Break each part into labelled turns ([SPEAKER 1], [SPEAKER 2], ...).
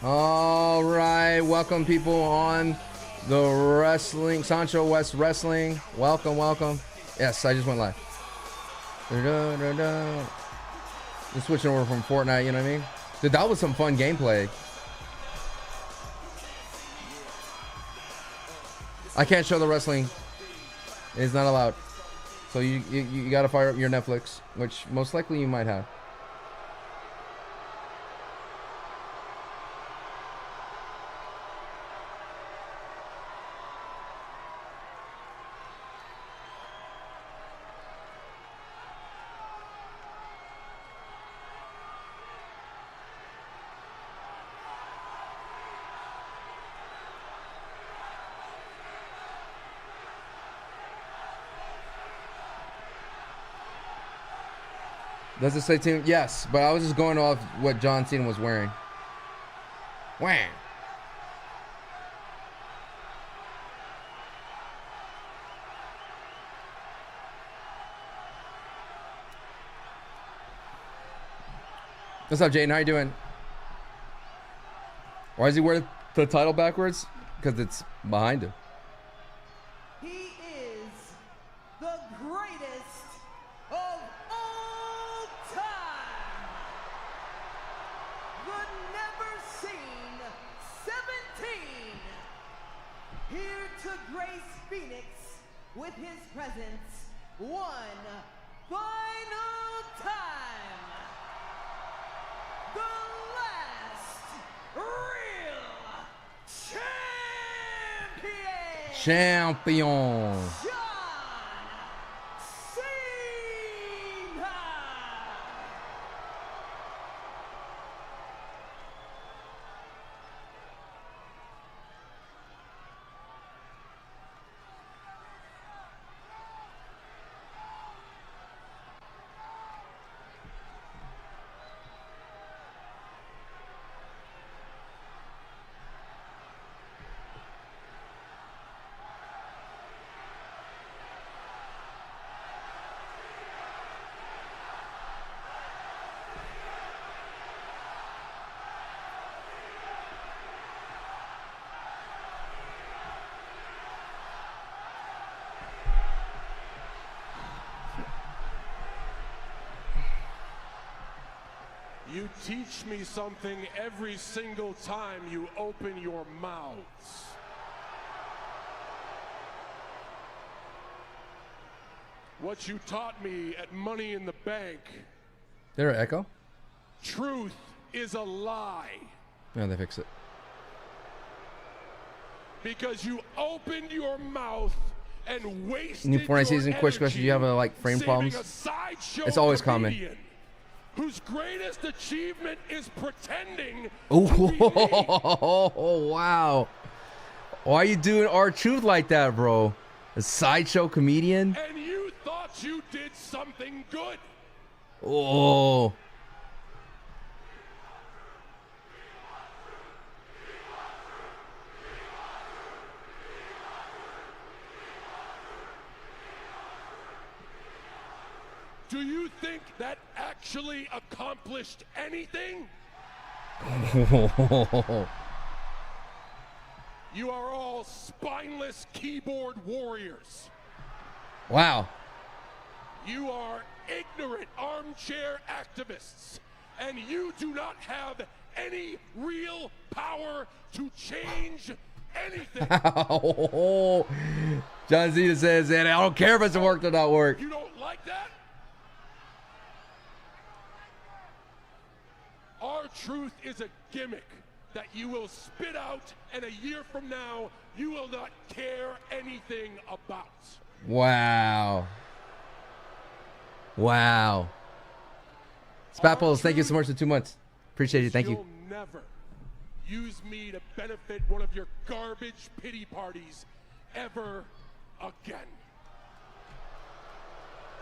[SPEAKER 1] All right, welcome people on the wrestling, SanchoWest Wrestling. Welcome, welcome. Yes, I just went live. Just switching over from Fortnite, you know what I mean? Dude, that was some fun gameplay. I can't show the wrestling. It's not allowed. So you gotta fire up your Netflix, which most likely you might have. Does it say team? Yes, but I was just going off what John Cena was wearing. Wham! What's up, Jaden? How you doing? Why is he wearing the title backwards? Because it's behind him.
[SPEAKER 2] He is the greatest of all time. The never seen 17. Here to grace Phoenix with his presence one final time. The last real
[SPEAKER 1] Champion.
[SPEAKER 2] Cena.
[SPEAKER 3] You teach me something every single time you open your mouths. What you taught me at Money in the Bank.
[SPEAKER 1] There, Echo?
[SPEAKER 3] Truth is a lie.
[SPEAKER 1] No, they fix it.
[SPEAKER 3] Because you opened your mouth and wasted
[SPEAKER 1] New Fortnite season,
[SPEAKER 3] your
[SPEAKER 1] quick question. Do you have like frame
[SPEAKER 3] saving
[SPEAKER 1] problems?
[SPEAKER 3] a sideshow
[SPEAKER 1] It's always
[SPEAKER 3] comedian
[SPEAKER 1] common.
[SPEAKER 3] Whose greatest achievement is pretending
[SPEAKER 1] Oh,
[SPEAKER 3] to be me.
[SPEAKER 1] wow. Why are you doing R-Truth like that, bro? A sideshow comedian?
[SPEAKER 3] And you thought you did something good.
[SPEAKER 1] Oh.
[SPEAKER 3] Do you think that actually accomplished anything? You are all spineless keyboard warriors.
[SPEAKER 1] Wow.
[SPEAKER 3] You are ignorant armchair activists, and you do not have any real power to change anything.
[SPEAKER 1] John Cena says, and I don't care if it's worked or not work.
[SPEAKER 3] You don't like that? Our truth is a gimmick that you will spit out, and a year from now, you will not care anything about.
[SPEAKER 1] Wow. Wow. Spatpoles, thank you so much for 2 months. Appreciate it. Thank you.
[SPEAKER 3] You'll never use me to benefit one of your garbage pity parties ever again.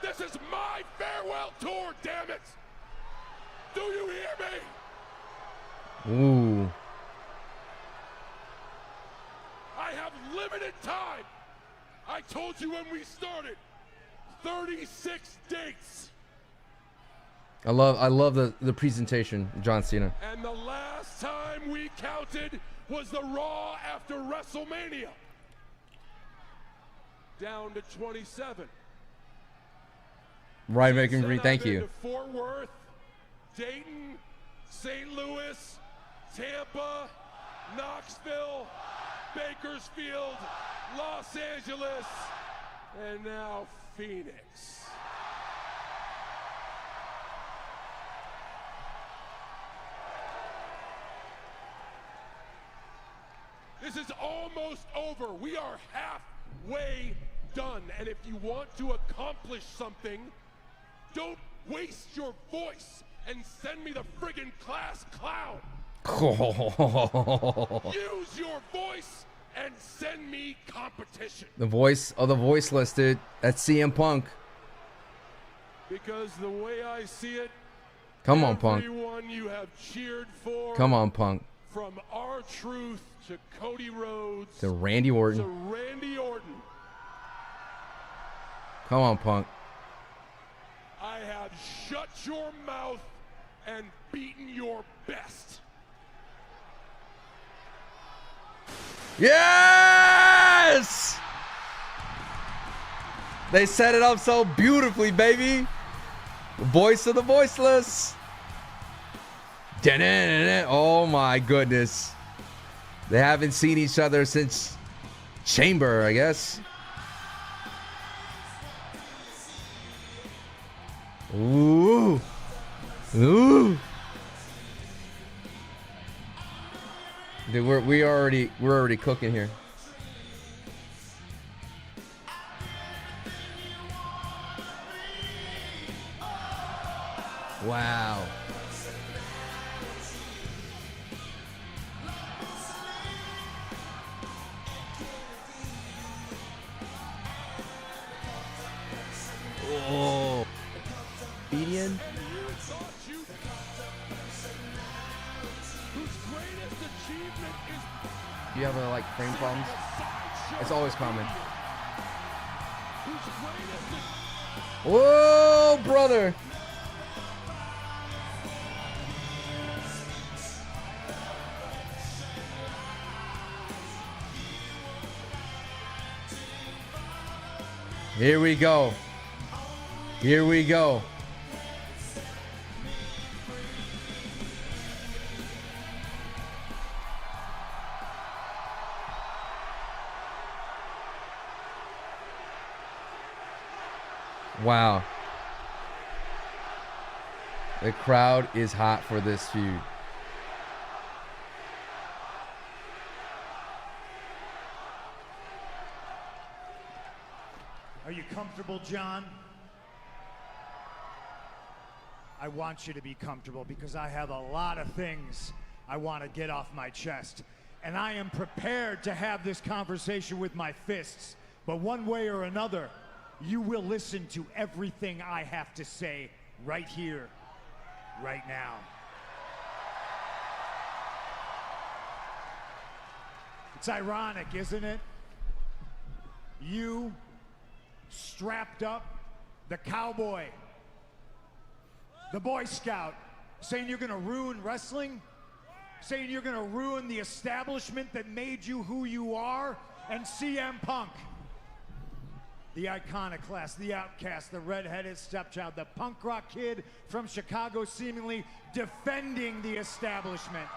[SPEAKER 3] This is my farewell tour, damn it! Do you hear me?
[SPEAKER 1] Ooh.
[SPEAKER 3] I have limited time. I told you when we started. 36 dates.
[SPEAKER 1] I love the presentation, John Cena.
[SPEAKER 3] And the last time time we counted was the Raw after WrestleMania. Down to 27.
[SPEAKER 1] Right, making me thank
[SPEAKER 3] I've been
[SPEAKER 1] you.
[SPEAKER 3] to Fort Worth, Dayton, St. Louis, Tampa, Knoxville, Bakersfield, Los Angeles, and now Phoenix. This is almost over. We are halfway done. And if you want to accomplish something, don't waste your voice and send me the friggin' class clown. Use your voice and send me competition.
[SPEAKER 1] The voice of the voiceless, dude. That's CM Punk.
[SPEAKER 3] Because the way I see it,
[SPEAKER 1] Come on, Punk.
[SPEAKER 3] everyone you have cheered for,
[SPEAKER 1] Come on, Punk.
[SPEAKER 3] from R-Truth to Cody Rhodes
[SPEAKER 1] To Randy Orton.
[SPEAKER 3] to Randy Orton,
[SPEAKER 1] Come on, Punk.
[SPEAKER 3] I have shut your mouth and beaten your best.
[SPEAKER 1] Yes! They set it up so beautifully, baby. Voice of the voiceless. Da-na-na-na. Oh my goodness. They haven't seen each other since Chamber, I guess. Ooh. Ooh. Dude, we're already cooking here. Wow. Oh. Median. Do you have like frame problems? It's always common. Whoa, brother. Here we go. Here we go. Wow. The crowd is hot for this feud.
[SPEAKER 4] Are you comfortable, John? I want you to be comfortable because I have a lot of things I want to get off my chest. And I am prepared to have this conversation with my fists. But one way or another, you will listen to everything I have to say right here, right now. It's ironic, isn't it? You strapped up the cowboy, the Boy Scout, saying you're gonna ruin wrestling, saying you're gonna ruin the establishment that made you who you are, and CM Punk, the iconoclast, the outcast, the redheaded stepchild, the punk rock kid from Chicago, seemingly defending the establishment.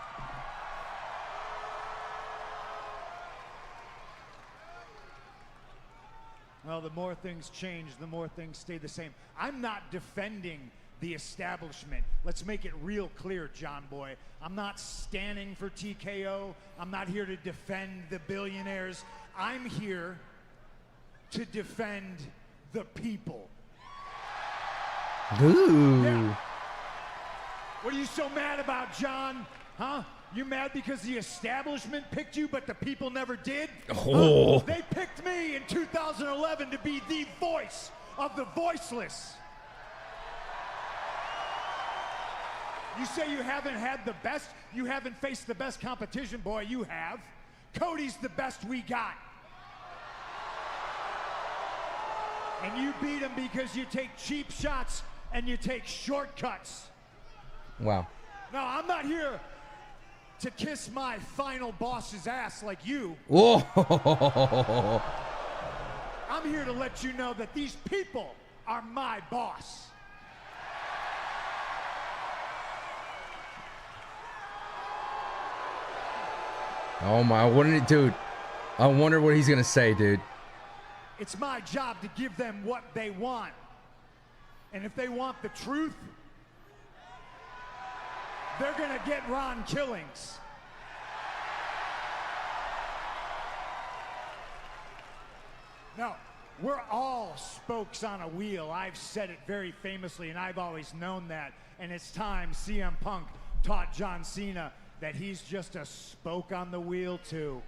[SPEAKER 4] Well, the more things change, the more things stay the same. I'm not defending the establishment. Let's make it real clear, John Boy. I'm not standing for TKO. I'm not here to defend the billionaires. I'm here to defend the people.
[SPEAKER 1] Ooh.
[SPEAKER 4] Yeah. What are you so mad about, John? Huh? You mad because the establishment picked you, but the people never did?
[SPEAKER 1] Oh.
[SPEAKER 4] Huh? They picked me in 2011 to be the voice of the voiceless. You say you haven't had the best, you haven't faced the best competition, boy, you have. Cody's the best we got. And you beat him because you take cheap shots and you take shortcuts.
[SPEAKER 1] Wow.
[SPEAKER 4] No, I'm not here to kiss my final boss's ass like you.
[SPEAKER 1] Whoa.
[SPEAKER 4] I'm here to let you know that these people are my boss.
[SPEAKER 1] Oh my, dude. I wonder what he's gonna say, dude.
[SPEAKER 4] It's my job to give them what they want. And if they want the truth, they're gonna get Ron Killings. No, we're all spokes on a wheel. I've said it very famously, and I've always known that. And it's time CM Punk taught John Cena that he's just a spoke on the wheel too.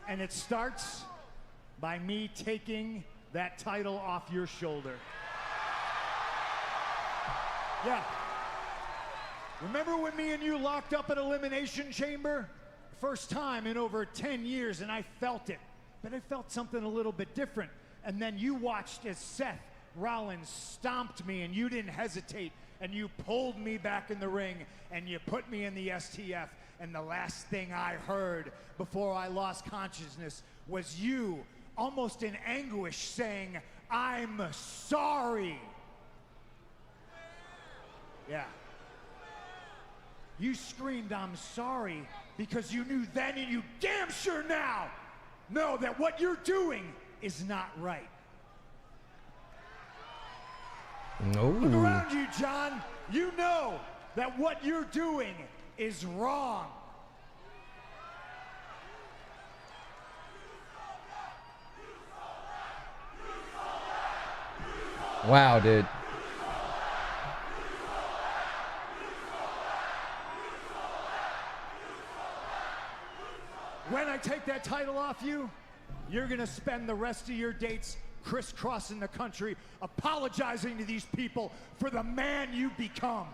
[SPEAKER 4] And it starts by me taking that title off your shoulder. Yeah. Remember when me and you locked up an Elimination Chamber? First time in over 10 years, and I felt it. But I felt something a little bit different. And then you watched as Seth Rollins stomped me, and you didn't hesitate. And you pulled me back in the ring, and you put me in the STF. And the last thing I heard before I lost consciousness was you, almost in anguish, saying, "I'm sorry." Yeah. You screamed, "I'm sorry," because you knew then, and you damn sure now know that what you're doing is not right.
[SPEAKER 1] No.
[SPEAKER 4] Look around you, John. You know that what you're doing is wrong.
[SPEAKER 1] Wow, dude.
[SPEAKER 4] When I take that title off you, you're gonna spend the rest of your dates crisscrossing the country, apologizing to these people for the man you become.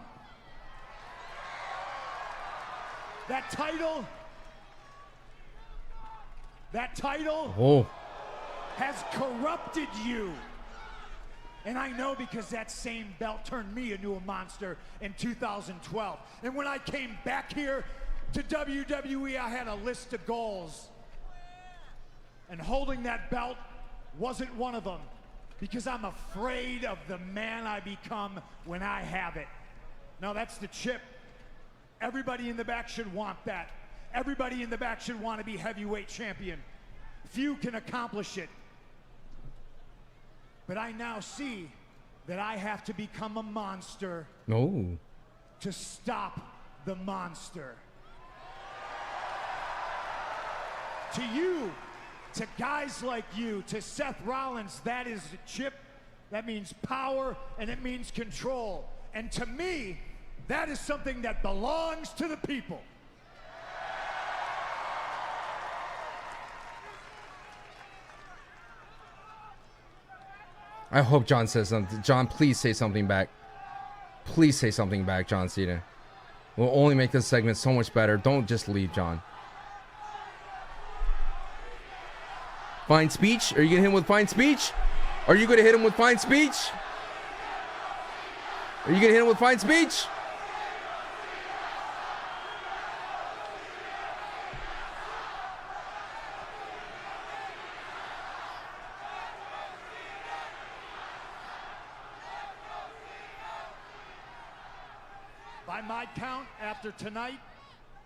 [SPEAKER 4] That title
[SPEAKER 1] Oh.
[SPEAKER 4] has corrupted you. And I know, because that same belt turned me into a monster in 2012. And when I came back here to WWE, I had a list of goals. And holding that belt wasn't one of them, because I'm afraid of the man I become when I have it. Now that's the chip. Everybody in the back should want that. Everybody in the back should want to be heavyweight champion. Few can accomplish it. But I now see that I have to become a monster
[SPEAKER 1] No.
[SPEAKER 4] to stop the monster. To you, to guys like you, to Seth Rollins, that is a chip. That means power, and it means control. And to me, that is something that belongs to the people.
[SPEAKER 1] I hope John says something. John, please say something back. Please say something back, John Cena. We'll only make this segment so much better. Don't just leave, John. Fine speech? Are you going to hit him with fine speech? Are you going to hit him with fine speech? Are you going to hit him with fine speech?
[SPEAKER 4] By my count, after tonight,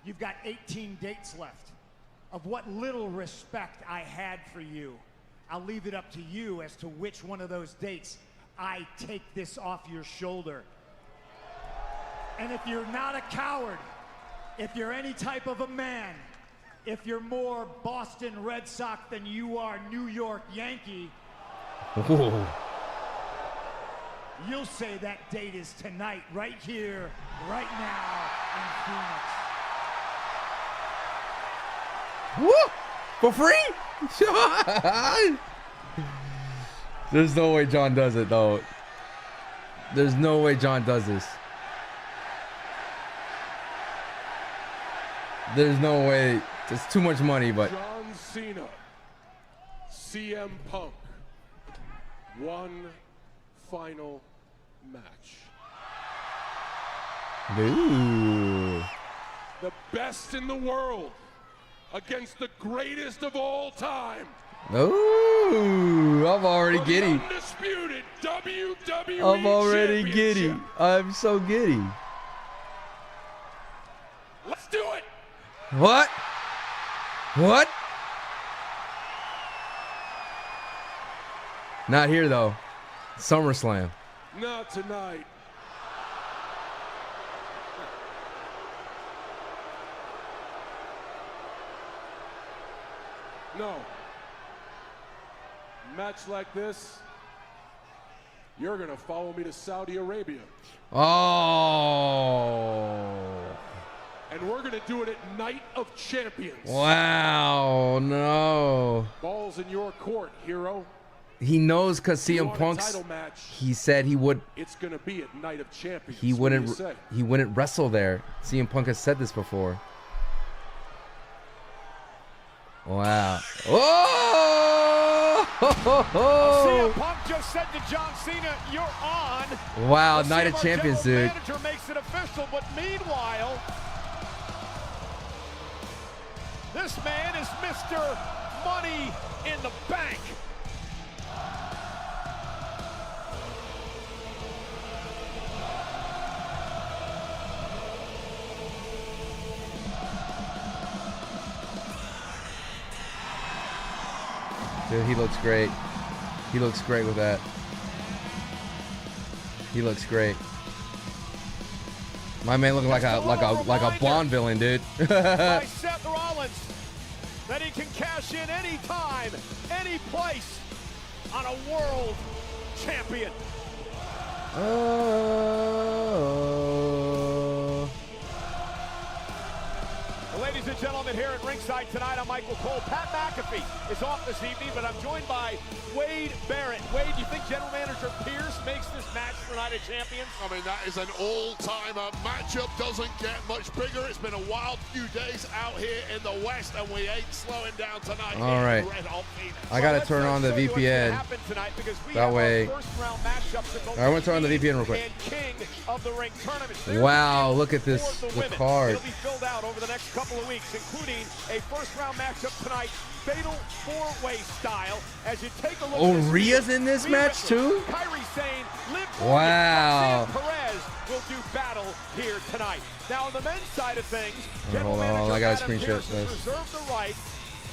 [SPEAKER 4] you've got 18 dates left. Of what little respect I had for you, I'll leave it up to you as to which one of those dates I take this off your shoulder. And if you're not a coward, if you're any type of a man, if you're more Boston Red Sox than you are New York Yankee,
[SPEAKER 1] Ooh.
[SPEAKER 4] you'll say that date is tonight, right here, right now in Phoenix.
[SPEAKER 1] Woo! For free? There's no way John does it, though. There's no way John does this. There's no way. It's too much money, but...
[SPEAKER 3] John Cena, CM Punk, one final match.
[SPEAKER 1] Ooh.
[SPEAKER 3] The best in the world against the greatest of all time.
[SPEAKER 1] Ooh, I'm already
[SPEAKER 3] For
[SPEAKER 1] giddy.
[SPEAKER 3] the undisputed WWE
[SPEAKER 1] I'm already giddy.
[SPEAKER 3] Championship.
[SPEAKER 1] I'm so giddy.
[SPEAKER 3] Let's do it.
[SPEAKER 1] What? What? Not here though. SummerSlam.
[SPEAKER 3] Not tonight. No. Match like this, you're gonna follow me to Saudi Arabia.
[SPEAKER 1] Oh.
[SPEAKER 3] And we're gonna do it at Night of Champions.
[SPEAKER 1] Wow. No.
[SPEAKER 3] Ball's in your court, hero.
[SPEAKER 1] He knows because
[SPEAKER 3] You
[SPEAKER 1] CM
[SPEAKER 3] want a
[SPEAKER 1] Punk's.
[SPEAKER 3] title match,
[SPEAKER 1] He said he would.
[SPEAKER 3] it's gonna be at Night of Champions.
[SPEAKER 1] He
[SPEAKER 3] What do you
[SPEAKER 1] wouldn't.
[SPEAKER 3] say?
[SPEAKER 1] He wouldn't wrestle there. CM Punk has said this before. Wow. Oh!
[SPEAKER 4] CM Punk just said to John Cena, "You're on."
[SPEAKER 1] Wow,
[SPEAKER 4] The
[SPEAKER 1] Night of
[SPEAKER 4] CMR
[SPEAKER 1] Champions,
[SPEAKER 4] general
[SPEAKER 1] dude.
[SPEAKER 4] Manager makes it official, but meanwhile, this man is Mr. Money in the Bank.
[SPEAKER 1] Dude, he looks great. He looks great with that. He looks great. My man looking like a Bond villain, dude.
[SPEAKER 4] By Seth Rollins, that he can cash in any time, any place on a world champion.
[SPEAKER 1] Oh.
[SPEAKER 4] Ladies and gentlemen, here at ringside tonight, I'm Michael Cole. Pat McAfee is off this evening, but I'm joined by Wade Barrett. Wade, do you think General Manager Pierce makes this match for Night of Champions?
[SPEAKER 5] I mean, that is an all-timer. Matchup doesn't get much bigger. It's been a wild few days out here in the West, and we ain't slowing down tonight.
[SPEAKER 1] All right. I gotta turn on the VPN. That way. I want to turn on the VPN real quick. Wow, look at this, the card.
[SPEAKER 4] It'll be filled out over the next couple of weeks, including a first-round matchup tonight, fatal four-way style. As you take a look
[SPEAKER 1] Oh,
[SPEAKER 4] at this,
[SPEAKER 1] Rhea's in this match too?
[SPEAKER 4] Kyrie saying,
[SPEAKER 1] Wow.
[SPEAKER 4] Roxanne Perez will do battle here tonight. Now, on the men's side of things, General
[SPEAKER 1] hold on,
[SPEAKER 4] Manager
[SPEAKER 1] I gotta
[SPEAKER 4] Adam
[SPEAKER 1] screenshot
[SPEAKER 4] Pearce has
[SPEAKER 1] this.
[SPEAKER 4] reserved the right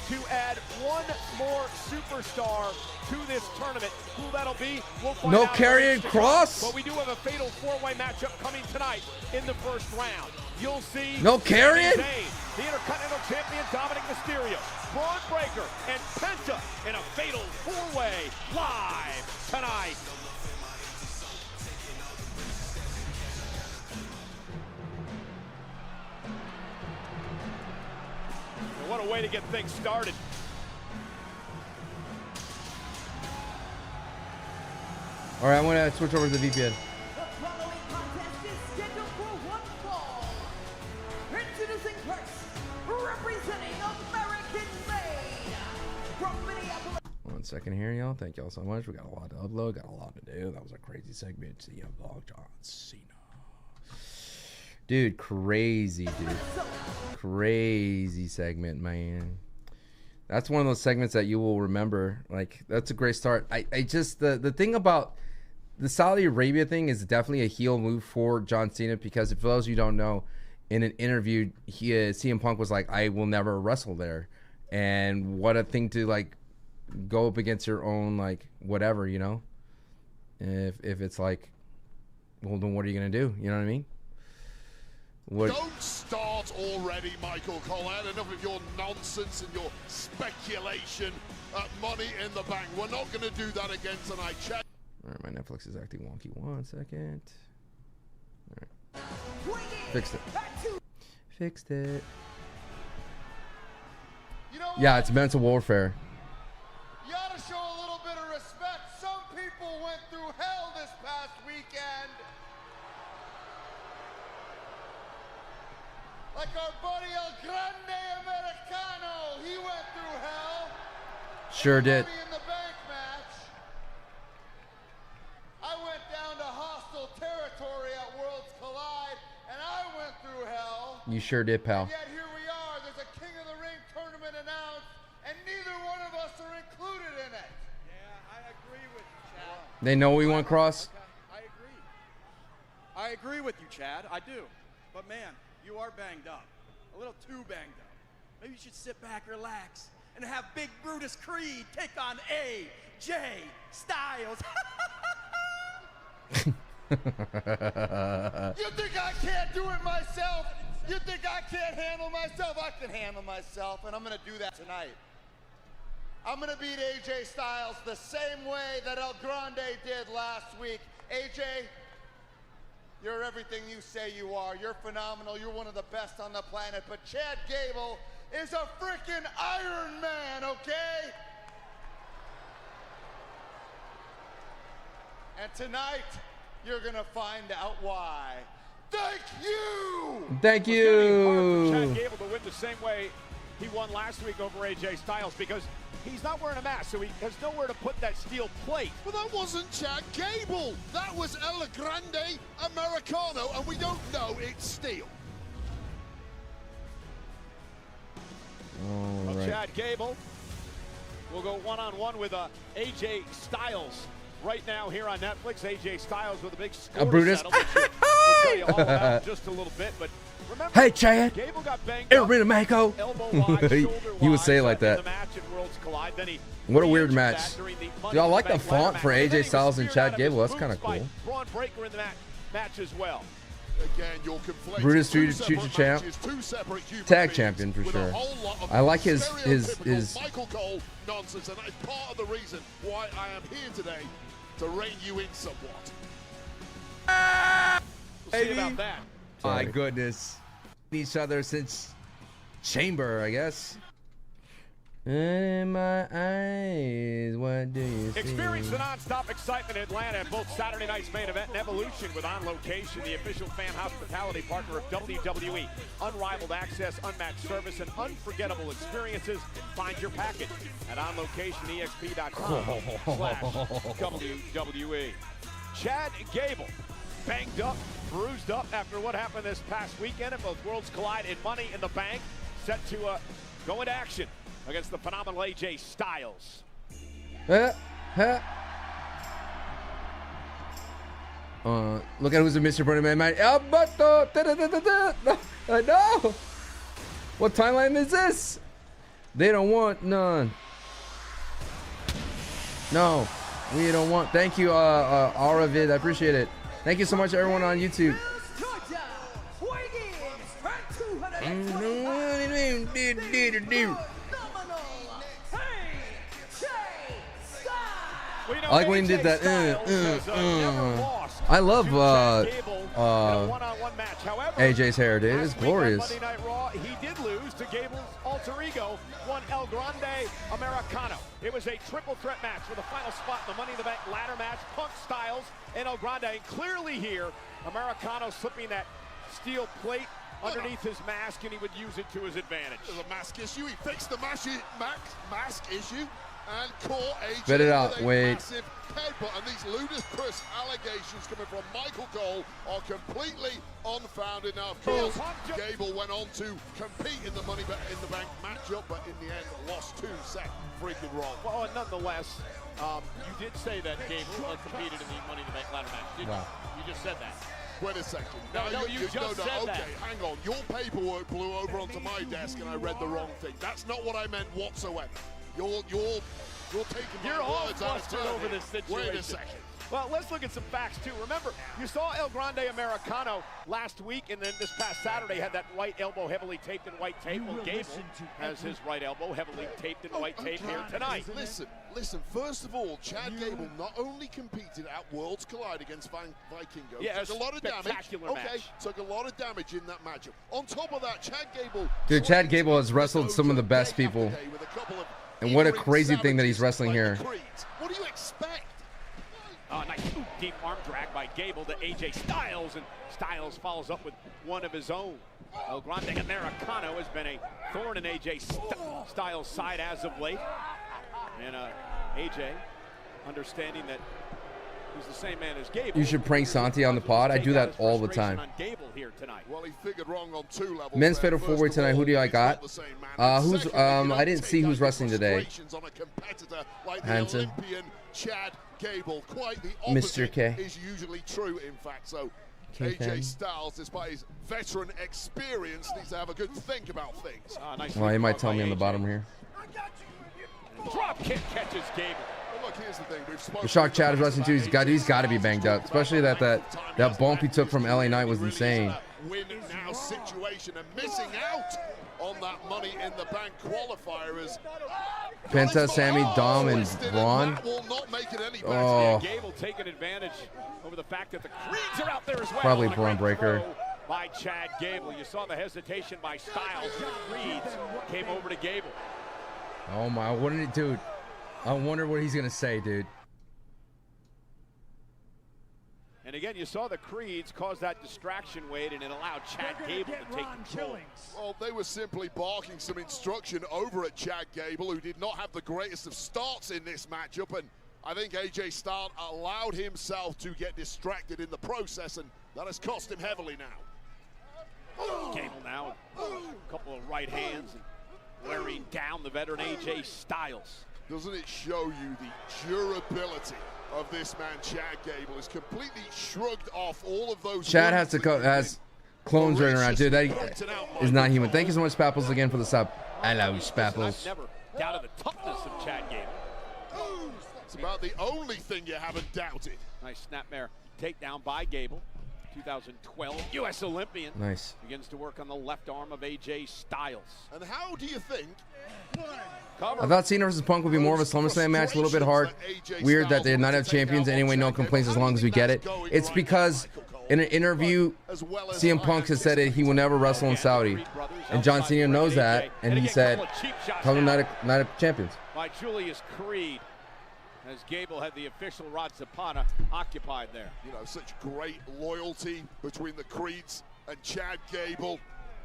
[SPEAKER 4] to add one more superstar to this tournament. Who that'll be, we'll find
[SPEAKER 1] No
[SPEAKER 4] out.
[SPEAKER 1] Karrion Kross?
[SPEAKER 4] But we do have a fatal four-way matchup coming tonight in the first round. You'll see
[SPEAKER 1] No Karrion?
[SPEAKER 4] Sami Zayn, the Intercontinental Champion Dominic Mysterio, Braun Breaker, and Penta in a fatal four-way live tonight. And what a way to get things started.
[SPEAKER 1] All right, I'm gonna switch over to the VPN.
[SPEAKER 2] The following contest is scheduled for one fall. Introducing first, representing American made from Minneapolis.
[SPEAKER 1] 1 second here, y'all. Thank y'all so much. We got a lot to upload, got a lot to do. That was a crazy segment. CM Punk, John Cena. Dude, crazy, dude. Crazy segment, man. That's one of those segments that you will remember. Like, that's a great start. I just, the thing about the Saudi Arabia thing is definitely a heel move for John Cena, because for those of you who don't know, in an interview, CM Punk was like, I will never wrestle there. And what a thing to, like, go up against your own, like, whatever, you know? If it's like, well, then what are you going to do? You know what I mean?
[SPEAKER 5] Don't start already, Michael Cole. I had enough of your nonsense and your speculation at Money in the Bank. We're not going to do that again tonight. Check.
[SPEAKER 1] All right, my Netflix is acting wonky. 1 second. All right. Fixed it. Fixed it.
[SPEAKER 6] You know
[SPEAKER 1] Yeah,
[SPEAKER 6] what?
[SPEAKER 1] it's mental warfare.
[SPEAKER 6] You ought to show a little bit of respect. Some people went through hell this past weekend. Like our buddy El Grande Americano, he went through hell.
[SPEAKER 1] Sure did.
[SPEAKER 6] Money in the Bank match. I went down to hostile territory at Worlds Collide, and
[SPEAKER 1] You sure did, pal.
[SPEAKER 6] And yet here we are. There's a King of the Ring tournament announced, and neither one of us are included in it.
[SPEAKER 7] Yeah, I agree with you, Chad.
[SPEAKER 1] They know we want Cross.
[SPEAKER 7] Okay, I agree with you, Chad. I do. But man, you are banged up. A little too banged up. Maybe you should sit back, relax, and have Big Brutus Creed take on AJ Styles.
[SPEAKER 6] You think I can't do it myself? You think I can't handle myself? I can handle myself, and I'm going to do that tonight. I'm going to beat AJ Styles the same way that El Grande did last week. AJ, you're everything you say you are. You're phenomenal. You're one of the best on the planet. But Chad Gable is a freaking Iron Man, okay? And tonight, you're gonna find out why. Thank you!
[SPEAKER 1] Thank
[SPEAKER 8] It's gonna be hard for
[SPEAKER 1] you.
[SPEAKER 8] Chad Gable to win the same way he won last week over AJ Styles because he's not wearing a mask, so he has nowhere to put that steel plate.
[SPEAKER 5] Well, that wasn't Chad Gable. That was El Grande Americano, and we don't know it's steel.
[SPEAKER 1] All
[SPEAKER 8] Well,
[SPEAKER 1] right.
[SPEAKER 8] Chad Gable will go one-on-one with AJ Styles right now here on Netflix. AJ Styles with a big score
[SPEAKER 1] Brutus.
[SPEAKER 8] settle, which we'll tell you all about in just a little bit. But remember,
[SPEAKER 1] Hey, Chad.
[SPEAKER 8] Gable got banged
[SPEAKER 1] Hey,
[SPEAKER 8] up.
[SPEAKER 1] Mako.
[SPEAKER 8] Elbow-wise,
[SPEAKER 1] He
[SPEAKER 8] shoulder-wise,
[SPEAKER 1] would say it like
[SPEAKER 8] in
[SPEAKER 1] that.
[SPEAKER 8] the match at Worlds Collide. Then he
[SPEAKER 1] What a weird
[SPEAKER 8] re-injured
[SPEAKER 1] match.
[SPEAKER 8] that during the Money
[SPEAKER 1] Dude, I
[SPEAKER 8] in
[SPEAKER 1] like the
[SPEAKER 8] Bank ladder
[SPEAKER 1] font
[SPEAKER 8] match.
[SPEAKER 1] for
[SPEAKER 8] And then
[SPEAKER 1] AJ
[SPEAKER 8] he was
[SPEAKER 1] Styles and
[SPEAKER 8] speared
[SPEAKER 1] Chad
[SPEAKER 8] out of his
[SPEAKER 1] Gable. That's
[SPEAKER 8] boots
[SPEAKER 1] kind of
[SPEAKER 8] by
[SPEAKER 1] cool.
[SPEAKER 8] Braun Breaker in the match as well.
[SPEAKER 5] Again, you're conflating
[SPEAKER 1] Brutus
[SPEAKER 5] two
[SPEAKER 1] Future
[SPEAKER 5] separate
[SPEAKER 1] champ.
[SPEAKER 5] matches, two separate human
[SPEAKER 1] Tag
[SPEAKER 5] beings
[SPEAKER 1] champion for
[SPEAKER 5] with a
[SPEAKER 1] sure.
[SPEAKER 5] whole lot of
[SPEAKER 1] I like his
[SPEAKER 5] stereotypical Michael Cole nonsense, and that is part of the reason why I am here today to rein you in somewhat.
[SPEAKER 8] We'll see about that.
[SPEAKER 1] My goodness. Each other since Chamber, I guess. In my eyes, what do you see?
[SPEAKER 8] Experience the non-stop excitement in Atlanta at both Saturday night's main event and Evolution with On Location, the official fan hospitality partner of WWE. Unrivaled access, unmatched service, and unforgettable experiences. Find your package at onlocationexp.com/WWE. Chad Gable, banged up, bruised up after what happened this past weekend at both Worlds Collide and Money in the Bank, set to go into action against the phenomenal AJ Styles.
[SPEAKER 1] Look at who's a Mr. Burning Man. No. What timeline is this? They don't want none. No, we don't want. Thank you, Aravid. I appreciate it. Thank you so much, everyone on YouTube. I like when he did that. I love AJ's hair, dude. It's glorious.
[SPEAKER 8] Monday Night Raw, he did lose to Gable's alter ego, one El Grande Americano. It was a triple threat match with a final spot in the Money in the Bank ladder match. Punk Styles and El Grande. And clearly here, Americano slipping that steel plate underneath his mask, and he would use it to his advantage.
[SPEAKER 5] There's a mask issue. He fixed the mask issue and caught AJ
[SPEAKER 1] Spit it out.
[SPEAKER 5] with a
[SPEAKER 1] Wait.
[SPEAKER 5] massive headbutt. And these ludicrous allegations coming from Michael Cole are completely unfounded. Now, of course, Gable went on to compete in the Money in the Bank matchup, but in the end lost 2 set freaking wrong.
[SPEAKER 8] Well, and nonetheless, you did say that Gable competed in the Money in the Bank ladder match, didn't you? You just said that.
[SPEAKER 5] Wait a second.
[SPEAKER 8] No, you just said
[SPEAKER 5] okay,
[SPEAKER 8] that.
[SPEAKER 5] hang on. Your paperwork blew over onto my desk and I read the wrong thing. That's not what I meant whatsoever. You're taking my
[SPEAKER 8] all
[SPEAKER 5] words out of
[SPEAKER 8] flustered
[SPEAKER 5] turn
[SPEAKER 8] over
[SPEAKER 5] here.
[SPEAKER 8] this situation.
[SPEAKER 5] Wait a second.
[SPEAKER 8] Well, let's look at some facts, too. Remember, you saw El Grande Americano last week, and then this past Saturday had that right elbow heavily taped in white tape. Well, Gable has his right elbow heavily taped in white tape here tonight.
[SPEAKER 5] Listen. First of all, Chad Gable not only competed at Worlds Collide against Vikingo,
[SPEAKER 8] Yeah,
[SPEAKER 5] took a lot of damage.
[SPEAKER 8] spectacular match.
[SPEAKER 5] Took a lot of damage in that matchup. On top of that, Chad Gable.
[SPEAKER 1] Dude, Chad Gable has wrestled some of the best people. And what a crazy thing that he's wrestling here.
[SPEAKER 5] What do you expect?
[SPEAKER 8] Nice deep arm drag by Gable to AJ Styles, and Styles follows up with one of his own. El Grande Americano has been a thorn in AJ Styles' side as of late. And AJ, understanding that He's the same man as Gable.
[SPEAKER 1] You should prank Santi on the pod. I do that all the time.
[SPEAKER 8] On Gable here tonight.
[SPEAKER 5] Well, he figured wrong on 2 levels.
[SPEAKER 1] Men's
[SPEAKER 5] there.
[SPEAKER 1] Fatal 4-Way tonight. Who do I got? Who's I didn't see who's wrestling today.
[SPEAKER 5] Like
[SPEAKER 1] Hanson.
[SPEAKER 5] Olympian Chad Gable. Quite the
[SPEAKER 1] Mr.
[SPEAKER 5] opposite
[SPEAKER 1] K.
[SPEAKER 5] is usually true, in fact. So
[SPEAKER 1] Kingpin.
[SPEAKER 5] AJ Styles, despite his veteran experience, needs to have a good think about things.
[SPEAKER 8] Nice
[SPEAKER 1] Well, he might tell me on the
[SPEAKER 8] AJ.
[SPEAKER 1] bottom here.
[SPEAKER 8] Drop kick catches Gable.
[SPEAKER 5] Well, look, here's the thing. We've spoken
[SPEAKER 1] Shock Chad is wrestling too. He's got to be banged up, especially that bump he took from LA Knight was insane.
[SPEAKER 5] Win now situation and missing out on that Money in the Bank qualifier as
[SPEAKER 1] Penta, Sammy, Dom, and Braun.
[SPEAKER 5] That will not make it any better.
[SPEAKER 1] Oh,
[SPEAKER 8] Gable taking advantage over the fact that the Creeds are out there as well.
[SPEAKER 1] Probably
[SPEAKER 8] And a
[SPEAKER 1] Braun
[SPEAKER 8] great
[SPEAKER 1] Breaker.
[SPEAKER 8] throw by Chad Gable. You saw the hesitation by Styles. The Creeds came over to Gable.
[SPEAKER 1] oh my! Dude? I wonder what he's gonna say, dude.
[SPEAKER 8] And again, you saw the Creeds cause that distraction, Wade, and it allowed Chad Gable to take control.
[SPEAKER 5] Well, they were simply barking some instruction over at Chad Gable, who did not have the greatest of starts in this matchup, and I think AJ Styles allowed himself to get distracted in the process, and that has cost him heavily now.
[SPEAKER 8] Gable now, a couple of right hands, and wearing down the veteran AJ Styles.
[SPEAKER 5] Doesn't it show you the durability of this man, Chad Gable? Has completely shrugged off all of those.
[SPEAKER 1] Chad has clones running around, dude. That is not human. Thank you so much, Spapples, again for the sub. Hello,
[SPEAKER 8] I've
[SPEAKER 1] Spapples.
[SPEAKER 8] never doubted the toughness of Chad Gable.
[SPEAKER 5] It's about the only thing you haven't doubted.
[SPEAKER 8] Nice snapmare takedown by Gable. 2012 U.S. Olympian.
[SPEAKER 1] Nice.
[SPEAKER 8] Begins to work on the left arm of AJ Styles.
[SPEAKER 5] And how do you think?
[SPEAKER 8] Cover.
[SPEAKER 1] I thought Cena versus Punk would be more of a SummerSlam match, a little bit hard. Weird that they did not have champions. Anyway, no complaints as long as we get it. It's because in an interview, CM Punk has said that he will never wrestle in Saudi. And John Cena knows that, and he said, tell them not a champions.
[SPEAKER 8] By Julius Creed, as Gable had the official Rod Zapata occupied there.
[SPEAKER 5] You know, such great loyalty between the Creeds and Chad Gable.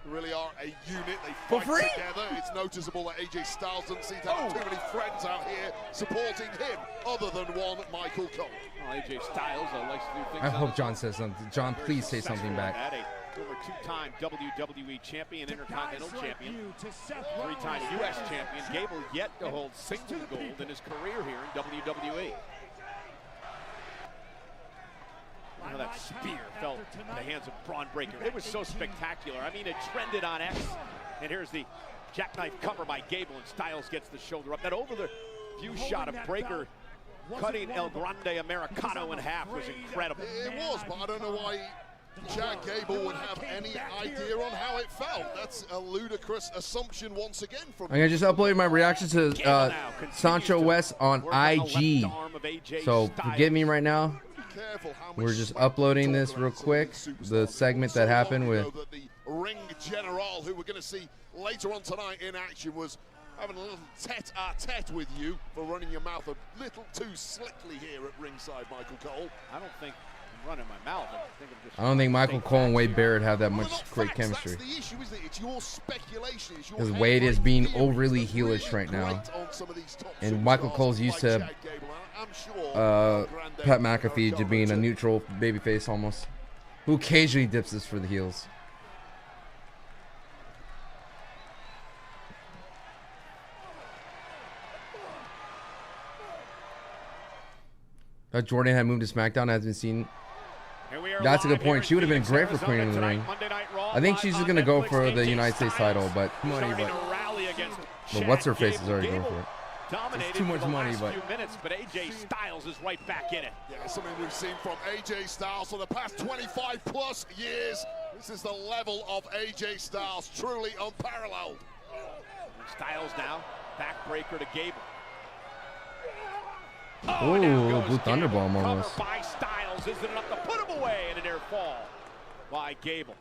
[SPEAKER 5] Really are a unit. They fight together. It's noticeable that AJ Styles doesn't seem to have too many friends out here supporting him, other than one Michael Cole.
[SPEAKER 8] Well, AJ Styles likes to do things.
[SPEAKER 1] I hope John says something. John, please say something back.
[SPEAKER 8] Former two-time WWE champion, Intercontinental champion, three-time U.S. champion. Gable yet to hold single gold in his career here in WWE. You know, that spear fell in the hands of Braun Breaker. It was so spectacular. I mean, it trended on X. And here's the jackknife cover by Gable, and Styles gets the shoulder up. That over-the-view shot of Breaker cutting El Grande Americano in half was incredible.
[SPEAKER 5] It was, but I don't know why Chad Gable would have any idea on how it felt. That's a ludicrous assumption once again from
[SPEAKER 1] I'm going to just upload my reaction to SanchoWest on IG. So forgive me right now. We're just uploading this real quick. The segment that happened with
[SPEAKER 5] the Ring General, who we're going to see later on tonight in action, was having a little tete-a-tete with you for running your mouth a little too slickly here at ringside, Michael Cole.
[SPEAKER 8] I don't think I'm running my mouth.
[SPEAKER 1] I don't think Michael Cole and Wade Barrett have that much great chemistry.
[SPEAKER 5] That's the issue, isn't it? It's your speculation.
[SPEAKER 1] Because Wade is being overly heelish right now. And Michael Cole's used to Pat McAfee to being a neutral babyface almost, who occasionally dips this for the heels. Jordan had moved to SmackDown, has been seen. That's a good point. She would have been great for Queen of the Ring. I think she's just going to go for the United States title, but what's her face is already going for it. It's too much money, but
[SPEAKER 8] AJ Styles is right back in it.
[SPEAKER 5] Yeah, something we've seen from AJ Styles for the past 25 plus years. This is the level of AJ Styles, truly unparalleled.
[SPEAKER 8] Styles now, backbreaker to Gable.
[SPEAKER 1] Ooh, Blue Thunderbomb almost.
[SPEAKER 8] Cover by Styles, isn't enough to put him away, and an air fall by Gable.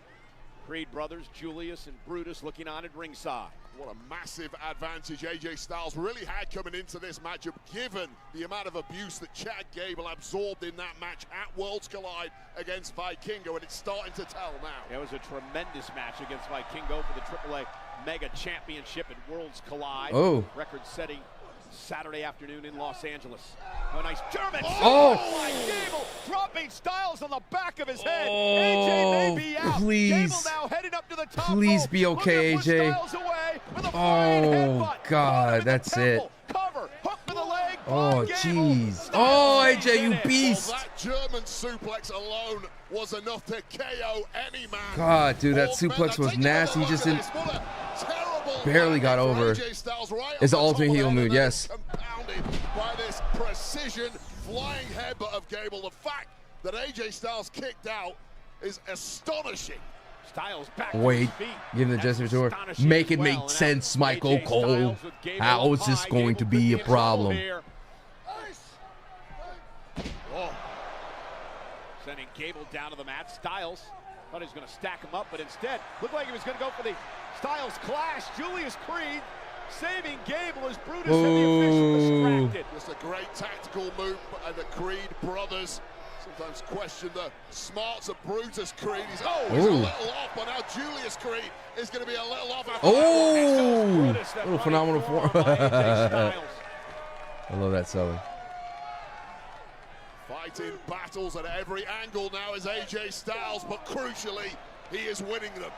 [SPEAKER 8] Creed brothers, Julius and Brutus looking on at ringside.
[SPEAKER 5] What a massive advantage AJ Styles really had coming into this matchup, given the amount of abuse that Chad Gable absorbed in that match at Worlds Collide against Vikingo, and it's starting to tell now.
[SPEAKER 8] It was a tremendous match against Vikingo for the AAA Mega Championship at Worlds Collide.
[SPEAKER 1] Oh.
[SPEAKER 8] Record-setting Saturday afternoon in Los Angeles. Oh, nice German.
[SPEAKER 1] Oh!
[SPEAKER 8] Gable dropping Styles on the back of his head.
[SPEAKER 1] Oh,
[SPEAKER 8] AJ may be out.
[SPEAKER 1] please.
[SPEAKER 8] Gable now heading up to the top
[SPEAKER 1] Please
[SPEAKER 8] rope.
[SPEAKER 1] be okay,
[SPEAKER 8] Looking to
[SPEAKER 1] AJ.
[SPEAKER 8] put Styles away with a flying
[SPEAKER 1] Oh,
[SPEAKER 8] headbutt.
[SPEAKER 1] God,
[SPEAKER 8] Caught
[SPEAKER 1] that's
[SPEAKER 8] him in the
[SPEAKER 1] it.
[SPEAKER 8] temple. Cover, hook to the leg.
[SPEAKER 1] Oh,
[SPEAKER 8] Gable.
[SPEAKER 1] jeez. Oh, AJ, you beast.
[SPEAKER 5] Well, that German suplex alone was enough to KO any man.
[SPEAKER 1] God, dude, that
[SPEAKER 5] All
[SPEAKER 1] suplex
[SPEAKER 5] men,
[SPEAKER 1] was
[SPEAKER 5] take a
[SPEAKER 1] nasty. He
[SPEAKER 5] look
[SPEAKER 1] just
[SPEAKER 5] at
[SPEAKER 1] didn't.
[SPEAKER 5] this. What a terrible
[SPEAKER 1] Barely got
[SPEAKER 5] landing for
[SPEAKER 1] over.
[SPEAKER 5] AJ Styles right
[SPEAKER 1] It's the
[SPEAKER 5] on top
[SPEAKER 1] ultimate
[SPEAKER 5] of
[SPEAKER 1] heel
[SPEAKER 5] the
[SPEAKER 1] move,
[SPEAKER 5] head,
[SPEAKER 1] yes.
[SPEAKER 5] and then compounded by this precision flying headbutt of Gable. The fact that AJ Styles kicked out is astonishing.
[SPEAKER 8] Styles back to
[SPEAKER 1] Wait,
[SPEAKER 8] his feet.
[SPEAKER 1] give him the
[SPEAKER 8] That's
[SPEAKER 1] gesture tour.
[SPEAKER 8] astonishing
[SPEAKER 1] Make
[SPEAKER 8] as
[SPEAKER 1] it
[SPEAKER 8] well.
[SPEAKER 1] make
[SPEAKER 8] And now
[SPEAKER 1] sense, Michael
[SPEAKER 8] AJ
[SPEAKER 1] Cole.
[SPEAKER 8] Styles with Gable
[SPEAKER 1] How
[SPEAKER 8] up
[SPEAKER 1] is this
[SPEAKER 8] high.
[SPEAKER 1] going to
[SPEAKER 8] Gable
[SPEAKER 1] be
[SPEAKER 8] could
[SPEAKER 1] a
[SPEAKER 8] in trouble
[SPEAKER 1] problem?
[SPEAKER 8] here. Oh. Sending Gable down to the mat. Styles thought he was going to stack him up, but instead looked like he was going to go for the Styles clash. Julius Creed saving Gable as Brutus and the official distracted.
[SPEAKER 5] Just a great tactical move by the Creed brothers. Sometimes question the smarts of Brutus Creed. He's always a little off, but now Julius Creed is going to be a little off. After
[SPEAKER 1] Oh,
[SPEAKER 8] Brutus, that
[SPEAKER 1] little
[SPEAKER 8] running
[SPEAKER 1] phenomenal
[SPEAKER 8] forearm
[SPEAKER 1] form.
[SPEAKER 8] by AJ Styles.
[SPEAKER 1] I love that selling.
[SPEAKER 5] Fighting battles at every angle now is AJ Styles, but crucially, he is winning them.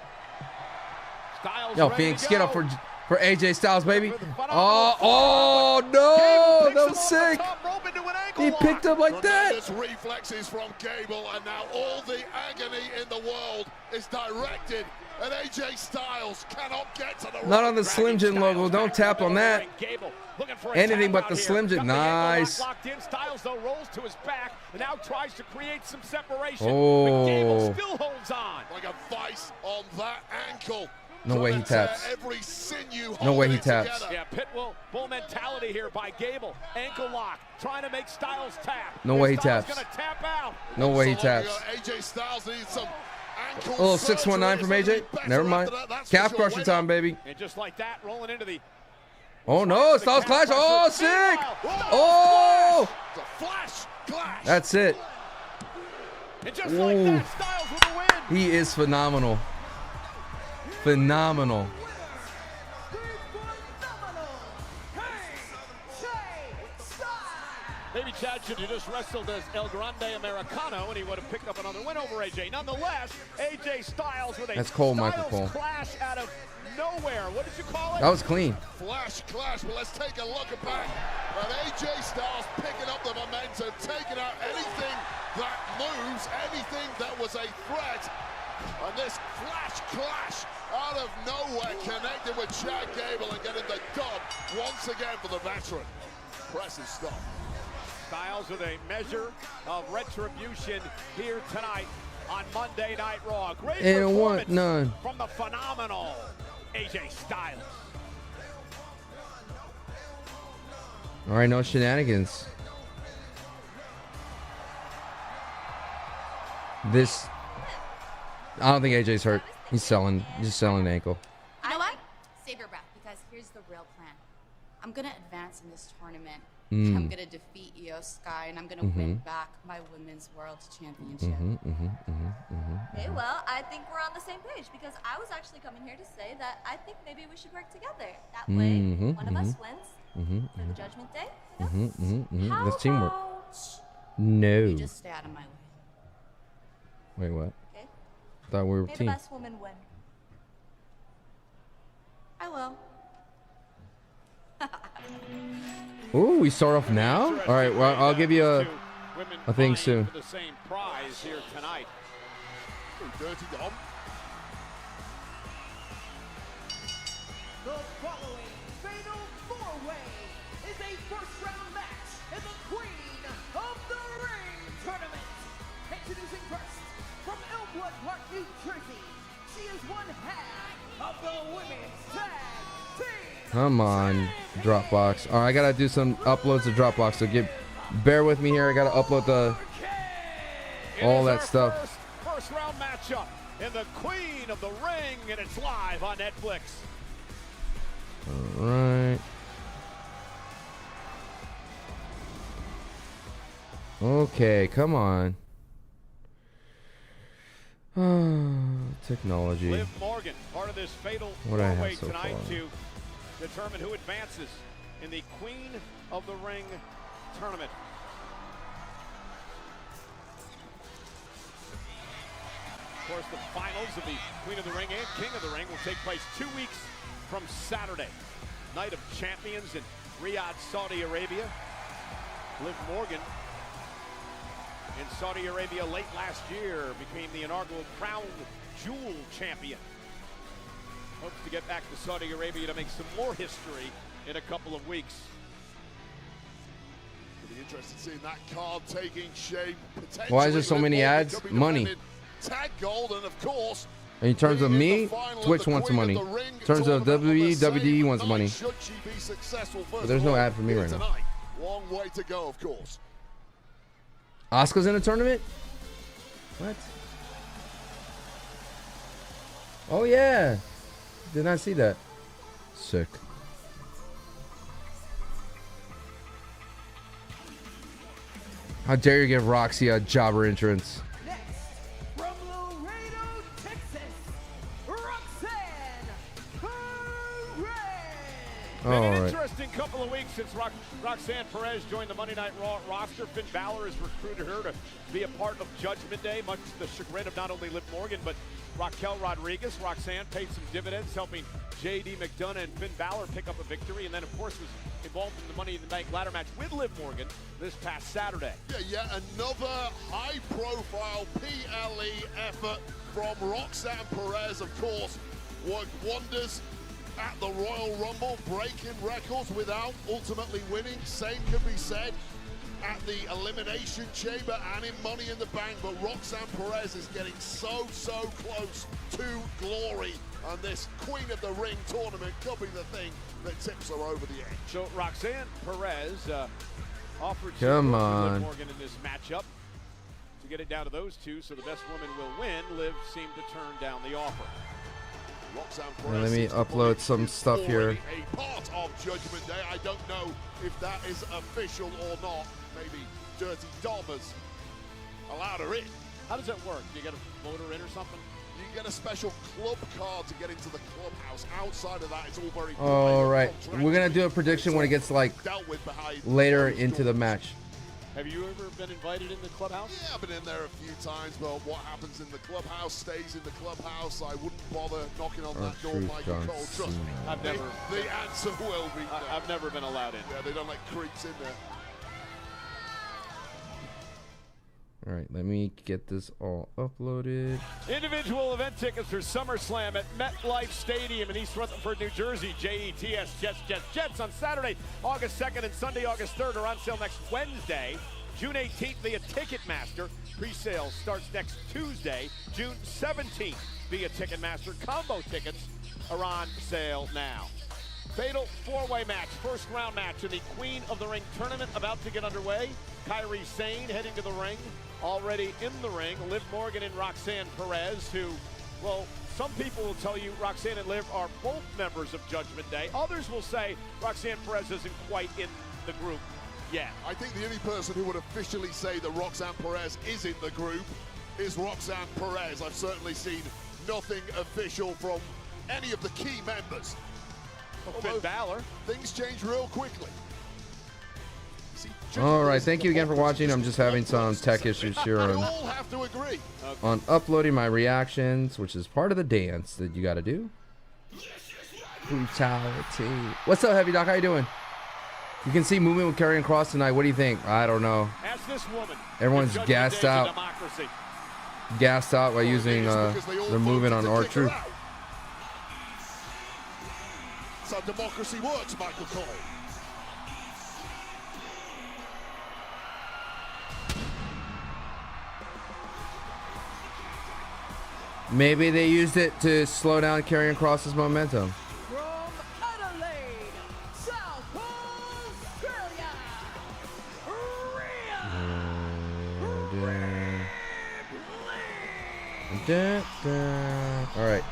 [SPEAKER 8] Styles
[SPEAKER 1] Yo,
[SPEAKER 8] ready
[SPEAKER 1] Phoenix,
[SPEAKER 8] to
[SPEAKER 1] get
[SPEAKER 8] go.
[SPEAKER 1] up for AJ Styles, baby.
[SPEAKER 8] With a phenomenal
[SPEAKER 1] Oh
[SPEAKER 8] forearm.
[SPEAKER 1] no,
[SPEAKER 8] Gable
[SPEAKER 1] that
[SPEAKER 8] picks
[SPEAKER 1] was
[SPEAKER 8] him off the
[SPEAKER 1] sick.
[SPEAKER 8] top rope into an ankle
[SPEAKER 1] He
[SPEAKER 8] lock.
[SPEAKER 1] picked up like that.
[SPEAKER 5] Tremendous reflexes from Gable, and now all the agony in the world is directed at AJ Styles. Cannot get to the
[SPEAKER 1] Not
[SPEAKER 5] ring.
[SPEAKER 1] on the Slim Jim logo. Don't tap on that.
[SPEAKER 8] Gable looking for a
[SPEAKER 1] Anything
[SPEAKER 8] tap
[SPEAKER 1] but
[SPEAKER 8] out
[SPEAKER 1] the
[SPEAKER 8] here.
[SPEAKER 1] Slim Jim.
[SPEAKER 8] Got the ankle
[SPEAKER 1] Nice.
[SPEAKER 8] lock locked in. Styles though rolls to his back and now tries to create some separation.
[SPEAKER 1] Oh.
[SPEAKER 8] But Gable still holds on.
[SPEAKER 5] Like a vice on that ankle.
[SPEAKER 1] No way he
[SPEAKER 5] Trying to tear
[SPEAKER 1] taps.
[SPEAKER 5] Every sinew
[SPEAKER 1] No way he
[SPEAKER 5] holding it
[SPEAKER 1] taps.
[SPEAKER 5] together.
[SPEAKER 8] Yeah, Pitbull bull mentality here by Gable. Ankle lock, trying to make Styles tap.
[SPEAKER 1] No way he
[SPEAKER 8] Styles
[SPEAKER 1] taps.
[SPEAKER 8] gonna tap out.
[SPEAKER 1] No way he
[SPEAKER 5] So long
[SPEAKER 1] taps.
[SPEAKER 5] ago, AJ Styles needs some ankle
[SPEAKER 1] A little
[SPEAKER 5] surgery.
[SPEAKER 1] 619 from
[SPEAKER 5] It's gonna
[SPEAKER 1] AJ.
[SPEAKER 5] be better
[SPEAKER 1] Never mind.
[SPEAKER 5] after that, that's for
[SPEAKER 1] Calf
[SPEAKER 5] sure.
[SPEAKER 1] crusher
[SPEAKER 5] Wait
[SPEAKER 1] time,
[SPEAKER 5] up.
[SPEAKER 1] baby.
[SPEAKER 8] And just like that, rolling into the
[SPEAKER 1] Oh no, Styles clash. Oh, sick. Oh,
[SPEAKER 5] It's a flash clash.
[SPEAKER 1] that's it.
[SPEAKER 8] and just like
[SPEAKER 1] Ooh.
[SPEAKER 8] that, Styles with the win.
[SPEAKER 1] He is phenomenal. Phenomenal.
[SPEAKER 8] Maybe Chad should have just wrestled as El Grande Americano, and he would have picked up another win over AJ. Nonetheless, AJ Styles with a
[SPEAKER 1] That's Cole, Michael
[SPEAKER 8] Styles
[SPEAKER 1] Cole.
[SPEAKER 8] clash out of nowhere. What did you call it?
[SPEAKER 1] That was clean.
[SPEAKER 5] Flash clash, but let's take a look back at AJ Styles picking up the momentum, taking out anything that moves, anything that was a threat. And this flash clash out of nowhere connected with Chad Gable and getting the dub once again for the veteran. Impressive stuff.
[SPEAKER 8] Styles with a measure of retribution here tonight on Monday Night Raw. Great
[SPEAKER 1] And one,
[SPEAKER 8] performance
[SPEAKER 1] none.
[SPEAKER 8] from the phenomenal AJ Styles.
[SPEAKER 1] All right, no shenanigans. This, I don't think AJ's hurt. He's selling an ankle.
[SPEAKER 9] You know what? Save your breath, because here's the real plan. I'm gonna advance in this tournament. I'm gonna defeat Io Sky, and I'm gonna win back my Women's World Championship.
[SPEAKER 10] Okay, well, I think we're on the same page, because I was actually coming here to say that I think maybe we should work together. That way, one of us wins for the Judgment Day. You know? How
[SPEAKER 1] That's teamwork.
[SPEAKER 10] about
[SPEAKER 1] No.
[SPEAKER 9] You just stay out of my way.
[SPEAKER 1] Wait, what?
[SPEAKER 10] Okay,
[SPEAKER 1] Thought we were a
[SPEAKER 10] may the
[SPEAKER 1] team.
[SPEAKER 10] best woman win.
[SPEAKER 9] I will.
[SPEAKER 1] Ooh, we start off now? All right, well, I'll give you a thing
[SPEAKER 8] vying
[SPEAKER 1] soon.
[SPEAKER 8] for the same prize here tonight.
[SPEAKER 5] Dirty Dom.
[SPEAKER 2] The following fatal four-way is a first-round match in the Queen of the Ring tournament. Introducing first, from Elmwood Park, New Jersey, she is one half of the women's tag team.
[SPEAKER 1] Come on, Dropbox. All right, I gotta do some uploads to Dropbox. So bear with me here. I gotta upload all that stuff.
[SPEAKER 8] First round matchup in the Queen of the Ring, and it's live on Netflix.
[SPEAKER 1] All right. Okay, come on. Technology.
[SPEAKER 8] Liv Morgan, part of this fatal
[SPEAKER 1] What do I have
[SPEAKER 8] four-way
[SPEAKER 1] so
[SPEAKER 8] tonight
[SPEAKER 1] far?
[SPEAKER 8] to determine who advances in the Queen of the Ring tournament. Of course, the finals of the Queen of the Ring and King of the Ring will take place 2 weeks from Saturday. Night of Champions in Riyadh, Saudi Arabia. Liv Morgan in Saudi Arabia late last year became the inaugural Crown Jewel champion. Hopes to get back to Saudi Arabia to make some more history in a couple of weeks.
[SPEAKER 5] It'll be interesting seeing that card taking shape.
[SPEAKER 1] Why is there so many ads? Money.
[SPEAKER 5] Tag gold, and of course,
[SPEAKER 1] in terms of me, Twitch wants money. In terms of WWE wants money. But there's no ad for me right now.
[SPEAKER 5] Long way to go, of course.
[SPEAKER 1] Asuka's in a tournament? What? Oh yeah. Did not see that. Sick. How dare you give Roxy a jobber entrance?
[SPEAKER 2] From Laredo, Texas, Roxanne Perez.
[SPEAKER 8] An interesting couple of weeks since Roxanne Perez joined the Monday Night Raw roster. Finn Balor has recruited her to be a part of Judgment Day, much to the chagrin of not only Liv Morgan, but Raquel Rodriguez. Roxanne paid some dividends, helping J.D. McDonough and Finn Balor pick up a victory, and then, of course, was involved in the Money in the Bank ladder match with Liv Morgan this past Saturday.
[SPEAKER 5] Yeah, another high-profile PLE effort from Roxanne Perez, of course, worked wonders at the Royal Rumble, breaking records without ultimately winning. Same can be said at the Elimination Chamber and in Money in the Bank, but Roxanne Perez is getting so close to glory, and this Queen of the Ring tournament could be the thing that tips her over the edge.
[SPEAKER 8] So Roxanne Perez offered
[SPEAKER 1] Come
[SPEAKER 8] to
[SPEAKER 1] on.
[SPEAKER 8] Liv Morgan in this matchup to get it down to those two, so the best woman will win. Liv seemed to turn down the offer.
[SPEAKER 1] Let me upload some stuff here.
[SPEAKER 5] A part of Judgment Day. I don't know if that is official or not. Maybe Dirty Dom has allowed her in.
[SPEAKER 8] How does that work? Do you get a voter in or something?
[SPEAKER 5] You get a special club card to get into the clubhouse. Outside of that, it's all very.
[SPEAKER 1] All right, we're gonna do a prediction when it gets like later into the match.
[SPEAKER 8] Have you ever been invited in the clubhouse?
[SPEAKER 5] Yeah, I've been in there a few times, but what happens in the clubhouse stays in the clubhouse. I wouldn't bother knocking on that door, Michael Cole. Trust me.
[SPEAKER 8] I've never.
[SPEAKER 5] The answer will be no.
[SPEAKER 8] I've never been allowed in.
[SPEAKER 5] Yeah, they don't let creeps in there.
[SPEAKER 1] All right, let me get this all uploaded.
[SPEAKER 8] Individual event tickets for SummerSlam at MetLife Stadium in East Rutherford, New Jersey. JETS Jets on Saturday, August 2nd, and Sunday, August 3rd are on sale next Wednesday, June 18th via Ticketmaster. Pre-sale starts next Tuesday, June 17th via Ticketmaster. Combo tickets are on sale now. Fatal four-way match, first round match in the Queen of the Ring tournament about to get underway. Kairi Sane heading to the ring. Already in the ring, Liv Morgan and Roxanne Perez, who, well, some people will tell you Roxanne and Liv are both members of Judgment Day. Others will say Roxanne Perez isn't quite in the group yet.
[SPEAKER 5] I think the only person who would officially say that Roxanne Perez is in the group is Roxanne Perez. I've certainly seen nothing official from any of the key members.
[SPEAKER 8] Finn Balor.
[SPEAKER 5] Things change real quickly.
[SPEAKER 1] All right, thank you again for watching. I'm just having some tech issues here on uploading my reactions, which is part of the dance that you got to do. Brutality. What's up, Heavy Doc? How you doing? You can see movement with Karrion Kross tonight. What do you think? I don't know.
[SPEAKER 8] Ask this woman.
[SPEAKER 1] Everyone's gassed out. Gassed out by using the movement on R-Truth.
[SPEAKER 5] That's how democracy works, Michael Cole.
[SPEAKER 1] Maybe they used it to slow down Karrion Kross's momentum.
[SPEAKER 2] From Adelaide, South Australia,
[SPEAKER 1] All right.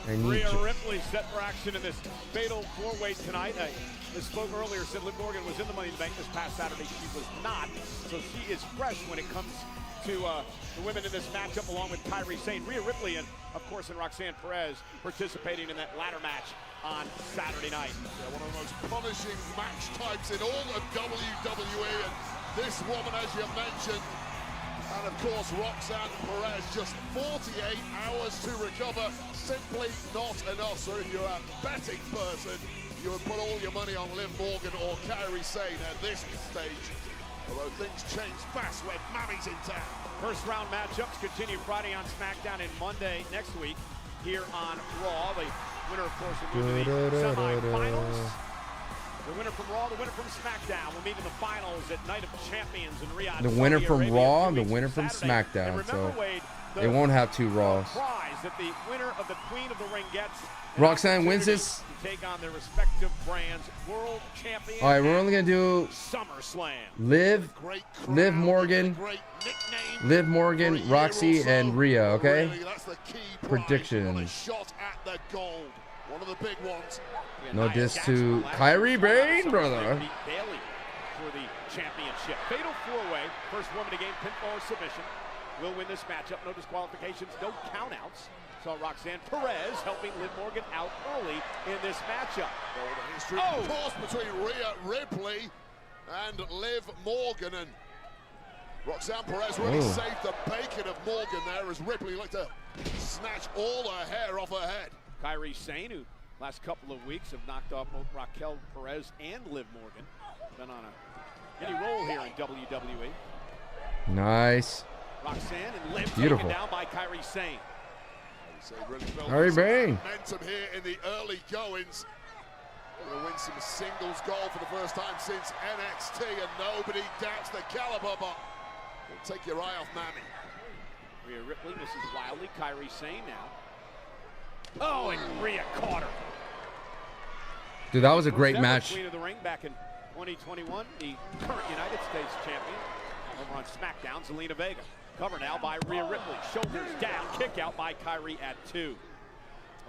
[SPEAKER 8] Rhea Ripley set for action in this fatal four-way tonight. I spoke earlier, said Liv Morgan was in the Money in the Bank this past Saturday. She was not, so she is fresh when it comes to the women in this matchup, along with Kairi Sane, Rhea Ripley, and of course, and Roxanne Perez participating in that ladder match on Saturday night.
[SPEAKER 5] Yeah, one of the most punishing match types in all of WWE, and this woman, as you mentioned, and of course Roxanne Perez, just 48 hours to recover, simply not enough. So if you're a betting person, you would put all your money on Liv Morgan or Kairi Sane at this stage. Although things change fast when Mammy's in town.
[SPEAKER 8] First round matchups continue Friday on SmackDown and Monday next week here on Raw. The winner, of course, will move to the semifinals. The winner from Raw, the winner from SmackDown will meet in the finals at Night of Champions in Riyadh.
[SPEAKER 1] The winner
[SPEAKER 8] Saudi
[SPEAKER 1] from
[SPEAKER 8] Arabia,
[SPEAKER 1] Raw,
[SPEAKER 8] 2
[SPEAKER 1] the
[SPEAKER 8] weeks
[SPEAKER 1] winner
[SPEAKER 8] from
[SPEAKER 1] from
[SPEAKER 8] Saturday.
[SPEAKER 1] SmackDown.
[SPEAKER 8] And remember,
[SPEAKER 1] So
[SPEAKER 8] Wade,
[SPEAKER 1] they won't have 2 Raws.
[SPEAKER 8] Prize that the winner of the Queen of the Ring gets.
[SPEAKER 1] Roxanne wins this.
[SPEAKER 8] To take on their respective brands, world champion.
[SPEAKER 1] All right, we're only gonna do
[SPEAKER 8] SummerSlam.
[SPEAKER 1] Liv Morgan, Roxy, and Rhea. Okay.
[SPEAKER 5] Really, that's the key prize.
[SPEAKER 1] Predictions.
[SPEAKER 5] Shot at the gold. One of the big ones.
[SPEAKER 1] No diss to Kyrie Bane, brother.
[SPEAKER 8] Bailey for the championship. Fatal 4-way. First woman to gain pinfall or submission will win this matchup. No disqualifications, no countouts. So Roxanne Perez helping Liv Morgan out early in this matchup.
[SPEAKER 5] The history, of course, between Rhea Ripley and Liv Morgan, and Roxanne Perez really saved the bacon of Morgan there as Ripley looked to snatch all her hair off her head.
[SPEAKER 8] Kairi Sane, who last couple of weeks have knocked off both Raquel Perez and Liv Morgan. Been on a mini roll here in WWE.
[SPEAKER 1] Nice.
[SPEAKER 8] Roxanne and Liv
[SPEAKER 1] Beautiful.
[SPEAKER 8] taken down by Kairi Sane.
[SPEAKER 1] Kyrie Bane.
[SPEAKER 5] Momentum here in the early goings. Going to win some singles gold for the first time since NXT, and nobody doubts the caliber, but don't take your eye off Mammy.
[SPEAKER 8] Rhea Ripley, Mrs. Wiley, Kairi Sane now. Oh, and Rhea caught her.
[SPEAKER 1] Dude, that was a great match.
[SPEAKER 8] Queen of the Ring back in 2021, the current United States champion. Over on SmackDown, Zelina Vega. Cover now by Rhea Ripley. Shoulders down, kick out by Kairi at 2.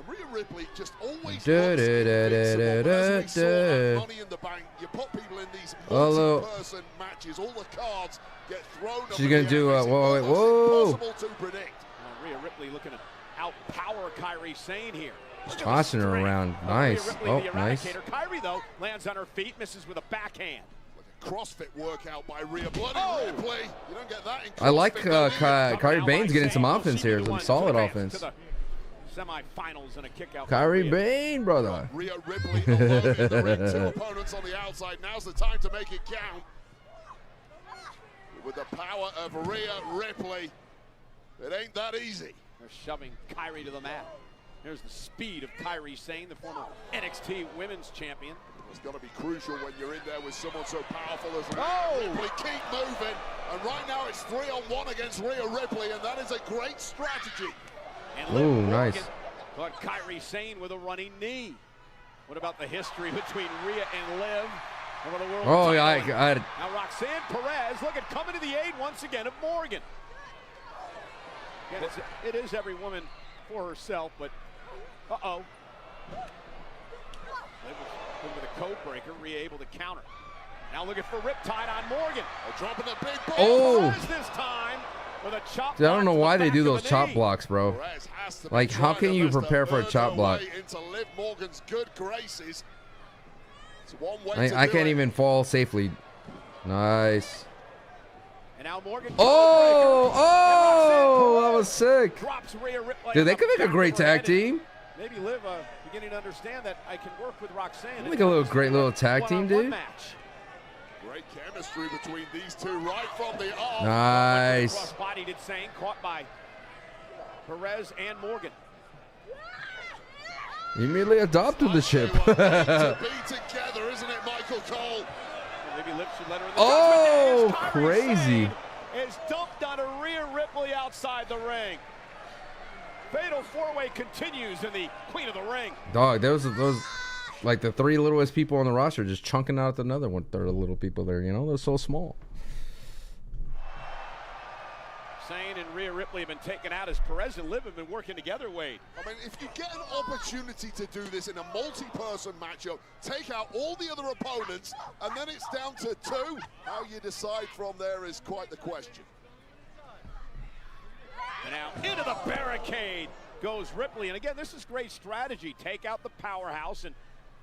[SPEAKER 5] Rhea Ripley just always looks invincible. Money in the Bank. You put people in these multi-person matches, all the cards get thrown.
[SPEAKER 1] She's gonna do whoa.
[SPEAKER 5] Impossible to predict.
[SPEAKER 8] Rhea Ripley looking to outpower Kairi Sane here.
[SPEAKER 1] Just tossing her around. Nice.
[SPEAKER 8] Ripley,
[SPEAKER 1] Oh,
[SPEAKER 8] the
[SPEAKER 1] nice.
[SPEAKER 8] Kairi, though, lands on her feet, misses with a backhand.
[SPEAKER 5] CrossFit workout by Rhea Ripley. You don't get that in CrossFit.
[SPEAKER 1] I like Kyrie Bane's getting some offense here, some solid offense.
[SPEAKER 8] Semi-finals and a kick out.
[SPEAKER 1] Kyrie Bane, brother.
[SPEAKER 5] Rhea Ripley alone in the ring. 2 opponents on the outside. Now's the time to make it count. With the power of Rhea Ripley, it ain't that easy.
[SPEAKER 8] They're shoving Kyrie to the mat. Here's the speed of Kairi Sane, the former NXT Women's Champion.
[SPEAKER 5] It's got to be crucial when you're in there with someone so powerful as Rhea Ripley. Keep moving, and right now it's 3-on-1 against Rhea Ripley, and that is a great strategy.
[SPEAKER 1] Oh, nice.
[SPEAKER 8] Caught Kairi Sane with a running knee. What about the history between Rhea and Liv over the world?
[SPEAKER 1] Oh, yeah,
[SPEAKER 8] Now Roxanne Perez, look at coming to the aid once again of Morgan. Again, it is every woman for herself, but Liv was with a code breaker, Rhea able to counter. Now looking for Riptide on Morgan.
[SPEAKER 5] Dropping a big ball.
[SPEAKER 1] Oh!
[SPEAKER 8] This time with a chop.
[SPEAKER 1] Dude, I don't know why they do those chop
[SPEAKER 8] knee.
[SPEAKER 1] blocks, bro. Like, how can you prepare for a chop block?
[SPEAKER 5] Into Liv Morgan's good graces. It's one way
[SPEAKER 1] I can't even fall safely. Nice.
[SPEAKER 8] And now Morgan.
[SPEAKER 1] Oh, that was sick.
[SPEAKER 8] Drops Rhea Ripley.
[SPEAKER 1] Dude, they could make a great tag team.
[SPEAKER 8] Maybe Liv beginning to understand that I can work with Roxanne.
[SPEAKER 1] Make a great little tag team, dude.
[SPEAKER 5] Great chemistry between these two right from the off.
[SPEAKER 1] Nice.
[SPEAKER 8] Cross-bodied insane, caught by Perez and Morgan.
[SPEAKER 1] He immediately adopted the ship.
[SPEAKER 5] To be together, isn't it, Michael Cole?
[SPEAKER 8] Maybe Liv should let her in the
[SPEAKER 1] Oh, crazy.
[SPEAKER 8] Is dumped on a Rhea Ripley outside the ring. Fatal 4-way continues in the Queen of the Ring.
[SPEAKER 1] Dog, those like the 3 littlest people on the roster just chunking out another 1/3 of little people there, you know? They're so small.
[SPEAKER 8] Zayn and Rhea Ripley have been taken out as Perez and Liv have been working together, Wade.
[SPEAKER 5] I mean, if you get an opportunity to do this in a multi-person matchup, take out all the other opponents, and then it's down to 2. How you decide from there is quite the question.
[SPEAKER 8] And now into the barricade goes Ripley. And again, this is great strategy. Take out the powerhouse and,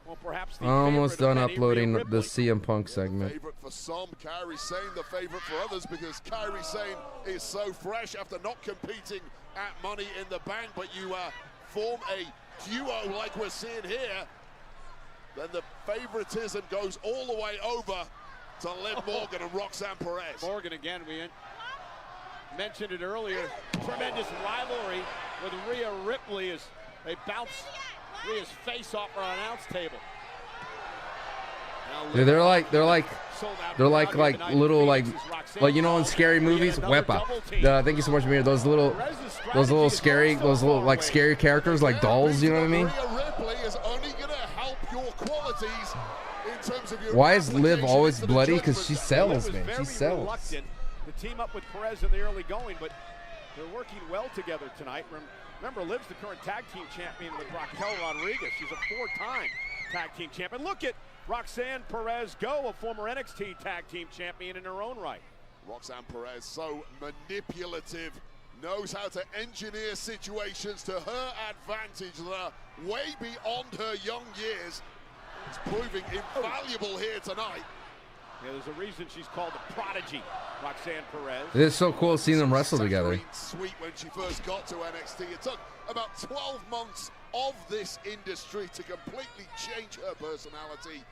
[SPEAKER 8] well, perhaps the
[SPEAKER 1] almost done
[SPEAKER 8] many,
[SPEAKER 1] uploading
[SPEAKER 8] Rhea
[SPEAKER 1] the
[SPEAKER 8] Ripley.
[SPEAKER 1] CM Punk segment.
[SPEAKER 5] Favorite for some, Kairi Sane the favorite for others, because Kairi Sane is so fresh after not competing at Money in the Bank. But you form a duo like we're seeing here, then the favoritism goes all the way over to Liv Morgan and Roxanne Perez.
[SPEAKER 8] Morgan again, we mentioned it earlier. Tremendous rivalry with Rhea Ripley as they bounce Rhea's face off our announce table.
[SPEAKER 1] Dude, they're like little like you know in scary movies. Wepa. Thank you so much, Amir. Those little like scary characters like dolls. You know what I mean?
[SPEAKER 5] Rhea Ripley is only going to help your qualities in terms of your.
[SPEAKER 1] Why is Liv always bloody? Because she
[SPEAKER 8] Liv
[SPEAKER 1] sells,
[SPEAKER 8] was
[SPEAKER 1] man.
[SPEAKER 8] very
[SPEAKER 1] She sells.
[SPEAKER 8] reluctant to team up with Perez in the early going, but they're working well together tonight. Remember, Liv's the current tag team champion with Raquel Rodriguez. She's a 4-time tag team champion. Look at Roxanne Perez go, a former NXT tag team champion in her own right.
[SPEAKER 5] Roxanne Perez, so manipulative, knows how to engineer situations to her advantage that are way beyond her young years. It's proving invaluable here tonight.
[SPEAKER 8] Yeah, there's a reason she's called the prodigy, Roxanne Perez.
[SPEAKER 1] It is so cool seeing them wrestle together.
[SPEAKER 5] Sweet when she first got to NXT. It took about 12 months of this industry to completely change her personality.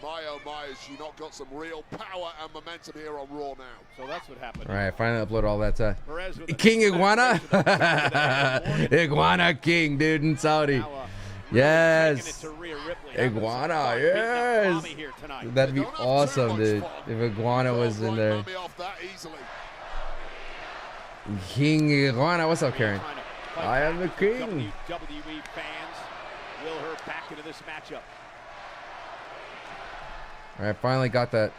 [SPEAKER 5] Well, oh my, has she not got some real power and momentum here on Raw now?
[SPEAKER 8] So that's what happened.
[SPEAKER 1] All right, finally upload all that time.
[SPEAKER 8] Perez with
[SPEAKER 1] King Iguana, Iguana King, dude, in Saudi.
[SPEAKER 8] Now,
[SPEAKER 1] Yes,
[SPEAKER 8] Ripley.
[SPEAKER 1] Iguana, yes. That'd be awesome, dude. If Iguana was in there. King Iguana, what's up, Karen? I am the king.
[SPEAKER 8] WWE fans will her back into this matchup.
[SPEAKER 1] All right, finally got that.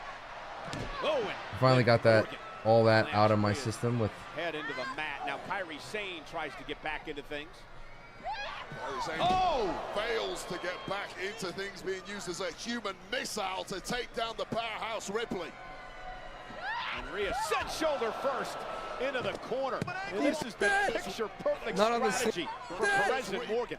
[SPEAKER 1] Finally got that. All that out of my system with.
[SPEAKER 8] Head into the mat. Now Kairi Sane tries to get back into things.
[SPEAKER 5] Fails to get back into things, being used as a human missile to take down the powerhouse Ripley.
[SPEAKER 8] And Rhea set shoulder first into the corner. And this is the picture-perfect strategy for Perez and Morgan.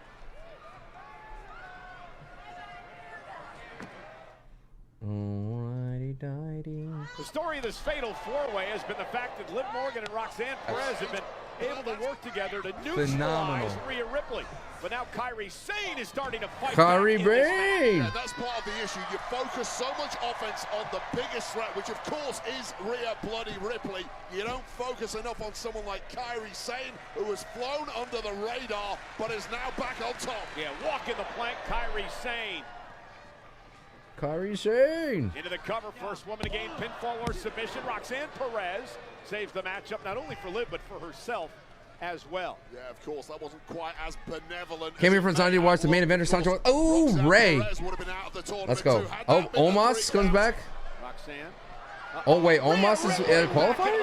[SPEAKER 8] The story of this fatal four-way has been the fact that Liv Morgan and Roxanne Perez have been able to work together to neutralize Rhea Ripley. But now Kairi Sane is starting to fight
[SPEAKER 1] Kairi Sane.
[SPEAKER 5] Yeah, that's part of the issue. You focus so much offense on the biggest threat, which of course is Rhea Bloody Ripley. You don't focus enough on someone like Kairi Sane, who has flown under the radar, but is now back on top.
[SPEAKER 8] Yeah, walking the plank, Kairi Sane.
[SPEAKER 1] Kairi Sane.
[SPEAKER 8] Into the cover, first woman to gain pinfall or submission. Roxanne Perez saves the matchup not only for Liv, but for herself as well.
[SPEAKER 5] Yeah, of course, that wasn't quite as benevolent.
[SPEAKER 1] Came here from Sanjay to watch the main event. Sancho. Oh, Ray. Let's go. Oh, Omos comes back.
[SPEAKER 8] Roxanne.
[SPEAKER 1] Oh, wait, Omos is qualified?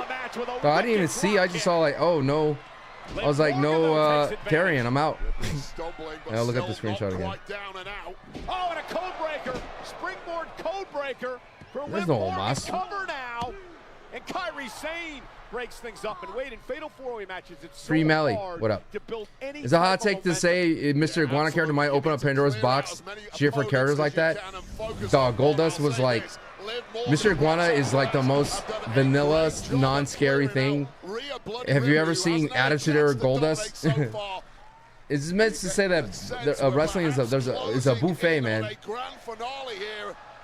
[SPEAKER 1] Oh, I didn't even see. I just saw like, oh, no. I was like, no, carrying. I'm out. I'll look up the screenshot again.
[SPEAKER 8] Oh, and a code breaker. Springboard code breaker.
[SPEAKER 1] There's no Omos.
[SPEAKER 8] Cover now. And Kairi Sane breaks things up. And wait, in fatal four-way matches, it's
[SPEAKER 1] Free
[SPEAKER 8] so
[SPEAKER 1] Mally,
[SPEAKER 8] hard
[SPEAKER 1] what up?
[SPEAKER 8] to build any
[SPEAKER 1] Is it a hot
[SPEAKER 8] type
[SPEAKER 1] take
[SPEAKER 8] of
[SPEAKER 1] to say Mr. Iguana character might open up Pandora's box cheer for characters like that? Dog, Goldust was like, Mr. Iguana is like the most vanilla, non-scary thing. Have you ever seen Attitude Era Goldust? It's meant to say that wrestling is a buffet, man.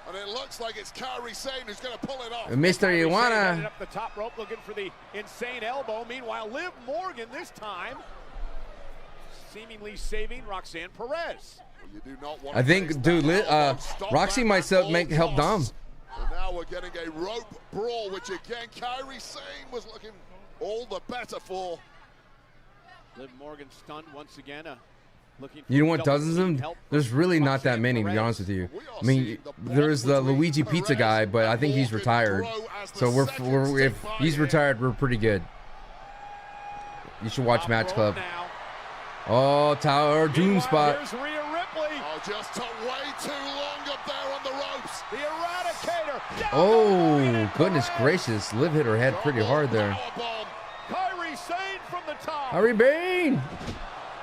[SPEAKER 5] And it looks like it's Kairi Sane who's going to pull it off.
[SPEAKER 1] Mr. Iguana.
[SPEAKER 8] Up the top rope looking for the insane elbow. Meanwhile, Liv Morgan this time seemingly saving Roxanne Perez.
[SPEAKER 5] You do not want
[SPEAKER 1] I think, dude, Roxy might help Dom.
[SPEAKER 5] And now we're getting a rope brawl, which again, Kairi Sane was looking all the better for.
[SPEAKER 8] Liv Morgan stunned once again. Looking for
[SPEAKER 1] You know what dozens of them? There's really not that many, to be honest with you. I mean, there's the Luigi Pizza guy, but I think he's retired. So if he's retired, we're pretty good. You should watch Match Club. Oh, Tower Doom spot.
[SPEAKER 8] Here's Rhea Ripley.
[SPEAKER 5] Oh, just took way too long up there on the ropes.
[SPEAKER 8] The Eradicator.
[SPEAKER 1] Oh, goodness gracious. Liv hit her head pretty hard there.
[SPEAKER 8] Kairi Sane
[SPEAKER 1] Kyrie Bane.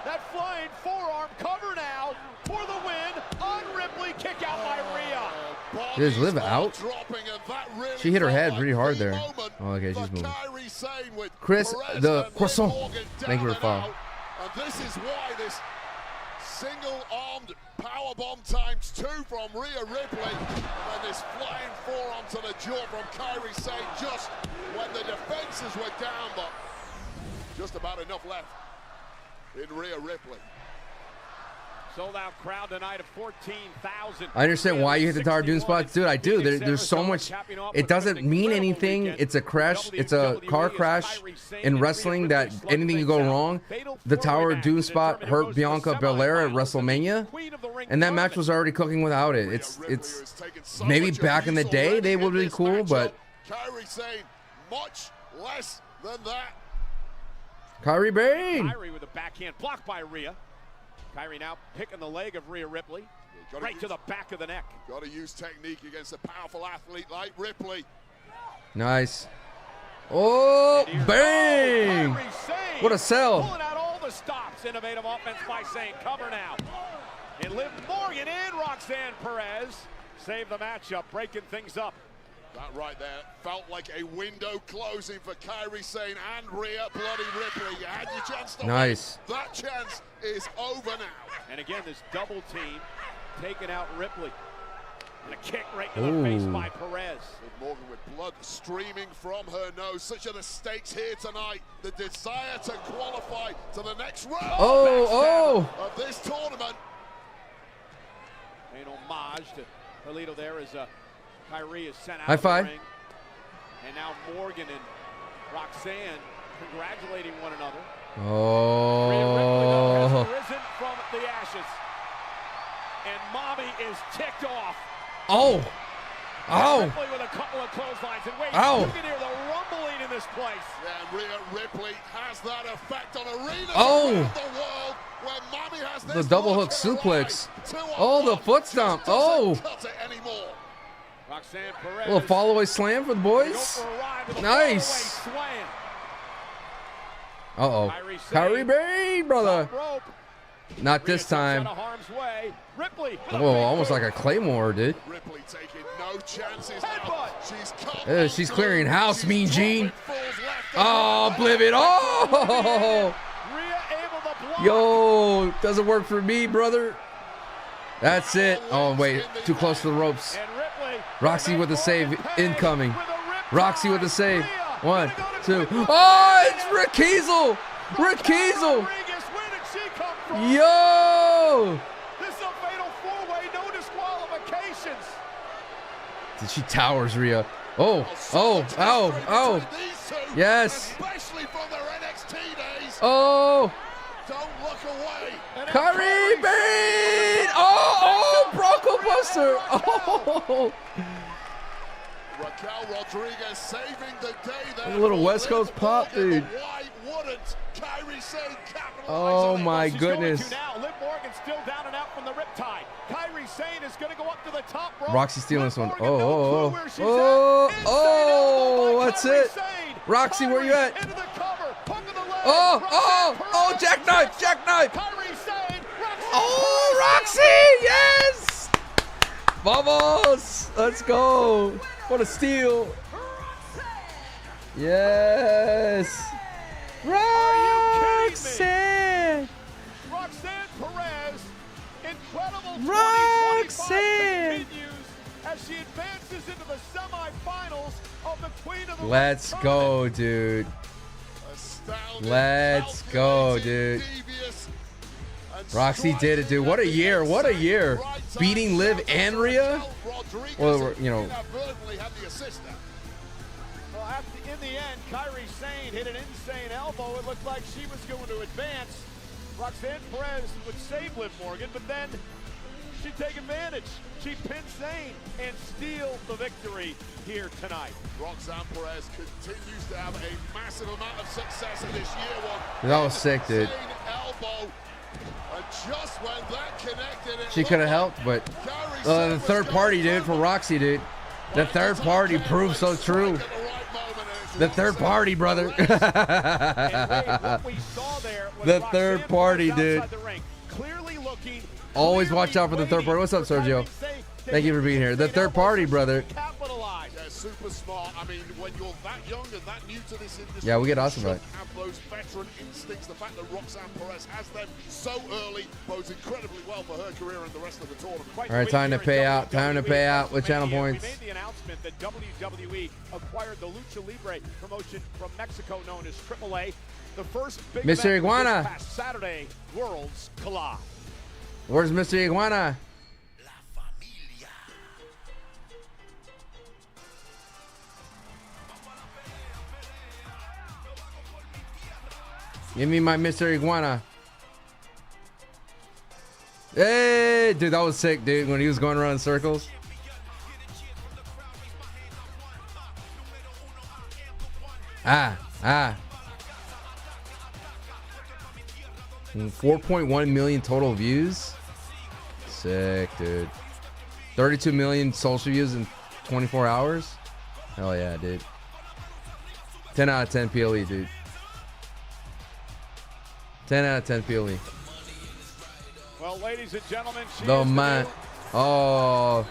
[SPEAKER 8] That flying forearm cover now for the win on Ripley. Kick out by Rhea.
[SPEAKER 1] Is Liv out? She hit her head pretty hard there. Oh, okay, she's moving. Chris, the croissant. Thank you for the follow.
[SPEAKER 5] And this is why this single-armed powerbomb ×2 from Rhea Ripley, and this flying forearm to the jaw from Kairi Sane just when the defenses were down, but just about enough left in Rhea Ripley.
[SPEAKER 8] Sold out crowd tonight of 14,000.
[SPEAKER 1] I understand why you hit the Tower Doom spots, dude. I do. There's so much. It doesn't mean anything. It's a crash. It's a car crash in wrestling that anything can go wrong. The Tower Doom spot hurt Bianca Belair at WrestleMania, and that match was already cooking without it. It's maybe back in the day they would be cool, but
[SPEAKER 5] Kairi Sane much less than that.
[SPEAKER 1] Kyrie Bane.
[SPEAKER 8] Kyrie with a backhand blocked by Rhea. Kyrie now picking the leg of Rhea Ripley, right to the back of the neck.
[SPEAKER 5] Got to use technique against a powerful athlete like Ripley.
[SPEAKER 1] Nice. Oh, bang! What a sell.
[SPEAKER 8] Pulling out all the stops. Innovative offense by Zayn. Cover now. And Liv Morgan and Roxanne Perez save the matchup, breaking things up.
[SPEAKER 5] That right there felt like a window closing for Kairi Sane and Rhea Bloody Ripley. You had your chance to
[SPEAKER 1] nice.
[SPEAKER 5] Win. That chance is over now.
[SPEAKER 8] And again, this double team taking out Ripley. And a kick right to the face by Perez.
[SPEAKER 5] Morgan with blood streaming from her nose. Such are the stakes here tonight. The desire to qualify to the next round of this tournament.
[SPEAKER 8] An homage to Carlito there as Kyrie is sent out
[SPEAKER 1] High five.
[SPEAKER 8] Of the ring. And now Morgan and Roxanne congratulating one another. Rhea Ripley, though, has risen from the ashes. And Mommy is ticked off.
[SPEAKER 1] Oh.
[SPEAKER 8] Ripley with a couple of clotheslines. And wait, you can hear the rumbling in this place.
[SPEAKER 5] Yeah, Rhea Ripley has that effect on arenas
[SPEAKER 1] around
[SPEAKER 5] the world where Mommy has this
[SPEAKER 1] the double hook suplex. Oh, the foot stomp. Oh.
[SPEAKER 8] Roxanne Perez.
[SPEAKER 1] A little fall away slam for the boys. Nice. Uh-oh. Kyrie Bane, brother. Not this time. Oh, almost like a Claymore, dude.
[SPEAKER 5] Ripley taking no chances now.
[SPEAKER 1] She's clearing house, Mean Gene. Oh, Oblivion. Oh. Yo, doesn't work for me, brother. That's it. Oh, wait. Too close to the ropes. Roxy with the save incoming. Roxy with the save. 1, 2. Oh, it's Rick Kiesel. Rick Kiesel. Yo.
[SPEAKER 8] This is a fatal four-way, no disqualifications.
[SPEAKER 1] She towers Rhea. Oh. Yes.
[SPEAKER 5] Especially from their NXT days.
[SPEAKER 1] Oh.
[SPEAKER 5] Don't look away.
[SPEAKER 1] Kyrie Bane. Oh, Bronco Buster. Oh.
[SPEAKER 5] Raquel Rodriguez saving the day there.
[SPEAKER 1] A little West Coast pop, dude.
[SPEAKER 5] Why wouldn't Kairi Sane capitalize
[SPEAKER 1] Oh
[SPEAKER 5] on it?
[SPEAKER 1] my
[SPEAKER 8] She's
[SPEAKER 1] goodness.
[SPEAKER 8] going to now. Liv Morgan still down and out from the riptide. Kairi Sane is going to go up to the top rope.
[SPEAKER 1] Roxy stealing this one.
[SPEAKER 8] Morgan,
[SPEAKER 1] That's it. Roxy, where you at?
[SPEAKER 8] Into the cover. Hook of the leg.
[SPEAKER 1] Oh, jackknife.
[SPEAKER 8] Kairi Sane.
[SPEAKER 1] Oh, Roxy, yes. Vamos. Let's go. What a steal. Yes. Roxanne.
[SPEAKER 8] Roxanne Perez. Incredible
[SPEAKER 1] Roxanne.
[SPEAKER 8] continues as she advances into the semifinals of the Queen of the
[SPEAKER 1] Let's go, dude. Let's go, dude. Roxy did it, dude. What a year. What a year. Beating Liv and Rhea. Well, you know.
[SPEAKER 8] Well, in the end, Kairi Sane hit an insane elbow. It looked like she was going to advance. Roxanne Perez would save Liv Morgan, but then she'd take advantage. She pinned Sane and steal the victory here tonight.
[SPEAKER 5] Roxanne Perez continues to have a massive amount of success in this year one.
[SPEAKER 1] That was sick, dude.
[SPEAKER 5] Elbow. And just when that connected,
[SPEAKER 1] She could have helped, but the third party, dude, for Roxy, dude. The third party proved so true. The third party, brother.
[SPEAKER 8] And Wade, what we saw
[SPEAKER 1] The third party, dude. Always watch out for the third party. What's up, Sergio? Thank you for being here. The third party, brother.
[SPEAKER 5] Yeah, super smart. I mean, when you're that young and that new to this industry,
[SPEAKER 1] Yeah, we get awesome, right?
[SPEAKER 5] have those veteran instincts. The fact that Roxanne Perez has them so early bodes incredibly well for her career and the rest of the tournament.
[SPEAKER 1] All right, time to pay out. Time to pay out with channel points.
[SPEAKER 8] We made the announcement that WWE acquired the Lucha Libre promotion from Mexico known as AAA. The first big
[SPEAKER 1] Mr.
[SPEAKER 8] event
[SPEAKER 1] Iguana.
[SPEAKER 8] this past Saturday, Worlds Collide.
[SPEAKER 1] Where's Mr. Iguana? Give me my Mr. Iguana. Hey, dude, that was sick, dude, when he was going around in circles. Ah. 4.1 million total views. Sick, dude. 32 million social views in 24 hours. Hell yeah, dude. 10 out of 10 PLE, dude. 10 out of 10 PLE.
[SPEAKER 8] Well, ladies and gentlemen, she
[SPEAKER 1] The
[SPEAKER 8] is
[SPEAKER 1] man. Oh.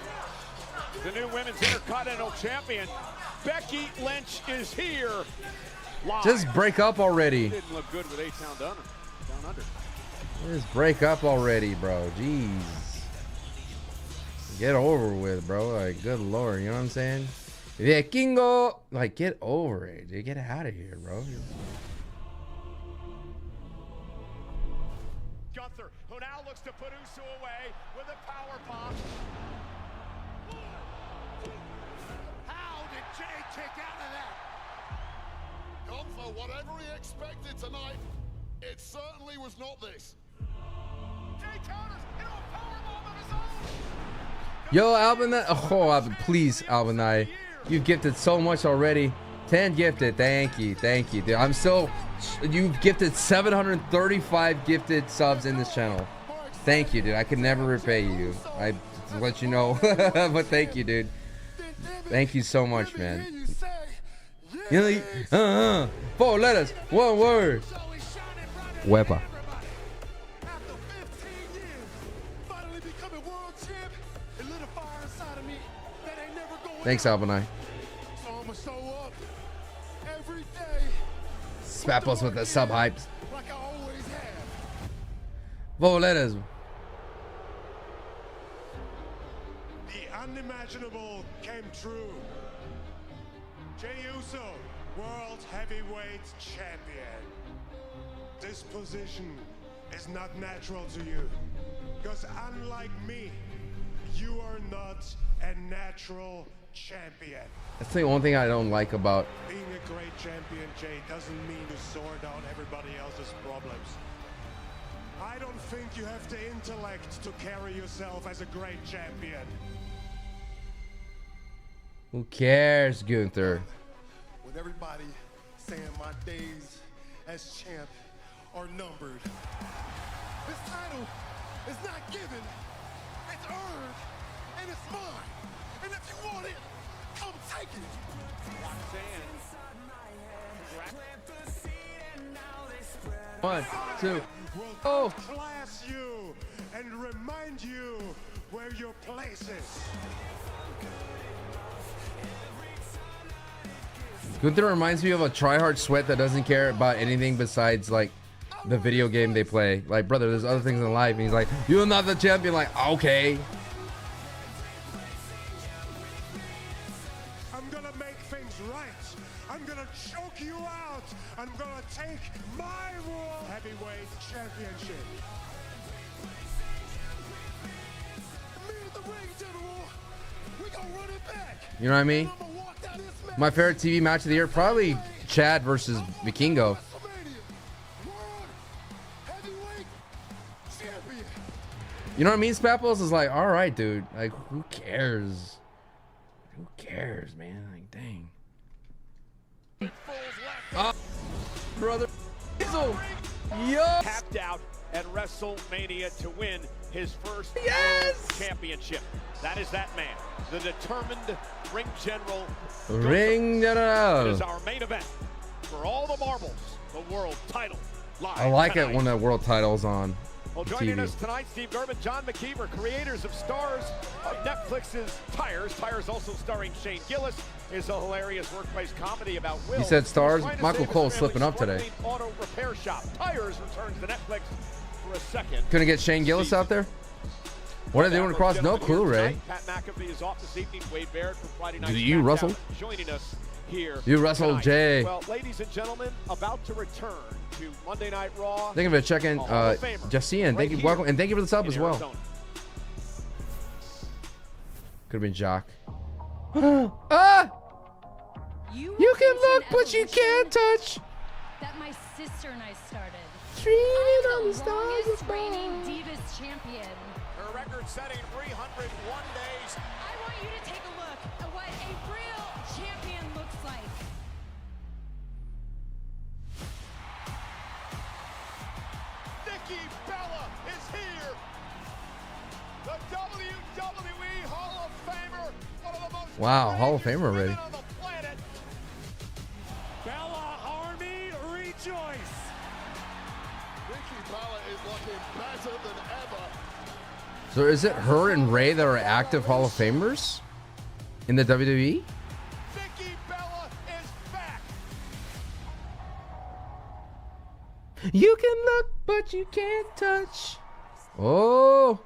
[SPEAKER 8] the new Women's Intercontinental Champion. Becky Lynch is here. Live.
[SPEAKER 1] Just break up already.
[SPEAKER 8] Didn't look good with A-Town down under.
[SPEAKER 1] Just break up already, bro. Jeez. Get over with, bro. Like, good lord. You know what I'm saying? Vikingo. Like, get over it, dude. Get out of here, bro.
[SPEAKER 8] Gunther, who now looks to put Uso away with a power bomb.
[SPEAKER 5] How did Jey kick out of that? Gunther, whatever he expected tonight, it certainly was not this.
[SPEAKER 8] Jey counters into a power bomb of his own.
[SPEAKER 1] Yo, Albin. Oh, Albin, please, Albin. You've gifted so much already. 10 gifted. Thank you. Thank you, dude. I'm still. You've gifted 735 gifted subs in this channel. Thank you, dude. I could never repay you. I let you know. But thank you, dude. Thank you so much, man. 4 letters, 1 word. Wepa. Thanks, Albinai. Spapples with the sub hypes. 4 letters.
[SPEAKER 11] The unimaginable came true. Jey Uso, World Heavyweight Champion. This position is not natural to you, because unlike me, you are not a natural champion.
[SPEAKER 1] That's the only thing I don't like about.
[SPEAKER 11] Being a great champion, Jey, doesn't mean to sort out everybody else's problems. I don't think you have the intellect to carry yourself as a great champion.
[SPEAKER 1] Who cares, Gunther?
[SPEAKER 11] With everybody saying my days as champ are numbered. This title is not given, it's earned, and it's mine. And if you want it, come take it.
[SPEAKER 1] One, two. Oh.
[SPEAKER 11] Class you and remind you where your place is.
[SPEAKER 1] Gunther reminds me of a tryhard sweat that doesn't care about anything besides like the video game they play. Like, brother, there's other things in life. And he's like, you're not the champion. Like, okay.
[SPEAKER 11] I'm gonna make things right. I'm gonna choke you out. I'm gonna take my World Heavyweight Championship. Me in the ring, General. We gonna run it back.
[SPEAKER 1] You know what I mean? My favorite TV match of the year, probably Chad versus Vikingo. You know what I mean? Spapples is like, all right, dude. Like, who cares? Who cares, man? Like, dang. Brother. Yo.
[SPEAKER 8] Tapped out at WrestleMania to win his first
[SPEAKER 1] Yes!
[SPEAKER 8] World Championship. That is that man, the determined ring general.
[SPEAKER 1] Ring
[SPEAKER 8] It
[SPEAKER 1] general.
[SPEAKER 8] is our main event for all the marbles, the world title.
[SPEAKER 1] I like it when the world title's on
[SPEAKER 8] Well, joining
[SPEAKER 1] TV.
[SPEAKER 8] us tonight, Steve German, John McKeever, creators of Stars of Netflix's Tires. Tires also starring Shane Gillis, is a hilarious workplace comedy about Will.
[SPEAKER 1] You said Stars?
[SPEAKER 8] Trying to
[SPEAKER 1] Michael
[SPEAKER 8] save his
[SPEAKER 1] Cole's
[SPEAKER 8] family's
[SPEAKER 1] slipping up today.
[SPEAKER 8] struggling auto repair shop. Tires returns to Netflix for a second.
[SPEAKER 1] Couldn't get Shane Gillis out there? What are they doing across? No clue, Ray.
[SPEAKER 8] Pat McAfee is off this evening. Wade Barrett from Friday Night
[SPEAKER 1] Did you
[SPEAKER 8] SmackDown
[SPEAKER 1] wrestle?
[SPEAKER 8] joining us here.
[SPEAKER 1] You wrestled
[SPEAKER 8] tonight.
[SPEAKER 1] Jay.
[SPEAKER 8] Well, ladies and gentlemen, about to return to Monday Night Raw.
[SPEAKER 1] Thank you for checking, Jessian. Thank you, welcome, and thank you for the sub as well. Could have been Jock. Ah! You can look, but you can't touch.
[SPEAKER 12] That my sister and I started.
[SPEAKER 1] I'm
[SPEAKER 12] the longest reigning Divas champion.
[SPEAKER 8] Her record-setting 301 days.
[SPEAKER 12] I want you to take a look at what a real champion looks like.
[SPEAKER 8] Nikki Bella is here. The WWE Hall of Famer. One of the most
[SPEAKER 1] Wow, Hall of Famer already.
[SPEAKER 8] on the planet.
[SPEAKER 4] Bella Army, rejoice!
[SPEAKER 5] Nikki Bella is looking better than ever.
[SPEAKER 1] So is it her and Ray that are active Hall of Famers in the WWE?
[SPEAKER 8] Nikki Bella is back.
[SPEAKER 1] You can look, but you can't touch. Oh.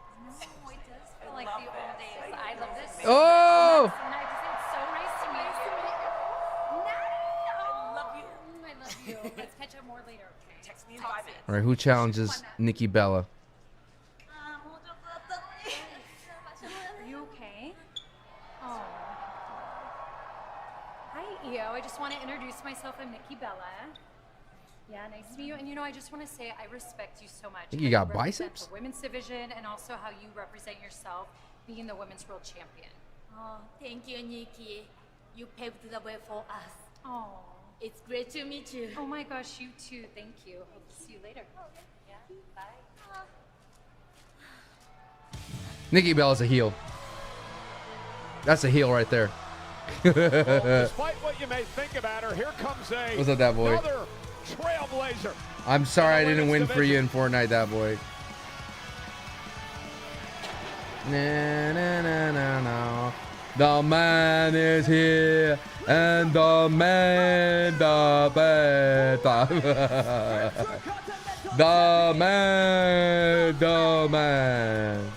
[SPEAKER 10] Like the old days. I love this.
[SPEAKER 1] Oh.
[SPEAKER 12] It's so nice to meet you. I love you. Let's catch up more later. Okay. Text me in 5 minutes.
[SPEAKER 1] All right, who challenges Nikki Bella?
[SPEAKER 12] Are you okay? Oh. Hi, Io. I just want to introduce myself. I'm Nikki Bella. Yeah, nice to meet you. And you know, I just want to say I respect you so much.
[SPEAKER 1] Think you
[SPEAKER 12] How
[SPEAKER 1] got
[SPEAKER 12] represent
[SPEAKER 1] biceps?
[SPEAKER 12] The women's division, and also how you represent yourself being the women's world champion.
[SPEAKER 13] Oh, thank you, Nikki. You paved the way for us.
[SPEAKER 12] Oh.
[SPEAKER 13] It's great to meet you.
[SPEAKER 12] Oh my gosh, you too. Thank you. Hope to see you later.
[SPEAKER 13] Yeah, bye.
[SPEAKER 1] Nikki Bella's a heel. That's a heel right there.
[SPEAKER 8] Well, despite what you may think about her, here comes
[SPEAKER 1] What's up, that boy?
[SPEAKER 8] another trailblazer.
[SPEAKER 1] I'm sorry I didn't win
[SPEAKER 8] women's
[SPEAKER 1] for you in Fortnite, that boy. Na, na, na, na, na. The man is here, and the man, the man, the man.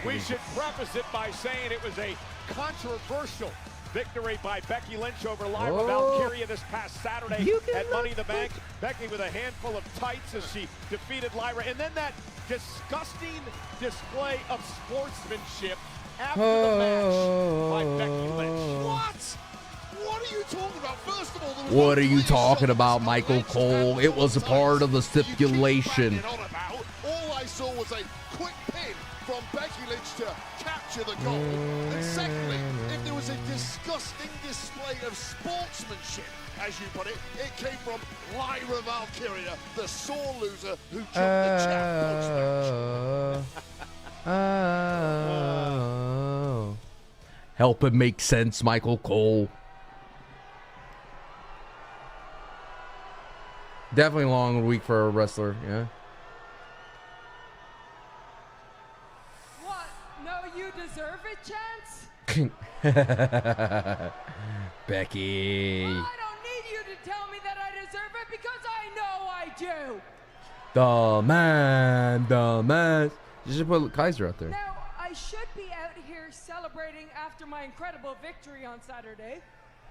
[SPEAKER 8] We should preface it by saying it was a controversial victory by Becky Lynch over Lyra Valkyria this past Saturday at Money in the Bank. Becky with a handful of tights as she defeated Lyra. And then that disgusting display of sportsmanship after the match by Becky Lynch.
[SPEAKER 5] What? What are you talking about? First of all, there was
[SPEAKER 1] What
[SPEAKER 5] no
[SPEAKER 1] are you
[SPEAKER 5] clear
[SPEAKER 1] talking
[SPEAKER 5] shot
[SPEAKER 1] about,
[SPEAKER 5] that
[SPEAKER 1] Michael
[SPEAKER 5] Lynch
[SPEAKER 1] Cole?
[SPEAKER 5] had
[SPEAKER 1] It was a part of the stipulation.
[SPEAKER 5] You keep banging on about. All I saw was a quick pin from Becky Lynch to capture the goal. And secondly, if there was a disgusting display of sportsmanship, as you put it, it came from Lyra Valkyria, the sore loser who jumped the champ post-match.
[SPEAKER 1] Help it make sense, Michael Cole. Definitely long week for a wrestler, yeah.
[SPEAKER 2] What? No, you deserve it, Chance?
[SPEAKER 1] Becky.
[SPEAKER 2] I don't need you to tell me that I deserve it because I know I do.
[SPEAKER 1] The man, the man. You should put Kaiser out there.
[SPEAKER 2] Now, I should be out here celebrating after my incredible victory on Saturday.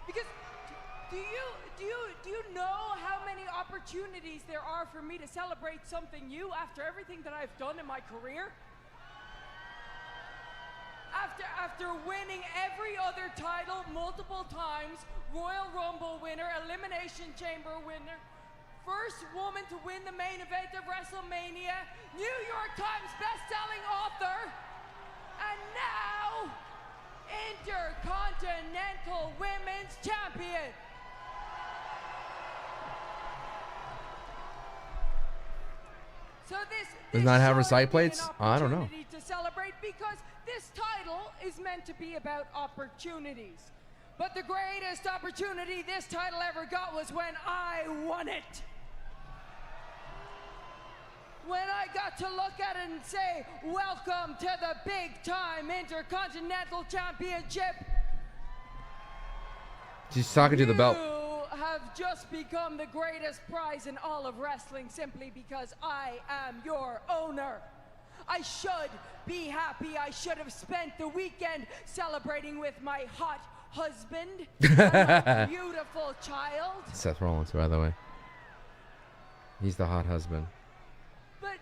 [SPEAKER 2] Because do you know how many opportunities there are for me to celebrate something new after everything that I've done in my career? After winning every other title multiple times, Royal Rumble winner, Elimination Chamber winner, first woman to win the main event of WrestleMania, New York Times best-selling author, and now Intercontinental Women's Champion. So this
[SPEAKER 1] Does not have her
[SPEAKER 2] should
[SPEAKER 1] side
[SPEAKER 2] be
[SPEAKER 1] plates?
[SPEAKER 2] an
[SPEAKER 1] I don't know.
[SPEAKER 2] opportunity to celebrate because this title is meant to be about opportunities.
[SPEAKER 14] But the greatest opportunity this title ever got was when I won it. When I got to look at it and say, welcome to the big-time Intercontinental Championship.
[SPEAKER 1] She's talking to the belt.
[SPEAKER 14] You have just become the greatest prize in all of wrestling simply because I am your owner. I should be happy. I should have spent the weekend celebrating with my hot husband and my beautiful child.
[SPEAKER 1] Seth Rollins, by the way. He's the hot husband.
[SPEAKER 14] But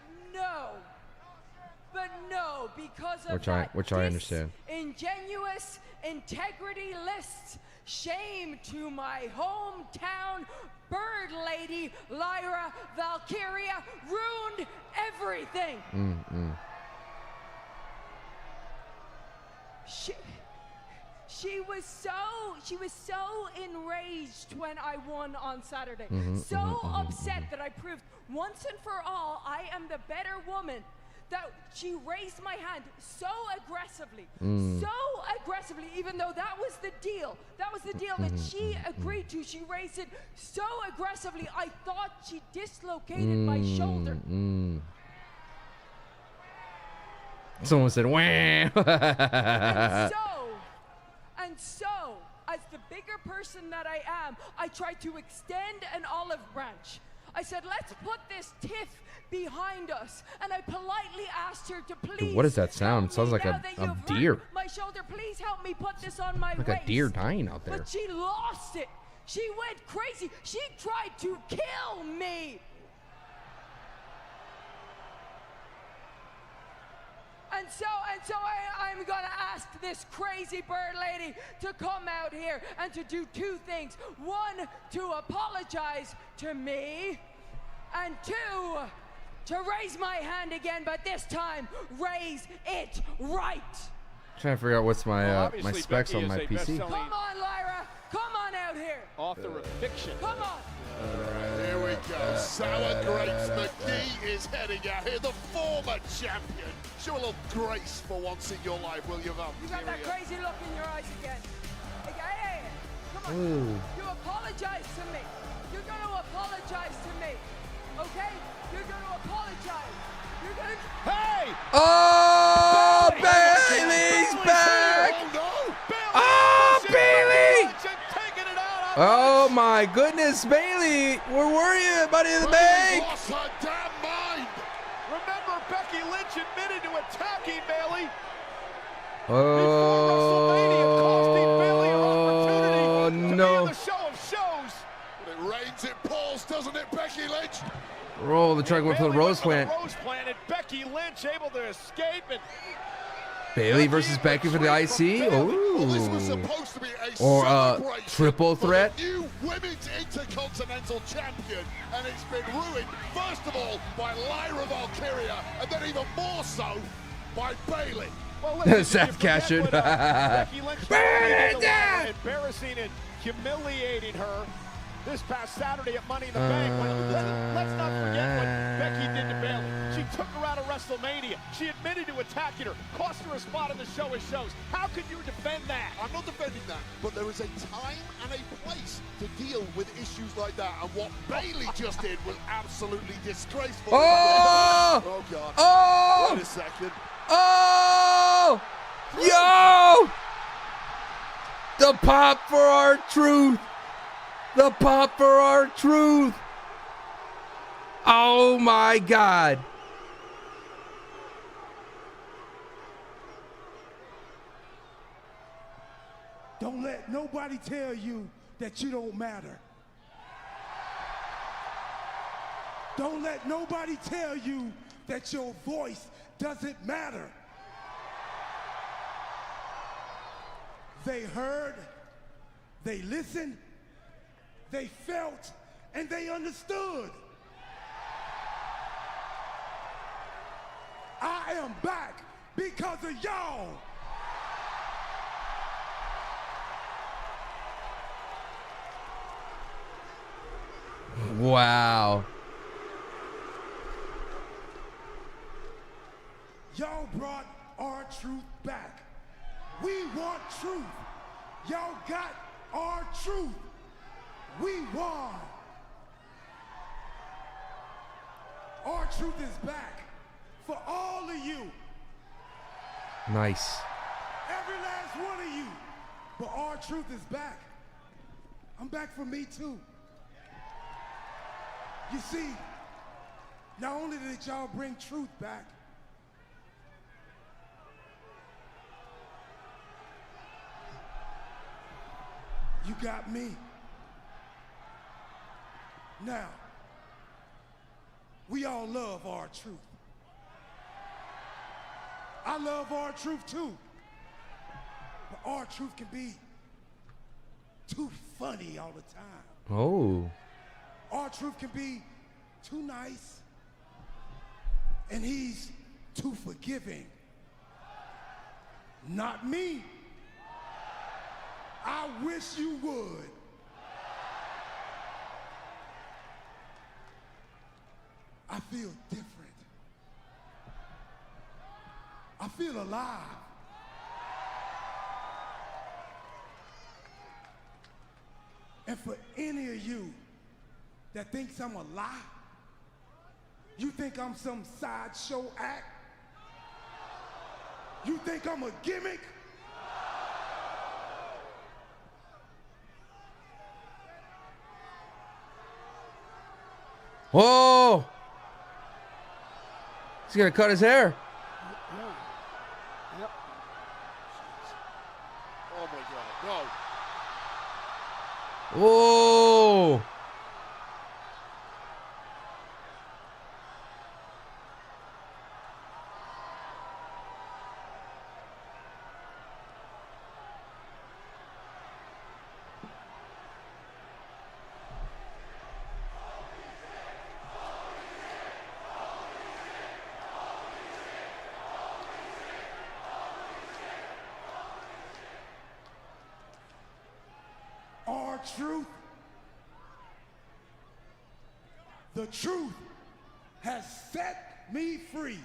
[SPEAKER 14] no, because of
[SPEAKER 1] which I understand.
[SPEAKER 14] Ingenuous integrity-less shame to my hometown bird lady, Lyra Valkyria, ruined everything. She was so enraged when I won on Saturday. Upset that I proved once and for all I am the better woman. That she raised my hand so aggressively, even though that was the deal. That was the deal that she agreed to. She raised it so aggressively, I thought she dislocated my shoulder.
[SPEAKER 1] Someone said, "Wah."
[SPEAKER 14] And so, as the bigger person that I am, I tried to extend an olive branch. I said, let's put this tiff behind us. And I politely asked her to please.
[SPEAKER 1] Dude, what does that sound? It sounds like a deer.
[SPEAKER 14] My shoulder, please help me put this on my
[SPEAKER 1] like
[SPEAKER 14] waist.
[SPEAKER 1] a deer dying out there.
[SPEAKER 14] But she lost it. She went crazy. She tried to kill me. And so I'm gonna ask this crazy bird lady to come out here and to do two things. One, to apologize to me, and two, to raise my hand again, but this time, raise it right.
[SPEAKER 1] I'm trying to figure out what's my my specs on my PC.
[SPEAKER 14] Come on, Lyra. Come on out here.
[SPEAKER 8] Author of fiction.
[SPEAKER 14] Come on.
[SPEAKER 5] Here we go. Sour Grapes McGee is heading out here, the former champion. Show a little grace for once in your life, will you, Val?
[SPEAKER 14] You got that crazy look in your eyes again. Hey, come on. You apologize to me. You're going to apologize to me. Okay? You're going to apologize. You're going to...
[SPEAKER 8] Hey!
[SPEAKER 1] Oh, Bailey's back!
[SPEAKER 5] Oh, no!
[SPEAKER 1] Oh, Bailey! Oh, my goodness, Bailey! We're worried about it in the bank!
[SPEAKER 5] Lost her damn mind!
[SPEAKER 8] Remember, Becky Lynch admitted to attacking Bailey.
[SPEAKER 1] Oh, no.
[SPEAKER 8] The show of shows.
[SPEAKER 5] When it rains, it pours, doesn't it, Becky Lynch?
[SPEAKER 1] Roll the truck with the Rose Plant.
[SPEAKER 8] Rose Plant and Becky Lynch able to escape. And
[SPEAKER 1] Bailey versus Becky for the IC.
[SPEAKER 5] Well, this was supposed to be a
[SPEAKER 1] or
[SPEAKER 5] celebration
[SPEAKER 1] triple threat.
[SPEAKER 5] For the new women's intercontinental champion, and it's been ruined first of all by Lyra Valkyria, and then even more so by Bailey.
[SPEAKER 8] Well,
[SPEAKER 1] Seth Cashin.
[SPEAKER 8] Becky Lynch embarrassing and humiliating her this past Saturday at Money in the Bank. Let's not forget what Becky did to Bailey. She took her out of WrestleMania. She admitted to attacking her, cost her a spot in the show of shows. How could you defend that?
[SPEAKER 5] I'm not defending that, but there is a time and a place to deal with issues like that, and what Bailey just did was absolutely disgraceful.
[SPEAKER 1] Oh!
[SPEAKER 5] Oh, God.
[SPEAKER 1] Oh!
[SPEAKER 5] Wait a second.
[SPEAKER 1] Oh! Yo! The pop for our truth. The pop for our truth. Oh my God.
[SPEAKER 11] Don't let nobody tell you that you don't matter. Don't let nobody tell you that your voice doesn't matter. They heard, they listened, they felt, and they understood. I am back because of y'all.
[SPEAKER 1] Wow.
[SPEAKER 11] Y'all brought our truth back. We want truth. Y'all got R-Truth, we won. R-Truth is back for all of you.
[SPEAKER 1] Nice.
[SPEAKER 11] Every last one of you. But R-Truth is back. I'm back for me too. You see, not only did y'all bring truth back, you got me. Now, we all love R-Truth. I love R-Truth too. But R-Truth can be too funny all the time.
[SPEAKER 1] Oh.
[SPEAKER 11] R-Truth can be too nice. And he's too forgiving. Not me. I wish you would. I feel different. I feel alive. And for any of you that thinks I'm a lie, you think I'm some sideshow act? You think I'm a gimmick?
[SPEAKER 1] Whoa! He's gonna cut his hair.
[SPEAKER 5] Yep. Oh my God, no.
[SPEAKER 1] Whoa!
[SPEAKER 11] Truth. The truth has set me free.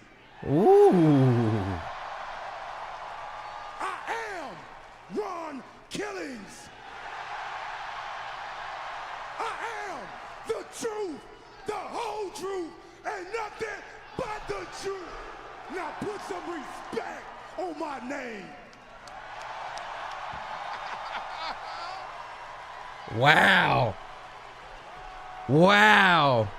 [SPEAKER 1] Ooh.
[SPEAKER 11] I am Ron Killings. I am the truth, the whole truth, and nothing but the truth. Now put some respect on my name.
[SPEAKER 1] Wow. Wow.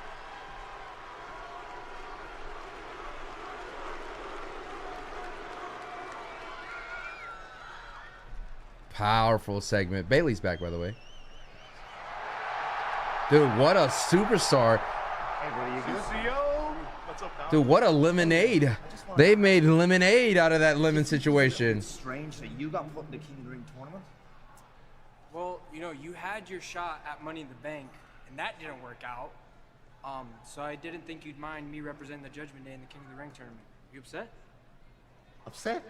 [SPEAKER 1] Powerful segment. Bailey's back, by the way. Dude, what a superstar. Dude, what a lemonade. They made lemonade out of that lemon situation.
[SPEAKER 15] Strange that you got put in the King of the Ring tournament.
[SPEAKER 16] Well, you know, you had your shot at Money in the Bank, and that didn't work out. So I didn't think you'd mind me representing the Judgment Day in the King of the Ring tournament. You upset?
[SPEAKER 15] Upset?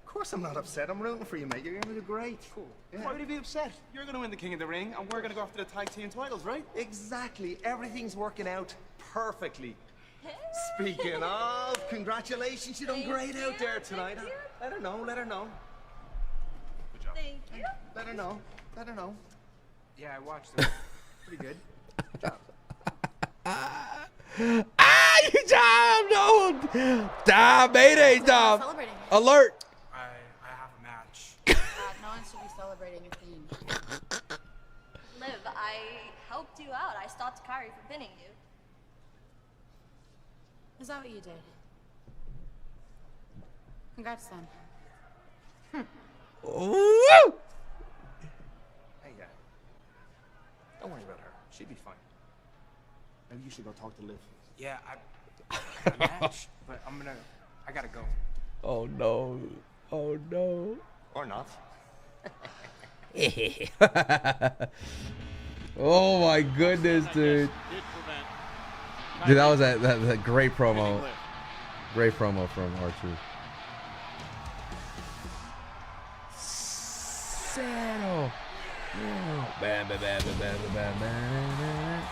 [SPEAKER 15] Of course I'm not upset. I'm rooting for you, mate. You're gonna do great. Cool. Yeah.
[SPEAKER 17] Why would you be upset? You're gonna win the King of the Ring, and we're gonna go after the tag team titles, right?
[SPEAKER 15] Exactly. Everything's working out perfectly. Speaking of, congratulations. You done great out there tonight. Let her know. Let her know.
[SPEAKER 17] Good job.
[SPEAKER 10] Thank you.
[SPEAKER 15] Let her know. Let her know.
[SPEAKER 16] Yeah, I watched it. Pretty good.
[SPEAKER 15] Good job.
[SPEAKER 1] You jumped! No! Stop! Mayday! Stop!
[SPEAKER 9] Celebrating.
[SPEAKER 1] Alert!
[SPEAKER 16] I have a match.
[SPEAKER 9] No one should be celebrating a theme.
[SPEAKER 10] Liv, I helped you out. I stopped Kyrie from pinning you.
[SPEAKER 9] Is that what you did? Congrats, son.
[SPEAKER 1] Woo!
[SPEAKER 15] Hey, don't worry about her. She'll be fine. Maybe you should go talk to Liv.
[SPEAKER 16] Yeah, I got a match, but I gotta go.
[SPEAKER 1] Oh no. Oh no.
[SPEAKER 15] Or not.
[SPEAKER 1] Oh my goodness, dude. Dude, that was a great promo. Great promo from R-Truth. Settle. Bam, bam, bam, bam, bam, bam, bam.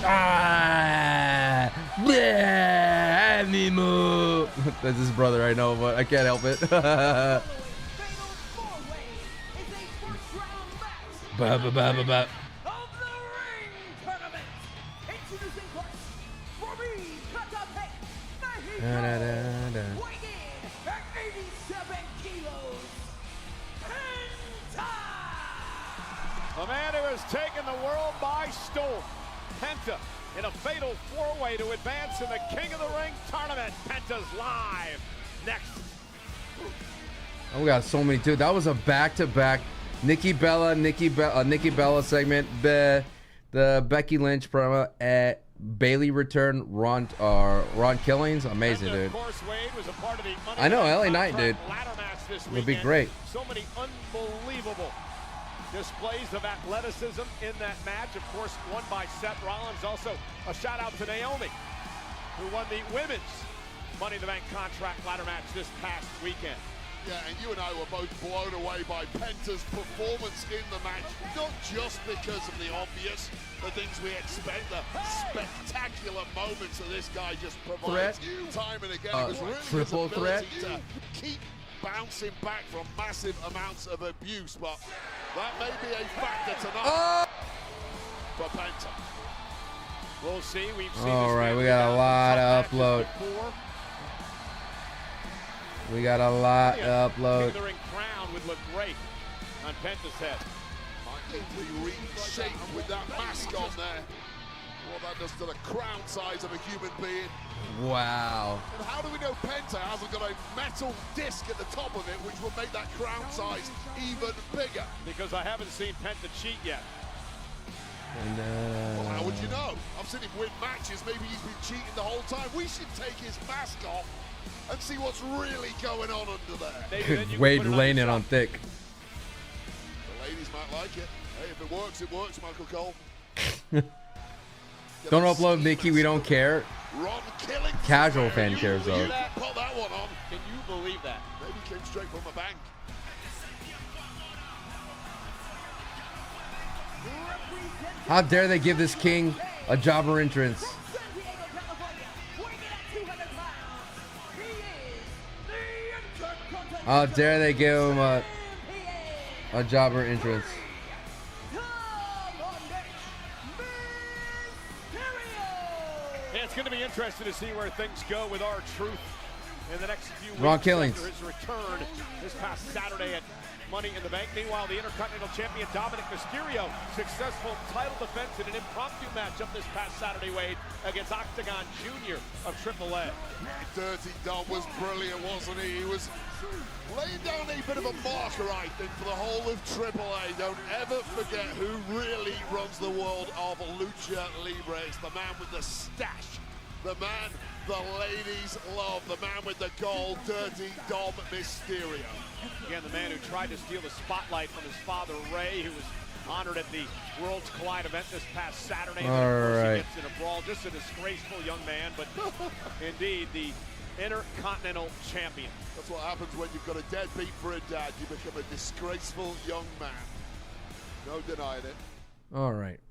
[SPEAKER 1] Ah, yeah, animal. That's his brother, I know, but I can't help it. Ba, ba, ba, ba, ba.
[SPEAKER 2] of the ring tournament. Introducing first, for me, Catapult,
[SPEAKER 1] Da, da, da, da.
[SPEAKER 2] weighing in at 87 kilos, Penta.
[SPEAKER 8] The man who has taken the world by storm, Penta, in a fatal four-way to advance in the King of the Ring tournament. Penta's live next.
[SPEAKER 1] Oh, we got so many, dude. That was a back-to-back Nikki Bella segment. The Becky Lynch promo at Bailey return. Ron Killings, amazing, dude. I know, LA Knight, dude. Would be great.
[SPEAKER 8] So many unbelievable displays of athleticism in that match. Of course, won by Seth Rollins. Also, a shout out to Naomi, who won the women's Money in the Bank contract ladder match this past weekend.
[SPEAKER 5] Yeah, and you and I were both blown away by Penta's performance in the match, not just because of the obvious, the things we expect, the spectacular moments that this guy just provides time and again. It was really
[SPEAKER 1] triple
[SPEAKER 5] his ability to keep bouncing back from massive amounts of abuse, but that may be a factor tonight for Penta.
[SPEAKER 8] We'll see. We've seen
[SPEAKER 1] All right, we got a lot of upload. We got a lot to upload.
[SPEAKER 8] The ring crown would look great on Penta's head.
[SPEAKER 5] Completely reshaped with that mask on there. What that does to the crown size of a human being.
[SPEAKER 1] Wow.
[SPEAKER 5] And how do we know Penta hasn't got a metal disc at the top of it, which will make that crown size even bigger?
[SPEAKER 8] Because I haven't seen Penta cheat yet.
[SPEAKER 1] And,
[SPEAKER 5] well, how would you know? I've seen him win matches. Maybe he's been cheating the whole time. We should take his mask off and see what's really going on under there.
[SPEAKER 1] Wade laying it on thick.
[SPEAKER 5] The ladies might like it. Hey, if it works, Michael Cole.
[SPEAKER 1] Don't upload Nikki, we don't care. Casual fan cares though.
[SPEAKER 5] Put that one on.
[SPEAKER 8] Can you believe that?
[SPEAKER 5] Maybe came straight from the bank.
[SPEAKER 1] How dare they give this king a jobber entrance? How dare they give him a jobber entrance?
[SPEAKER 8] Yeah, it's going to be interesting to see where things go with our truth in the next few weeks.
[SPEAKER 1] Ron Killings.
[SPEAKER 8] After his return this past Saturday at Money in the Bank. Meanwhile, the Intercontinental Champion Dominic Mysterio, successful title defense in an impromptu matchup this past Saturday, Wade, against Octagon Jr. of AAA.
[SPEAKER 5] Dirty Dom was brilliant, wasn't he? He was laying down a bit of a marker, I think, for the whole of AAA. Don't ever forget who really runs the world of Lucha Libre. It's the man with the stash, the man the ladies love, the man with the gold, Dirty Dom Mysterio.
[SPEAKER 8] Again, the man who tried to steal the spotlight from his father, Ray, who was honored at the Worlds Collide event this past Saturday.
[SPEAKER 1] All right.
[SPEAKER 8] He gets in a brawl, just a disgraceful young man, but indeed the Intercontinental Champion.
[SPEAKER 5] That's what happens when you've got a deadbeat for a dad. You become a disgraceful young man. No denying it.
[SPEAKER 1] All right.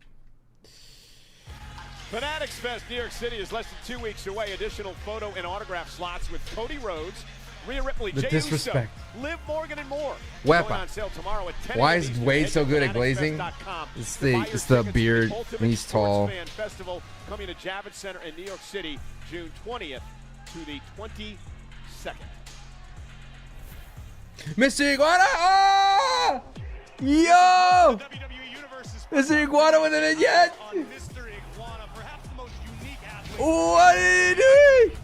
[SPEAKER 8] Fanatics Fest New York City is less than 2 weeks away. Additional photo and autograph slots with Cody Rhodes, Rhea Ripley, Jey Uso, Liv Morgan, and more. Going on sale tomorrow at 10
[SPEAKER 1] Why is Wade so good at glazing? It's the beard. He's tall.
[SPEAKER 8] Fan Festival coming to Javits Center in New York City, June 20th to the 22nd.
[SPEAKER 1] Mr. Iguana! Oh! Yo! Mr. Iguana with an yet? What are you doing?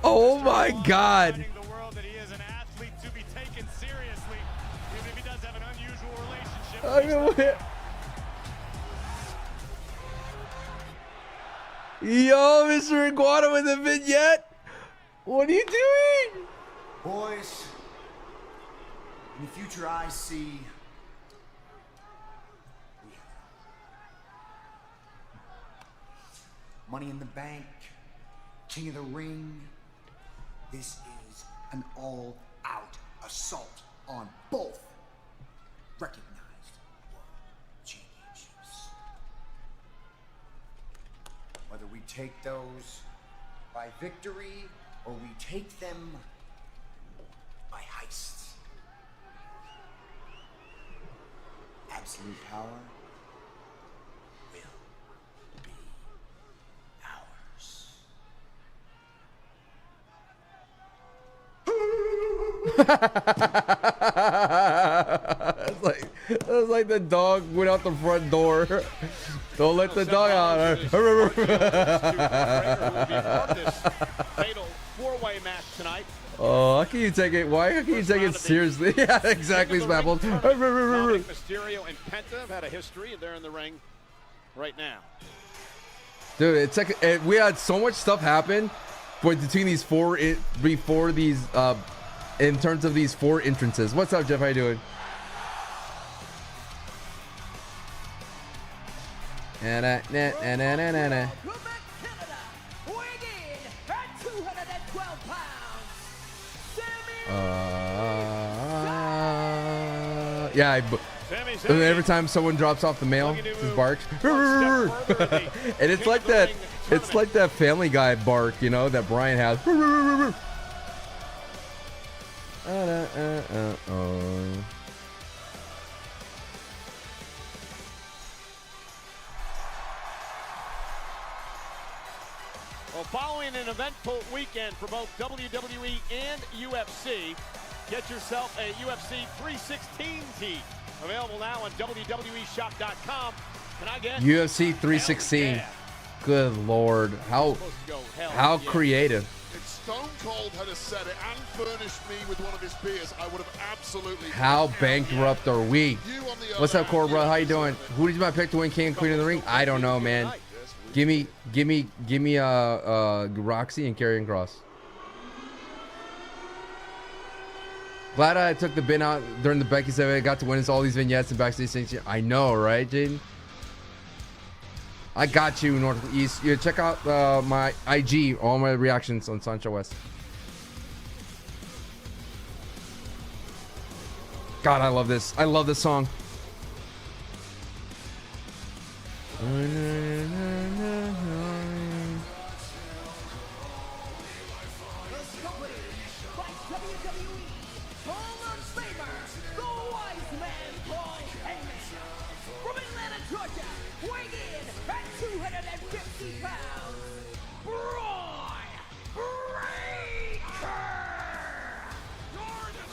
[SPEAKER 1] Oh my God. Yo, Mr. Iguana with a vignette. What are you doing?
[SPEAKER 18] Boys, in the future I see Money in the Bank, King of the Ring. This is an all-out assault on both recognized world championships. Whether we take those by victory or we take them by heists. absolute power will be ours.
[SPEAKER 1] It was like the dog went out the front door. Don't let the dog out.
[SPEAKER 8] Fatal four-way match tonight.
[SPEAKER 1] Oh, how can you take it? Why can you take it seriously? Yeah, exactly, Smapple.
[SPEAKER 8] Mysterio and Penta have had a history, and they're in the ring right now.
[SPEAKER 1] Dude, it's like we had so much stuff happen between these before these in terms of these 4 entrances. What's up, Jeff? How you doing?
[SPEAKER 2] Quebec, Canada, weighing in at 212 pounds, Sami
[SPEAKER 1] Yeah, every time someone drops off the mail, just barks. And it's like that. It's like that Family Guy bark, you know, that Brian has.
[SPEAKER 8] Well, following an eventful weekend for both WWE and UFC, get yourself a UFC 316 tee. Available now on WWEshop.com. Can I get
[SPEAKER 1] UFC 316? Good Lord, how creative.
[SPEAKER 5] If Stone Cold had said it and furnished me with one of his beers, I would have absolutely.
[SPEAKER 1] How bankrupt are we? What's up, Cobra? How you doing? Who did you pick to win King and Queen of the Ring? I don't know, man. Give me Roxy and Karrion Kross. Glad I took the bin out during the Becky segment. I got to witness all these vignettes and backstage things. I know, right, Jaden? I got you, Northeast. Yeah, check out my IG, all my reactions on SanchoWest. God, I love this. I love this song.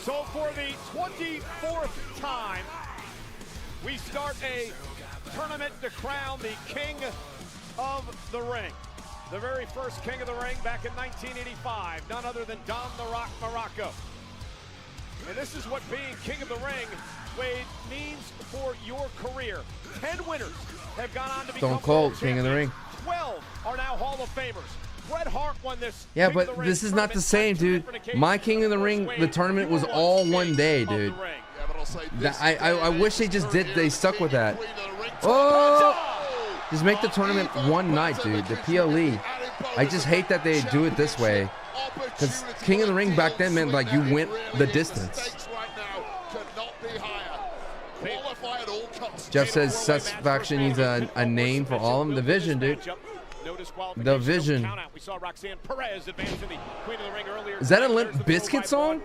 [SPEAKER 8] So for the 24th time, we start a tournament to crown the King of the Ring. The very first King of the Ring back in 1985, none other than Don the Rock Morocco. And this is what being King of the Ring, Wade, means for your career. 10 winners have gone on to become
[SPEAKER 1] Stone Cold, King of the Ring.
[SPEAKER 8] 12 are now Hall of Famers. Bret Hart won this.
[SPEAKER 1] Yeah, but this is not the same, dude. My King of the Ring, the tournament was all one day, dude. I wish they stuck with that. Oh! Just make the tournament one night, dude. The PLE. I just hate that they do it this way. Because King of the Ring back then meant like you went the distance. Jeff says Satisfaction needs a name for all of them. The Vision, dude. The Vision.
[SPEAKER 8] We saw Roxanne Perez advance to the Queen of the Ring earlier.
[SPEAKER 1] Is that a Limp Bizkit song?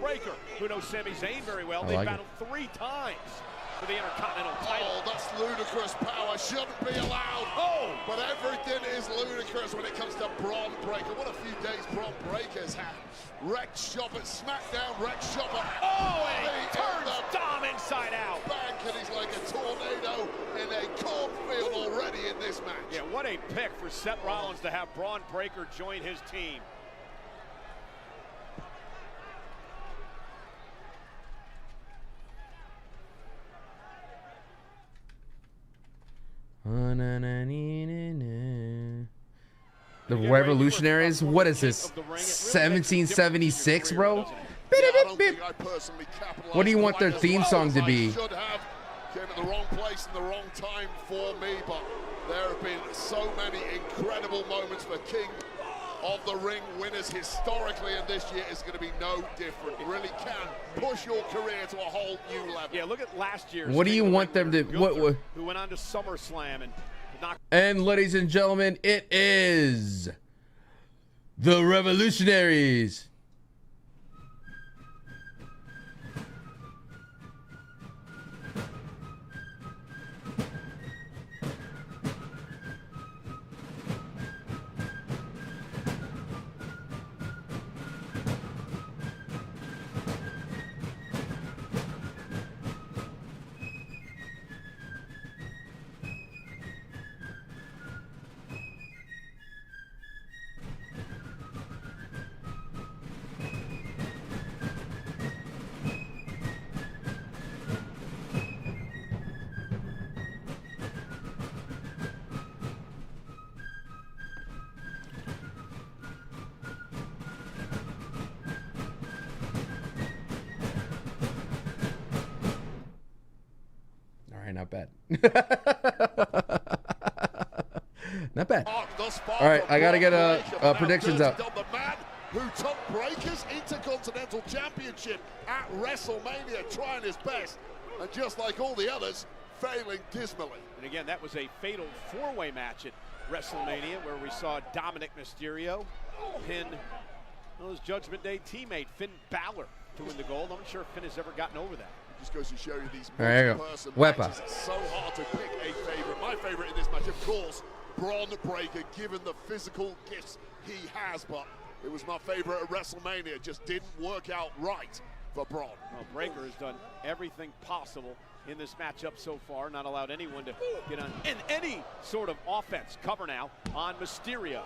[SPEAKER 8] Who knows Sami Zayn very well.
[SPEAKER 1] I
[SPEAKER 8] They
[SPEAKER 1] like
[SPEAKER 8] battled 3 times for the Intercontinental title.
[SPEAKER 5] Oh, that's ludicrous power. Shouldn't be allowed. Oh, but everything is ludicrous when it comes to Braun Breaker. What a few days Braun Breaker's had. Wrecked shop at SmackDown, wrecked shop at...
[SPEAKER 8] Oh, and he turns Dom inside out.
[SPEAKER 5] Bank, and he's like a tornado in a cornfield already in this match.
[SPEAKER 8] Yeah, what a pick for Seth Rollins to have Braun Breaker join his team.
[SPEAKER 1] The Revolutionaries? What is this? 1776, bro? What do you want their theme song to be?
[SPEAKER 5] Came at the wrong place and the wrong time for me, but there have been so many incredible moments for King of the Ring winners historically, and this year is going to be no different. It really can push your career to a whole new level.
[SPEAKER 8] Yeah, look at last year.
[SPEAKER 1] What do you want them to...
[SPEAKER 8] Gunther, who went on to SummerSlam and knocked...
[SPEAKER 1] And ladies and gentlemen, it is the Revolutionaries. bad. Not bad. All right, I got to get predictions out.
[SPEAKER 5] The man who took Breaker's Intercontinental Championship at WrestleMania, trying his best, and just like all the others, failing dismally.
[SPEAKER 8] And again, that was a fatal four-way match at WrestleMania where we saw Dominic Mysterio pin his Judgment Day teammate Finn Balor to win the gold. I'm not sure if Finn has ever gotten over that.
[SPEAKER 5] It just goes to show you these
[SPEAKER 1] multi-person
[SPEAKER 5] matches. It's so hard to pick a favorite. My favorite in this match, of course, Braun Breaker, given the physical gifts he has, but it was my favorite at WrestleMania. It just didn't work out right for Braun.
[SPEAKER 8] Well, Breaker has done everything possible in this matchup so far, not allowed anyone to get on in any sort of offense. Cover now on Mysterio.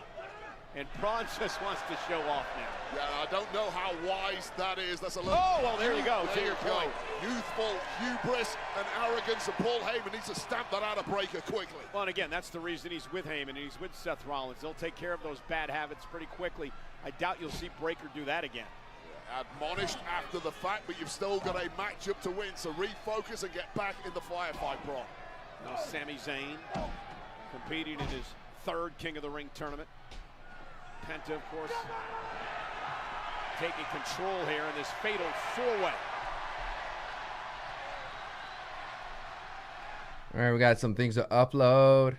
[SPEAKER 8] And Braun just wants to show off now.
[SPEAKER 5] Yeah, I don't know how wise that is. That's a little...
[SPEAKER 8] Oh, well, there you go.
[SPEAKER 5] There you go. Youthful hubris and arrogance, and Paul Heyman needs to stamp that out of Breaker quickly.
[SPEAKER 8] Well, and again, that's the reason he's with Heyman and he's with Seth Rollins. They'll take care of those bad habits pretty quickly. I doubt you'll see Breaker do that again.
[SPEAKER 5] Yeah, admonished after the fact, but you've still got a matchup to win, so refocus and get back in the firefight, Braun.
[SPEAKER 8] Now Sami Zayn competing in his third King of the Ring tournament. Penta, of course, taking control here in this fatal four-way.
[SPEAKER 1] All right, we got some things to upload.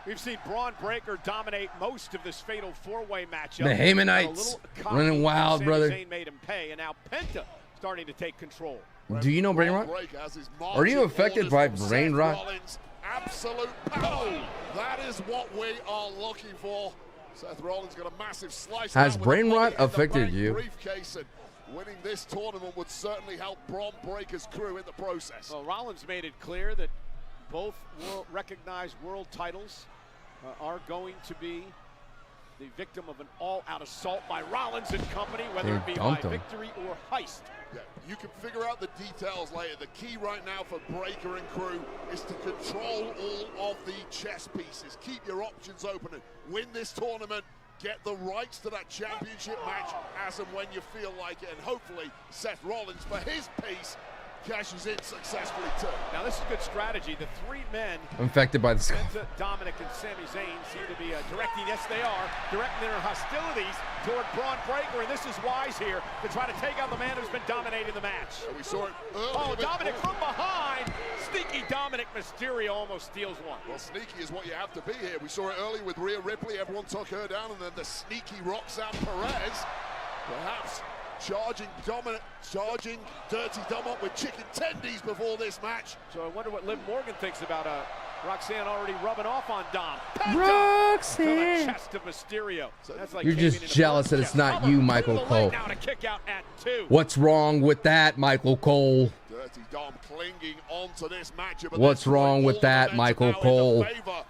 [SPEAKER 8] We've seen Braun Breaker dominate most of this fatal four-way matchup.
[SPEAKER 1] The Heymanites running wild, brother.
[SPEAKER 8] Zayn made him pay, and now Penta starting to take control.
[SPEAKER 1] Do you know brain rot? Are you affected by brain rot?
[SPEAKER 5] Absolute power. That is what we are looking for. Seth Rollins got a massive slice.
[SPEAKER 1] Has brain rot affected you?
[SPEAKER 5] Briefcase, and winning this tournament would certainly help Braun Breaker's crew in the process.
[SPEAKER 8] Well, Rollins made it clear that both recognized world titles are going to be the victim of an all-out assault by Rollins and company, whether it be by victory or heist.
[SPEAKER 5] Yeah, you can figure out the details later. The key right now for Breaker and crew is to control all of the chess pieces. Keep your options open and win this tournament. Get the rights to that championship match as and when you feel like it. And hopefully Seth Rollins, for his piece, cashes in successfully too.
[SPEAKER 8] Now this is good strategy. The three men
[SPEAKER 1] infected by the
[SPEAKER 8] Penta, Dominic and Sami Zayn seem to be directing, yes they are, directing their hostilities toward Braun Breaker, and this is wise here to try to take out the man who's been dominating the match.
[SPEAKER 5] And we saw it earlier.
[SPEAKER 8] Oh, Dominic from behind. Sneaky Dominic Mysterio almost steals one.
[SPEAKER 5] Well, sneaky is what you have to be here. We saw it earlier with Rhea Ripley. Everyone took her down, and then the sneaky Roxanne Perez, perhaps charging Dirty Dom up with chicken tendies before this match.
[SPEAKER 8] So I wonder what Liv Morgan thinks about Roxanne already rubbing off on Dom.
[SPEAKER 1] Roxanne!
[SPEAKER 8] To the chest of Mysterio. So that's like
[SPEAKER 1] you're just jealous that it's not you, Michael Cole.
[SPEAKER 8] Now to kick out at 2.
[SPEAKER 1] What's wrong with that, Michael Cole?
[SPEAKER 5] Dirty Dom clinging onto this matchup.
[SPEAKER 1] What's wrong with that, Michael Cole?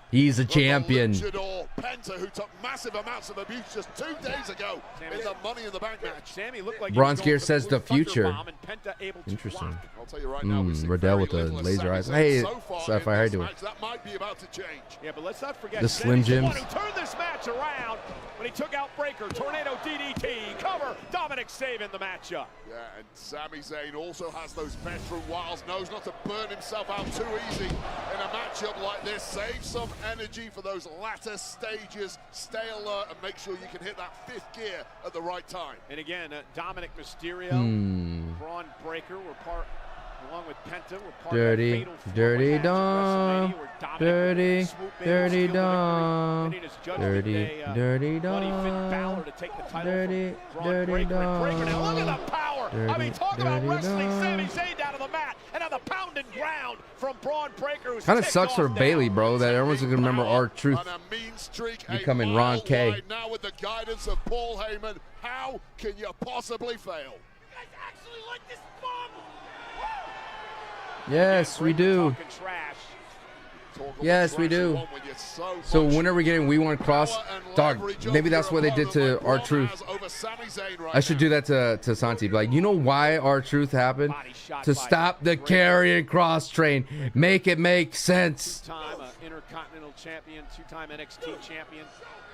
[SPEAKER 1] He's a champion.
[SPEAKER 5] Penta, who took massive amounts of abuse just 2 days ago in the Money in the Bank match.
[SPEAKER 8] Sammy looked like
[SPEAKER 1] Bronze Gear says the future.
[SPEAKER 5] Interesting. I'll tell you right now,
[SPEAKER 1] Riddell with the laser eyes. Hey, Sapphire, how you doing?
[SPEAKER 5] That might be about to change.
[SPEAKER 8] Yeah, but let's not forget
[SPEAKER 1] the Slim Jims.
[SPEAKER 8] Who turned this match around when he took out Breaker, Tornado DDT, cover, Dominic saving the matchup.
[SPEAKER 5] Yeah, and Sami Zayn also has those veteran wiles, knows not to burn himself out too easy in a matchup like this. Save some energy for those latter stages. Stay alert and make sure you can hit that 5th gear at the right time.
[SPEAKER 8] And again, Dominic Mysterio, Braun Breaker were part, along with Penta, were part
[SPEAKER 1] Dirty,
[SPEAKER 8] of that
[SPEAKER 1] Dirty Dom, Dirty, Dirty Dom, Dirty, Dirty Dom, Dirty, Dirty Dom.
[SPEAKER 8] Now look at the power. I mean, talk about wrestling Sami Zayn down to the mat, and now the pounded ground from Braun Breaker.
[SPEAKER 1] Kind of sucks for Bailey, bro, that everyone's gonna remember R-Truth becoming Ron K.
[SPEAKER 5] Right now with the guidance of Paul Heyman, how can you possibly fail?
[SPEAKER 8] You guys actually like this bomb?
[SPEAKER 1] Yes, we do. Yes, we do. So when are we getting We Want Cross? Dog, maybe that's what they did to R-Truth. I should do that to Santi. Like, you know why R-Truth happened? To stop the Karrion Kross train. Make it make sense.
[SPEAKER 8] Two-time Intercontinental Champion, 2-time NXT Champion.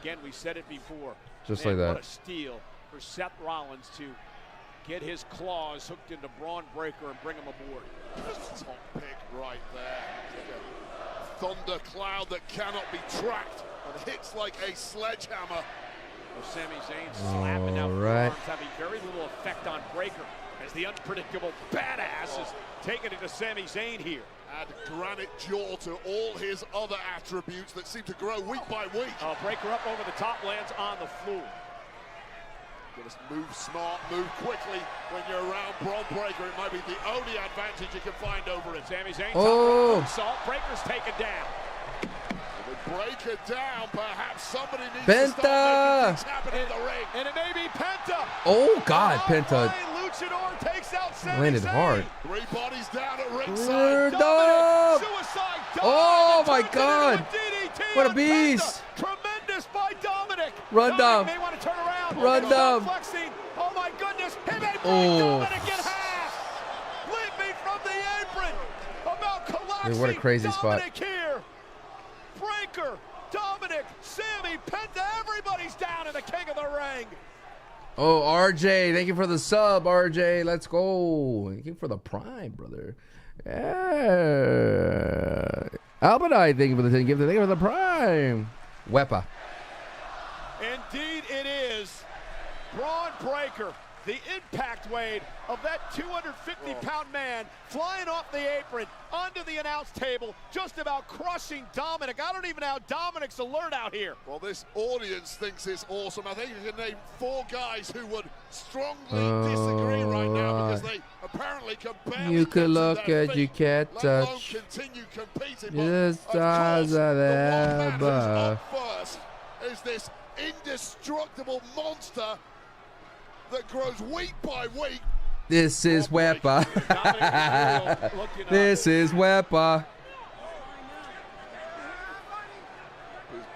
[SPEAKER 8] Again, we said it before.
[SPEAKER 1] Just like that.
[SPEAKER 8] What a steal for Seth Rollins to get his claws hooked into Braun Breaker and bring him aboard.
[SPEAKER 5] Top pick right there. Thunder cloud that cannot be tracked and hits like a sledgehammer.
[SPEAKER 8] Well, Sami Zayn slapping out
[SPEAKER 1] right.
[SPEAKER 8] arms, having very little effect on Breaker as the unpredictable badass is taking it to Sami Zayn here.
[SPEAKER 5] Add granite jaw to all his other attributes that seem to grow week by week.
[SPEAKER 8] Breaker up over the top, lands on the floor.
[SPEAKER 5] Just move smart, move quickly when you're around Braun Breaker. It might be the only advantage you can find over it.
[SPEAKER 8] Sami Zayn,
[SPEAKER 1] oh.
[SPEAKER 8] Breaker's taken down.
[SPEAKER 5] With Breaker down, perhaps somebody needs
[SPEAKER 1] Penta.
[SPEAKER 5] to start making things happen in the ring.
[SPEAKER 8] And it may be Penta.
[SPEAKER 1] Oh, God, Penta.
[SPEAKER 8] Luchador takes out Sami
[SPEAKER 1] landed
[SPEAKER 8] Zayn.
[SPEAKER 1] hard.
[SPEAKER 5] 3 bodies down at ringside.
[SPEAKER 8] Dominic, suicide.
[SPEAKER 1] Oh, my God. What a beast.
[SPEAKER 8] Tremendous by Dominic.
[SPEAKER 1] Run down.
[SPEAKER 8] May want to turn around.
[SPEAKER 1] Run down.
[SPEAKER 8] Flexing. Oh, my goodness. He may break Dominic in half. Leaping from the apron. About collapsing.
[SPEAKER 1] Dude, what a crazy
[SPEAKER 8] Dominic
[SPEAKER 1] spot.
[SPEAKER 8] Here. Breaker, Dominic, Sami, Penta, everybody's down in the king of the ring.
[SPEAKER 1] Oh, RJ, thank you for the sub, RJ. Let's go. Thank you for the prime, brother. Yeah. Albadai, thank you for the 10 gift. Thank you for the prime. Wepa.
[SPEAKER 8] Indeed it is. Braun Breaker, the impact weight of that 250-pound man flying off the apron onto the announce table, just about crushing Dominic. I don't even know how Dominic's alert out here.
[SPEAKER 5] Well, this audience thinks it's awesome. I think you can name 4 guys who would strongly disagree right now because they apparently can barely
[SPEAKER 1] You could look
[SPEAKER 5] their
[SPEAKER 1] at
[SPEAKER 5] feet,
[SPEAKER 1] you can't
[SPEAKER 5] let alone
[SPEAKER 1] touch.
[SPEAKER 5] continue competing. But
[SPEAKER 1] The
[SPEAKER 5] of
[SPEAKER 1] stars
[SPEAKER 5] course,
[SPEAKER 1] are
[SPEAKER 5] the one
[SPEAKER 1] there,
[SPEAKER 5] man who's
[SPEAKER 1] but
[SPEAKER 5] up first is this indestructible monster that grows week by week.
[SPEAKER 1] this is Wepa. This is Wepa.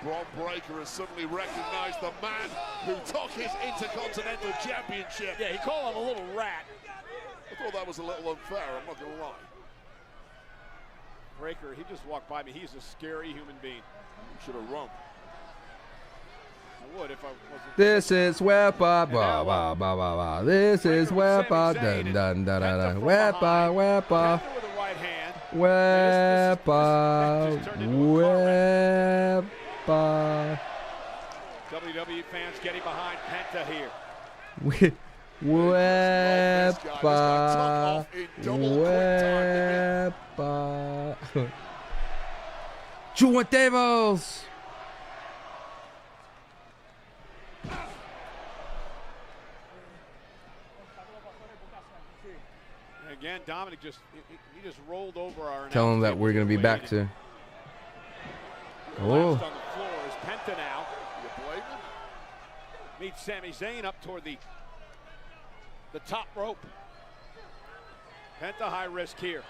[SPEAKER 5] Braun Breaker has suddenly recognized the man who took his Intercontinental Championship.
[SPEAKER 8] Yeah, he called him a little rat.
[SPEAKER 5] I thought that was a little unfair, I'm not going to lie.
[SPEAKER 8] Breaker, he just walked by me. He's a scary human being.
[SPEAKER 5] You should have run.
[SPEAKER 8] I would if I wasn't.
[SPEAKER 1] This is Wepa. Ba, ba, ba, ba, ba. This is Wepa. Dun, dun, dun, dun, dun. Wepa, Wepa.
[SPEAKER 8] With the right hand.
[SPEAKER 1] Wepa. Wepa.
[SPEAKER 8] WWE fans getting behind Penta here.
[SPEAKER 1] Wepa. Wepa. Juantemos.
[SPEAKER 8] Again, Dominic just he just rolled over our.
[SPEAKER 1] Tell him that we're gonna be back to.
[SPEAKER 8] Oh. On the floor is Penta now.
[SPEAKER 5] You blame him?
[SPEAKER 8] Meets Sami Zayn up toward the top rope. Penta high risk here.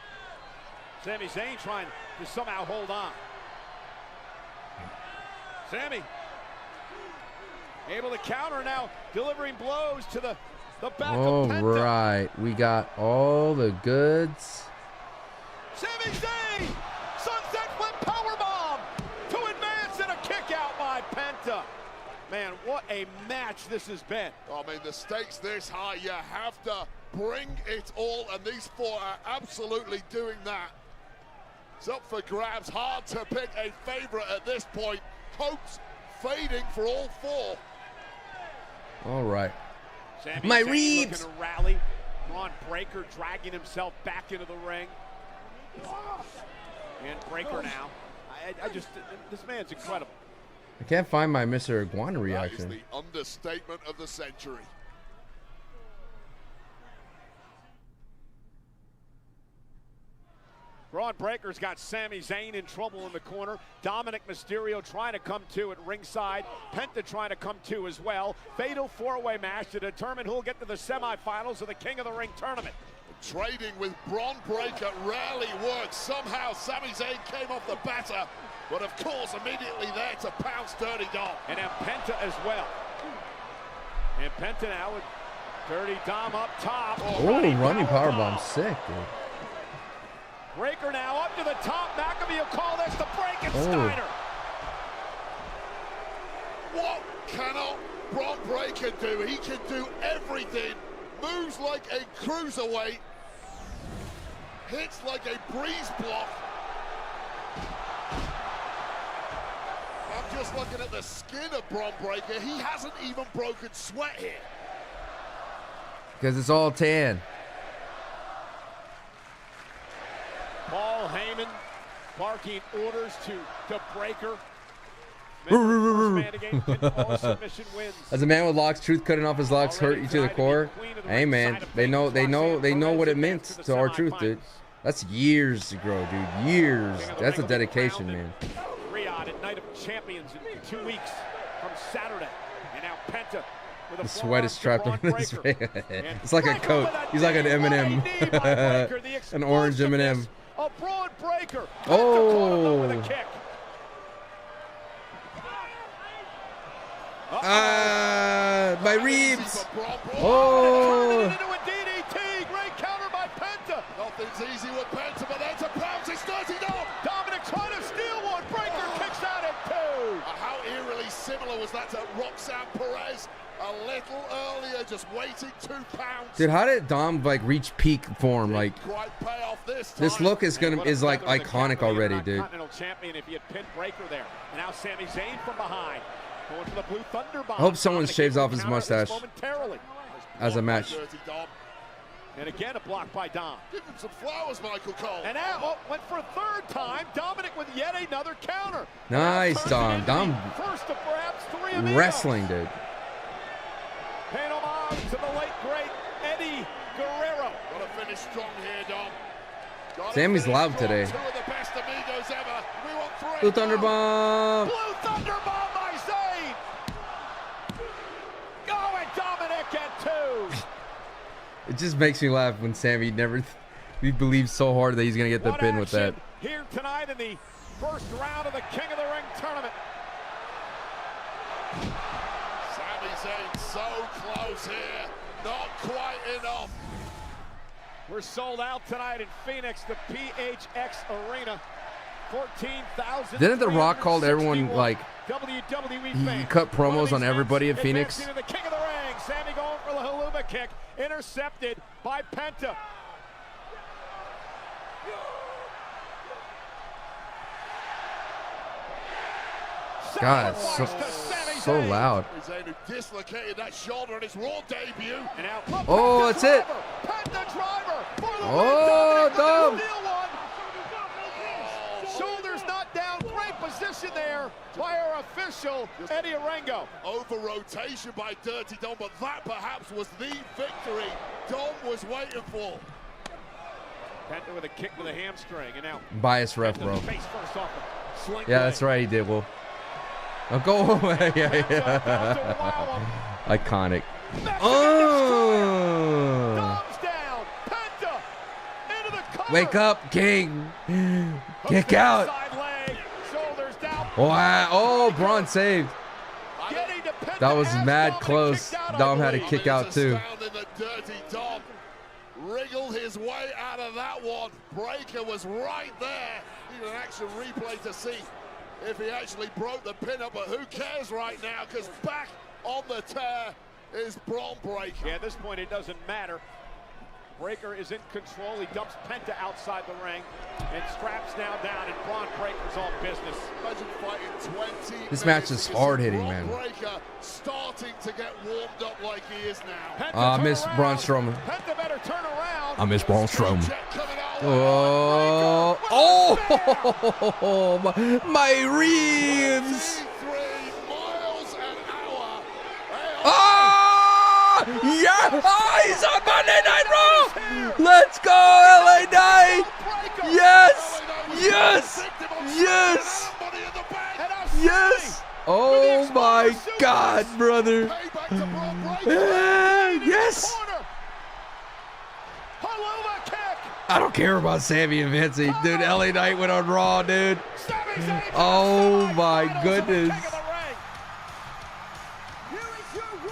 [SPEAKER 8] Sami Zayn trying to somehow hold on. Sami able to counter now, delivering blows to the back of Penta.
[SPEAKER 1] All right, we got all the goods.
[SPEAKER 8] Sami Zayn, sunset flip powerbomb to advance and a kick out by Penta. Man, what a match this has been.
[SPEAKER 5] I mean, the stakes this high, you have to bring it all, and these 4 are absolutely doing that. It's up for grabs, hard to pick a favorite at this point. Hopes fading for all 4.
[SPEAKER 1] All right.
[SPEAKER 8] Sami
[SPEAKER 1] My
[SPEAKER 8] Zayn
[SPEAKER 1] Reeves.
[SPEAKER 8] looking to rally. Braun Breaker dragging himself back into the ring. And Breaker now. I just, this man's incredible.
[SPEAKER 1] I can't find my Mr. Iguana
[SPEAKER 5] That is
[SPEAKER 1] reaction.
[SPEAKER 5] the understatement of the century.
[SPEAKER 8] Braun Breaker's got Sami Zayn in trouble in the corner. Dominic Mysterio trying to come to at ringside. Penta trying to come to as well. Fatal 4-way match to determine who will get to the semifinals of the King of the Ring tournament.
[SPEAKER 5] Trading with Braun Breaker rarely works. Somehow Sami Zayn came off the batter, but of course immediately there to pounce Dirty Dom.
[SPEAKER 8] And then Penta as well. And Penta now with Dirty Dom up top.
[SPEAKER 1] Oh, running powerbomb, sick, dude.
[SPEAKER 8] Breaker now up to the top. McAfee will call this the Frankensteiner.
[SPEAKER 5] What cannot Braun Breaker do? He can do everything moves like a cruiserweight, hits like a breeze block. I'm just looking at the skin of Bron Breakker. He hasn't even broken sweat here.
[SPEAKER 1] Because it's all tan.
[SPEAKER 8] Paul Heyman barking orders to Breakker.
[SPEAKER 1] As a man with locks, truth cutting off his locks hurt you to the core. Hey man, they know what it meant to our truth, dude. That's years to grow, dude. Years. That's a dedication, man.
[SPEAKER 8] Riyadh at Night of Champions in 2 weeks from Saturday. And now Penta with
[SPEAKER 1] The sweat is trapped in his face. It's like a coat. He's like an M&M. An orange M&M.
[SPEAKER 8] A Braun Breakker.
[SPEAKER 1] Oh. My ribs. Oh.
[SPEAKER 8] Great counter by Penta.
[SPEAKER 5] Nothing's easy with Penta, but there's a bounce. It's dirty dog.
[SPEAKER 8] Dominic trying to steal one. Breakker kicks out at 2.
[SPEAKER 5] How eerily similar was that to Roxanne Perez? A little earlier, just waiting 2 pounds.
[SPEAKER 1] Dude, how did Dom like reach peak form? Like this look is like iconic already, dude.
[SPEAKER 8] Continental champion if he had pinned Breakker there. And now Sami Zayn from behind. Going for the blue thunder bomb.
[SPEAKER 1] I hope someone shaves off his mustache as a match.
[SPEAKER 8] And again, a block by Dom.
[SPEAKER 5] Give him some flowers, Michael Cole.
[SPEAKER 8] And now went for a 3rd time. Dominic with yet another counter.
[SPEAKER 1] Nice, Dom. Dom
[SPEAKER 8] First of perhaps 3 amigos.
[SPEAKER 1] wrestling, dude.
[SPEAKER 8] Paying homage to the late, great Eddie Guerrero.
[SPEAKER 5] Gotta finish strong here, Dom.
[SPEAKER 1] Sammy's loud today.
[SPEAKER 5] 2 of the best amigos ever. We want 3.
[SPEAKER 1] Blue Thunder Bomb.
[SPEAKER 8] Blue Thunder Bomb by Zayn. Oh, and Dominic at 2.
[SPEAKER 1] It just makes me laugh when Sammy he believes so hard that he's gonna get the pin with that.
[SPEAKER 8] Here tonight in the first round of the King of the Ring tournament.
[SPEAKER 5] Sami Zayn so close here, not quite enough.
[SPEAKER 8] We're sold out tonight in Phoenix, the PHX Arena. 14,000.
[SPEAKER 1] Didn't The Rock called everyone like
[SPEAKER 8] WWE
[SPEAKER 1] he cut promos on everybody at Phoenix?
[SPEAKER 8] The King of the Ring, Sami going for the haluva kick, intercepted by Penta.
[SPEAKER 1] God, it's so loud.
[SPEAKER 5] Zayn dislocated that shoulder in his Raw debut.
[SPEAKER 1] Oh, that's it.
[SPEAKER 8] Penta driver for the
[SPEAKER 1] oh, Dom.
[SPEAKER 8] Shoulders not down. Great position there by our official, Eddie Arango.
[SPEAKER 5] Over rotation by Dirty Dom, but that perhaps was the victory Dom was waiting for.
[SPEAKER 8] Penta with a kick to the hamstring, and now
[SPEAKER 1] bias ref, bro.
[SPEAKER 8] Face first off
[SPEAKER 1] yeah, that's right, he did. Well, oh, go away. yeah. Iconic. Oh. Wake up, King. Kick out. Wow. Oh, Braun saved. That was mad close. Dom had a kick out too.
[SPEAKER 5] Dom wriggled his way out of that one. Breakker was right there. Need an action replay to see if he actually broke the pin up, but who cares right now, because back on the tear is Bron Breakker.
[SPEAKER 8] Yeah, at this point it doesn't matter. Breakker is in control. He dumps Penta outside the ring and straps now down, and Bron Breakker's all business.
[SPEAKER 5] Legend fighting 20
[SPEAKER 1] this match is hard hitting, man.
[SPEAKER 5] Breakker starting to get warmed up like he is now.
[SPEAKER 1] I miss Braun Strowman.
[SPEAKER 8] Penta better turn around.
[SPEAKER 1] I miss Braun Strowman. Oh, oh, my ribs. Oh, yeah. Oh, he's on Monday Night Raw. Let's go, LA Knight. Yes, yes, yes, yes. Oh, my God, brother. Yes. I don't care about Sammy and Vinci. Dude, LA Knight went on Raw, dude. Oh, my goodness.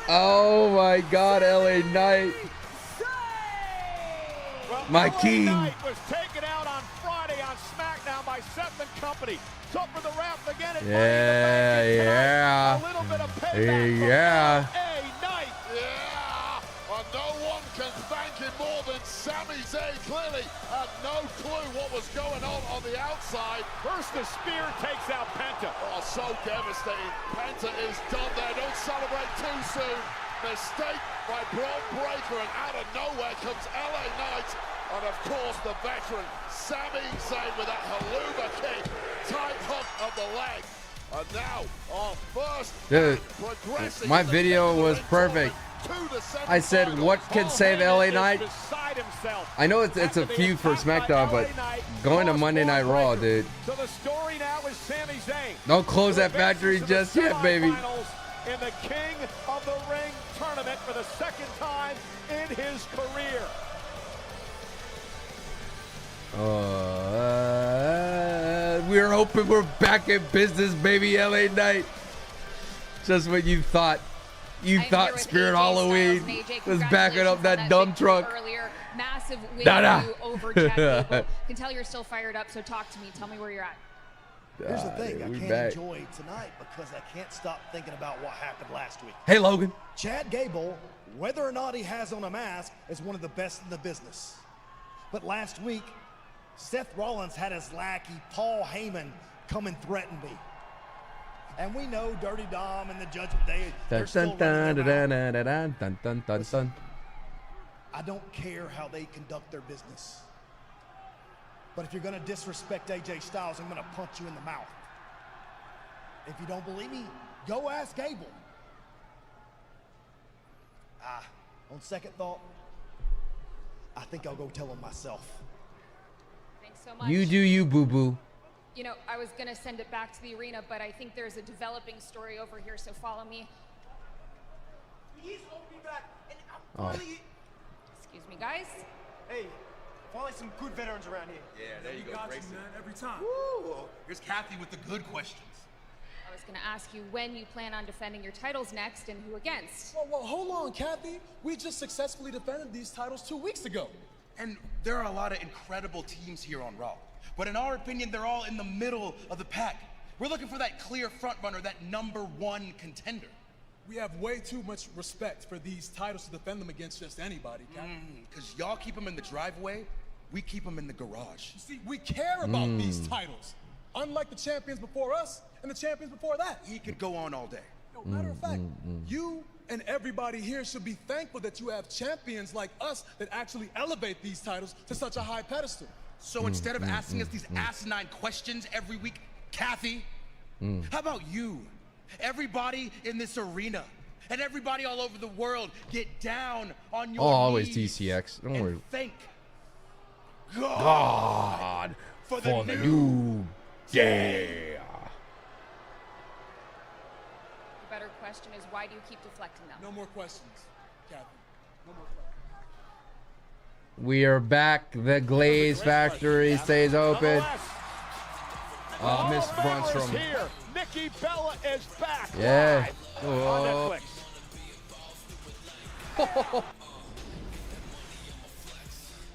[SPEAKER 1] Oh, my God, LA Knight. My king.
[SPEAKER 8] Was taken out on Friday on SmackDown by Seth and Company. Took for the rap again.
[SPEAKER 1] Yeah, yeah.
[SPEAKER 5] Yeah. Well, no one can Zayn clearly had no clue what was going on the outside.
[SPEAKER 8] First the spear takes out Penta.
[SPEAKER 5] Oh, so devastating. Penta is done there. Don't celebrate too soon. Mistake by Braun Breaker, and out of nowhere comes LA Knight. And of course the veteran Sami Zayn with that haluva kick. Tight hook of the leg. And now our first
[SPEAKER 1] Dude, my video was perfect. I said, what can save LA Knight? I know it's a feud for SmackDown, but going to Monday Night Raw, dude.
[SPEAKER 8] So the story now is Sami Zayn.
[SPEAKER 1] Don't close that factory just yet, baby.
[SPEAKER 8] In the King of the Ring tournament for the second time in his career.
[SPEAKER 1] We're hoping we're back in business, baby. LA Knight. Just when you thought. You thought Spirit Halloween was backing up that dump truck.
[SPEAKER 12] Earlier, massive win over Chad Gable. Can tell you're still fired up, so talk to me. Tell me where you're at.
[SPEAKER 19] Here's the thing, I can't
[SPEAKER 1] back.
[SPEAKER 19] enjoy tonight because I can't stop thinking about what happened last week.
[SPEAKER 1] Hey, Logan.
[SPEAKER 19] Chad Gable, whether or not he has on a mask, is one of the best in the business. But last week, Seth Rollins had his lackey, Paul Heyman, come and threaten me. And we know Dirty Dom and the Judgment Day, they're still running their mouth. Listen, I don't care how they conduct their business. But if you're going to disrespect AJ Styles, I'm going to punch you in the mouth. If you don't believe me, go ask Gable. On second thought, I think I'll go tell him myself.
[SPEAKER 12] Thanks so much.
[SPEAKER 1] You do you, boo-boo.
[SPEAKER 12] You know, I was going to send it back to the arena, but I think there's a developing story over here, so follow me.
[SPEAKER 17] Please hold me back. And
[SPEAKER 1] Oh.
[SPEAKER 12] Excuse me, guys.
[SPEAKER 17] Hey, finally some good veterans around here.
[SPEAKER 20] Yeah, there you go, Grayson.
[SPEAKER 17] man, every time.
[SPEAKER 20] Woo! Here's Kathy with the good questions.
[SPEAKER 12] I was going to ask you when you plan on defending your titles next and who against.
[SPEAKER 21] Well, hold on, Kathy. We just successfully defended these titles 2 weeks ago.
[SPEAKER 20] And there are a lot of incredible teams here on Raw. But in our opinion, they're all in the middle of the pack. We're looking for that clear front runner, that #1 contender.
[SPEAKER 21] We have way too much respect for these titles to defend them against just anybody, Kathy.
[SPEAKER 20] Because y'all keep them in the driveway, we keep them in the garage.
[SPEAKER 21] You see, we care about these titles. Unlike the champions before us and the champions before that.
[SPEAKER 20] He could go on all day.
[SPEAKER 21] Matter of fact, you and everybody here should be thankful that you have champions like us that actually elevate these titles to such a high pedestal.
[SPEAKER 20] So instead of asking us these asinine questions every week, Kathy, how about you? Everybody in this arena and everybody all over the world get down on your
[SPEAKER 1] always
[SPEAKER 20] knees
[SPEAKER 1] DCX. Don't
[SPEAKER 20] and
[SPEAKER 1] worry.
[SPEAKER 20] thank
[SPEAKER 1] God
[SPEAKER 20] for
[SPEAKER 1] the new day.
[SPEAKER 12] The better question is, why do you keep deflecting them?
[SPEAKER 21] No more questions, Kathy. No more questions.
[SPEAKER 1] We are back. The Glaze Factory stays open. Miss Brunstrom.
[SPEAKER 8] Here. Nikki Bella is back.
[SPEAKER 1] Yeah.
[SPEAKER 8] Live on Netflix.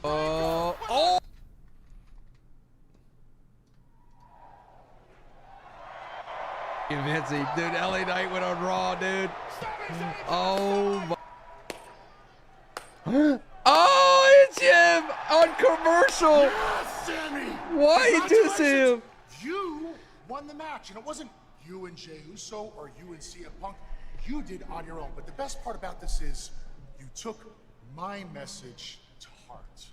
[SPEAKER 1] Oh. Vinci, dude, LA Knight went on Raw, dude. Oh my. Oh, it's him on commercial.
[SPEAKER 11] Yes, Sammy.
[SPEAKER 1] Why you do him?
[SPEAKER 11] You won the match, and it wasn't you and Jey Uso or you and CM Punk. You did on your own. But the best part about this is you took my message to heart.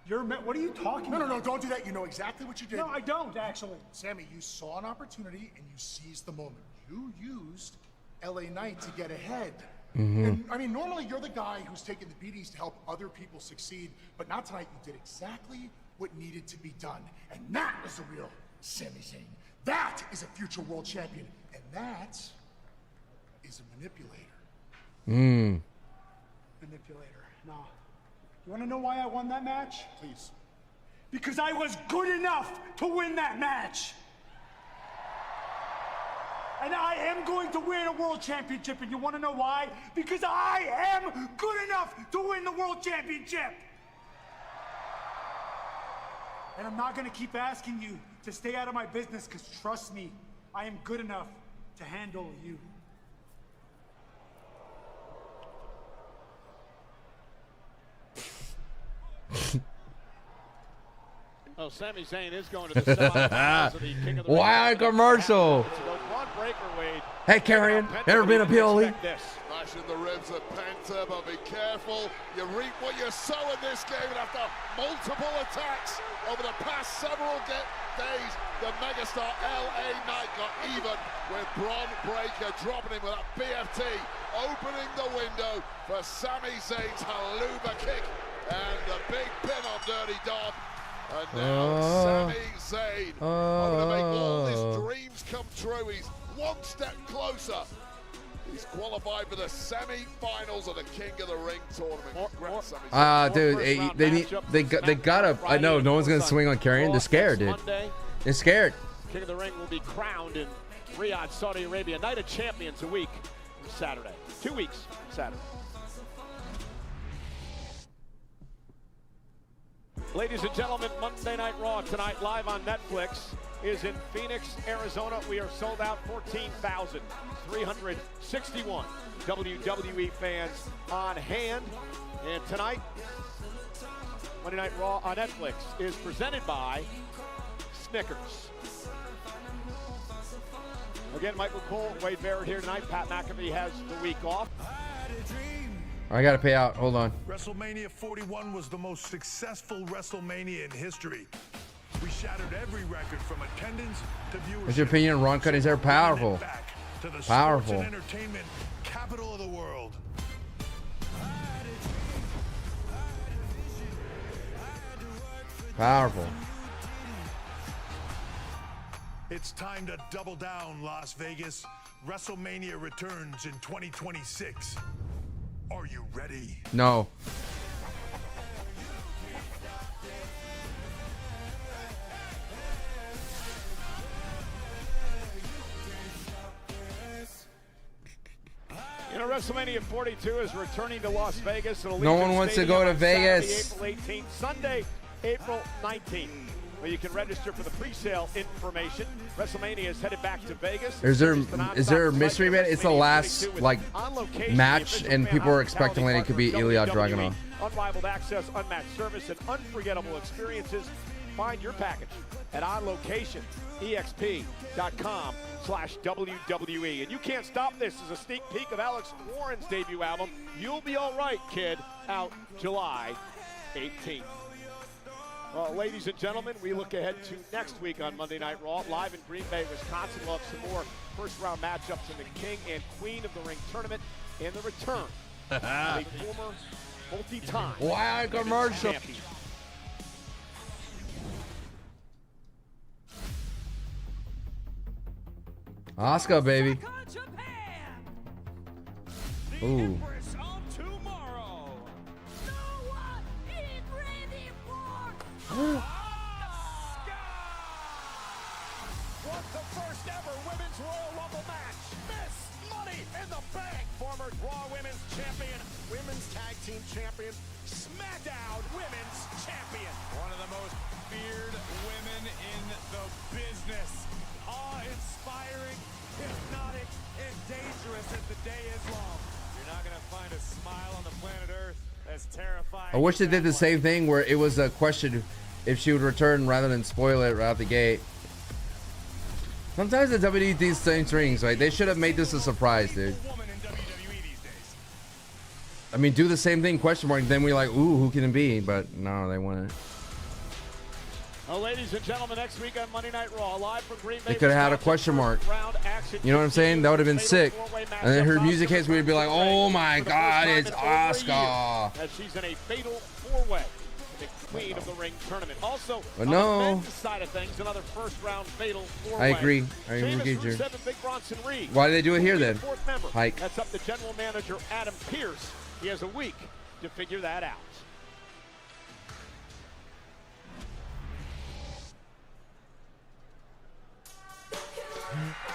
[SPEAKER 4] What are you talking about?
[SPEAKER 11] No, don't do that. You know exactly what you did.
[SPEAKER 4] No, I don't, actually.
[SPEAKER 11] Sammy, you saw an opportunity and you seized the moment. You used LA Knight to get ahead. And, I mean, normally you're the guy who's taking the beatings to help other people succeed, but not tonight. You did exactly what needed to be done. And that is the real Sami Zayn. That is a future world champion. And that is a manipulator.
[SPEAKER 4] Manipulator. No. You want to know why I won that match?
[SPEAKER 11] Please.
[SPEAKER 4] Because I was good enough to win that match. And I am going to win a world championship. And you want to know why? Because I am good enough to win the world championship. And I'm not going to keep asking you to stay out of my business, because trust me, I am good enough to handle you.
[SPEAKER 8] Oh, Sami Zayn is going to the semifinals of the King of the Ring.
[SPEAKER 1] Why commercial? Hey, Karrion, never been a PLE?
[SPEAKER 5] Smashing the ribs of Penta, but be careful. You reap what you sow in this game, and after multiple attacks over the past several days, the megastar LA Knight got even with Bron Breakker dropping him with that BFT, opening the window for Sami Zayn's haluva kick and the big pin on Dirty Dom. And now Sami Zayn going to make all his dreams come true. He's one step closer. He's qualified for the semi-finals of the King of the Ring tournament.
[SPEAKER 1] Dude, they gotta. I know no one's gonna swing on Karrion. They're scared, dude. They're scared.
[SPEAKER 8] King of the Ring will be crowned in Riyadh, Saudi Arabia. Night of Champions a week Saturday. 2 weeks Saturday. Ladies and gentlemen, Monday Night Raw tonight live on Netflix is in Phoenix, Arizona. We are sold out, 14,361 WWE fans on hand. And tonight, Monday Night Raw on Netflix is presented by Snickers. Again, Michael Cole, Wade Barrett here tonight. Pat McAfee has the week off.
[SPEAKER 1] I gotta pay out. Hold on.
[SPEAKER 3] WrestleMania 41 was the most successful WrestleMania in history. We shattered every record from attendance to viewership.
[SPEAKER 1] What's your opinion on Ron cutting his hair? Powerful.
[SPEAKER 3] To the
[SPEAKER 1] Powerful.
[SPEAKER 3] sports and entertainment capital of the world.
[SPEAKER 1] Powerful.
[SPEAKER 3] It's time to double down, Las Vegas. WrestleMania returns in 2026. Are you ready?
[SPEAKER 1] No.
[SPEAKER 8] You know, WrestleMania 42 is returning to Las Vegas.
[SPEAKER 1] No one wants to go to Vegas.
[SPEAKER 8] Saturday, April 18th, Sunday, April 19th. Well, you can register for the pre-sale information. WrestleMania is headed back to Vegas.
[SPEAKER 1] Is there a mystery man? It's the last like match, and people are expecting it could be Ilya Dragunov.
[SPEAKER 8] Unrivaled access, unmatched service, and unforgettable experiences. Find your package at onlocation.exp.com/WWE. And you can't stop this as a sneak peek of Alex Warren's debut album, You'll Be All Right, Kid, out July 18th. Well, ladies and gentlemen, we look ahead to next week on Monday Night Raw, live in Green Bay, Wisconsin. We'll have some more first-round matchups in the King and Queen of the Ring tournament and the return of a former multi-time
[SPEAKER 1] Why commercial?
[SPEAKER 8] champion.
[SPEAKER 1] Oscar, baby. Ooh.
[SPEAKER 8] Won the first ever Women's Royal Rumble match. Miss Money in the Bank. Former Raw Women's Champion, Women's Tag Team Champion, SmackDown Women's Champion.
[SPEAKER 22] One of the most feared women in the business. Awe-inspiring, hypnotic, and dangerous as the day is long. You're not going to find a smile on the planet Earth as terrifying.
[SPEAKER 1] I wish they did the same thing where it was a question if she would return rather than spoil it right out the gate. Sometimes the WWE these same rings, right? They should have made this a surprise, dude. I mean, do the same thing, question mark, then we're like, ooh, who can it be? But no, they wouldn't.
[SPEAKER 8] Well, ladies and gentlemen, next week on Monday Night Raw, live from Green Bay.
[SPEAKER 1] They could have had a question mark. You know what I'm saying? That would have been sick. And then her music hits, we'd be like, oh my God, it's Asuka.
[SPEAKER 8] As she's in a fatal four-way in the Queen of the Ring tournament. Also,
[SPEAKER 1] But
[SPEAKER 8] on
[SPEAKER 1] no.
[SPEAKER 8] the men's side of things, another first-round fatal four-way.
[SPEAKER 1] I agree. I agree
[SPEAKER 8] Sheamus,
[SPEAKER 1] with you.
[SPEAKER 8] Rusev, and Big Bronson Reed.
[SPEAKER 1] Why do they do it here then?
[SPEAKER 8] Fourth member.
[SPEAKER 1] Hike.
[SPEAKER 8] That's up to general manager Adam Pearce. He has a week to figure that out.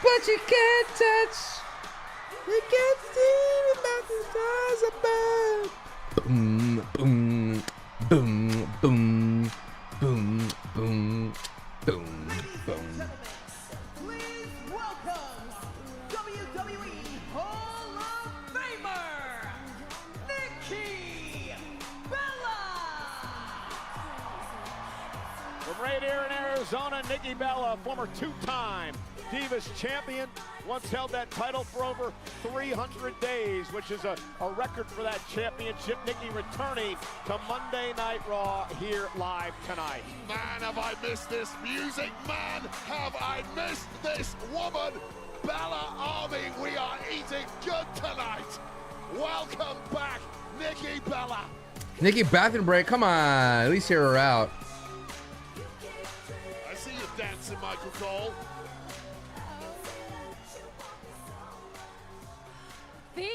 [SPEAKER 2] But you can't touch. You can't see about the stars above.
[SPEAKER 1] Boom, boom, boom, boom, boom, boom, boom, boom.
[SPEAKER 2] Please welcome WWE Hall of Famer, Nikki Bella.
[SPEAKER 8] From Ray Arizona, Nikki Bella, former two-time Divas champion, once held that title for over 300 days, which is a record for that championship. Nikki returning to Monday Night Raw here live tonight.
[SPEAKER 5] Man, have I missed this music. Man, have I missed this woman. Bella Army, we are eating good tonight. Welcome back, Nikki Bella.
[SPEAKER 1] Nikki bathroom break. Come on, at least hear her out.
[SPEAKER 5] I see you dancing, Michael Cole.
[SPEAKER 12] Phoenix!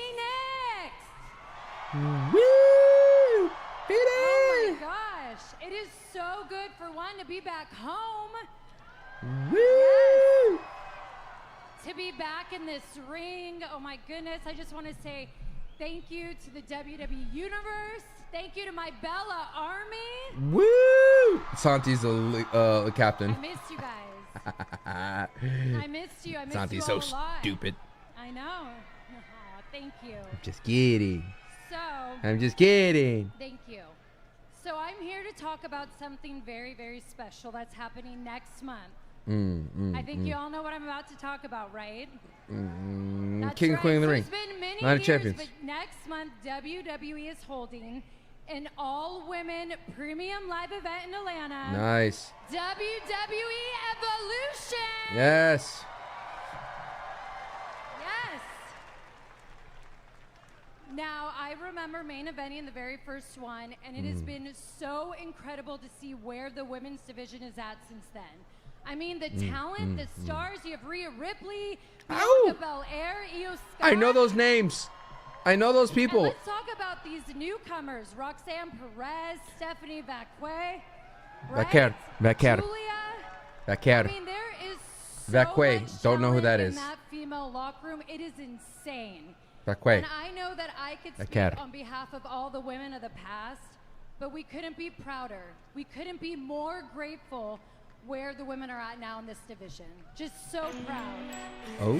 [SPEAKER 1] Woo! Phoenix!
[SPEAKER 12] Oh my gosh. It is so good for one to be back home.
[SPEAKER 1] Woo!
[SPEAKER 12] Yes. To be back in this ring. Oh my goodness. I just want to say thank you to the WWE Universe. Thank you to my Bella Army.
[SPEAKER 1] Woo! Santi's the captain.
[SPEAKER 12] I missed you guys. I missed you. I missed
[SPEAKER 1] Santi's
[SPEAKER 12] you all
[SPEAKER 1] so
[SPEAKER 12] a lot.
[SPEAKER 1] stupid.
[SPEAKER 12] I know. Oh, thank you.
[SPEAKER 1] I'm just kidding.
[SPEAKER 12] So.
[SPEAKER 1] I'm just kidding.
[SPEAKER 12] Thank you. So I'm here to talk about something very, very special that's happening next month. I think you all know what I'm about to talk about, right? That's
[SPEAKER 1] King and
[SPEAKER 12] right.
[SPEAKER 1] Queen of the
[SPEAKER 12] So
[SPEAKER 1] Ring.
[SPEAKER 12] It's been many
[SPEAKER 1] Night of
[SPEAKER 12] years,
[SPEAKER 1] Champions.
[SPEAKER 12] but next month WWE is holding an all-women premium live event in Atlanta.
[SPEAKER 1] Nice.
[SPEAKER 12] WWE Evolution.
[SPEAKER 1] Yes.
[SPEAKER 12] Yes. Now, I remember main eventing the very first one, and it has been so incredible to see where the women's division is at since then. I mean, the talent, the stars. You have Rhea Ripley, Bianca Belair, Io Sky.
[SPEAKER 1] I know those names. I know those people.
[SPEAKER 12] And let's talk about these newcomers: Roxanne Perez, Stephanie Vacquet,
[SPEAKER 1] Vacquer.
[SPEAKER 12] Julia. I mean, there is so
[SPEAKER 1] Vacquet.
[SPEAKER 12] much
[SPEAKER 1] Don't know who that
[SPEAKER 12] talent
[SPEAKER 1] is.
[SPEAKER 12] in that female locker room. It is insane.
[SPEAKER 1] Vacquet.
[SPEAKER 12] And I know that I could speak
[SPEAKER 1] Vacquer.
[SPEAKER 12] on behalf of all the women of the past, but we couldn't be prouder. We couldn't be more grateful where the women are at now in this division. Just so proud.
[SPEAKER 1] Oh.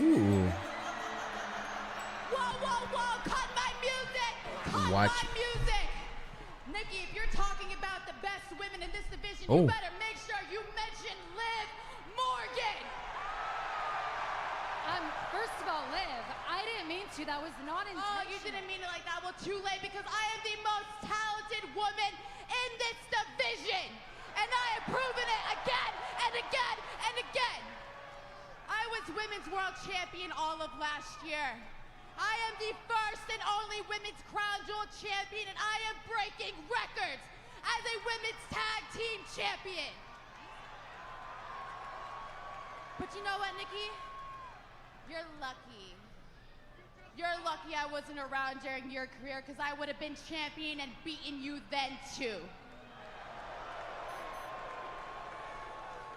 [SPEAKER 9] Whoa, cut my music! Cut
[SPEAKER 1] Watch.
[SPEAKER 9] my music! Nikki, if you're talking about the best women in this division,
[SPEAKER 1] Oh.
[SPEAKER 9] you better make sure you mention Liv Morgan!
[SPEAKER 12] First of all, Liv, I didn't mean to. That was not intentional.
[SPEAKER 9] Oh, you didn't mean it like that? Well, too late, because I am the most talented woman in this division! And I have proven it again and again and again! I was Women's World Champion all of last year. I am the first and only Women's Crown Jewel Champion, and I am breaking records as a Women's Tag Team Champion. But you know what, Nikki? You're lucky. You're lucky I wasn't around during your career, because I would have been champion and beaten you then too.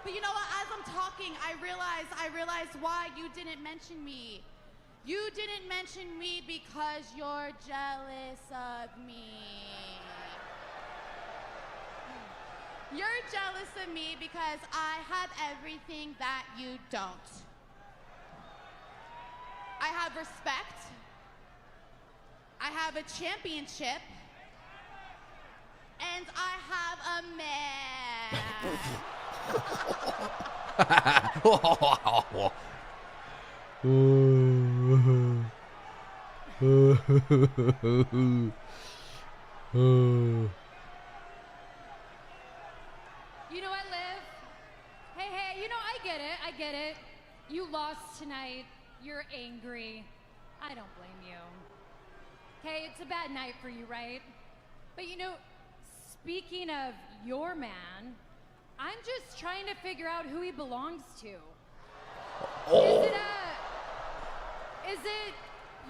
[SPEAKER 9] But you know what, as I'm talking, I realize why you didn't mention me. You didn't mention me because you're jealous of me. You're jealous of me because I have everything that you don't. I have respect. I have a championship. And I have a man.
[SPEAKER 12] You know what, Liv? Hey, you know, I get it. You lost tonight. You're angry. I don't blame you. Okay, it's a bad night for you, right? But you know, speaking of your man, I'm just trying to figure out who he belongs to. Is it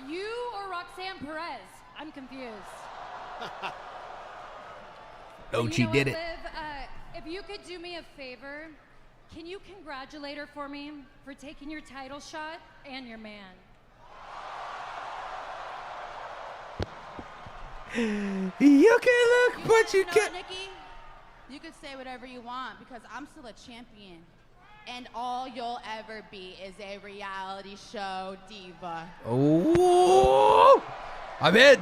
[SPEAKER 12] you or Roxanne Perez? I'm confused.
[SPEAKER 1] Oh,
[SPEAKER 12] You
[SPEAKER 1] she
[SPEAKER 12] know
[SPEAKER 1] did
[SPEAKER 12] what,
[SPEAKER 1] it.
[SPEAKER 12] Liv? If you could do me a favor, can you congratulate her for me for taking your title shot and your man?
[SPEAKER 1] You can look, but you
[SPEAKER 9] know,
[SPEAKER 1] can't.
[SPEAKER 9] Nikki, you could say whatever you want, because I'm still a champion. And all you'll ever be is a reality show diva.
[SPEAKER 1] Oh, I'm in.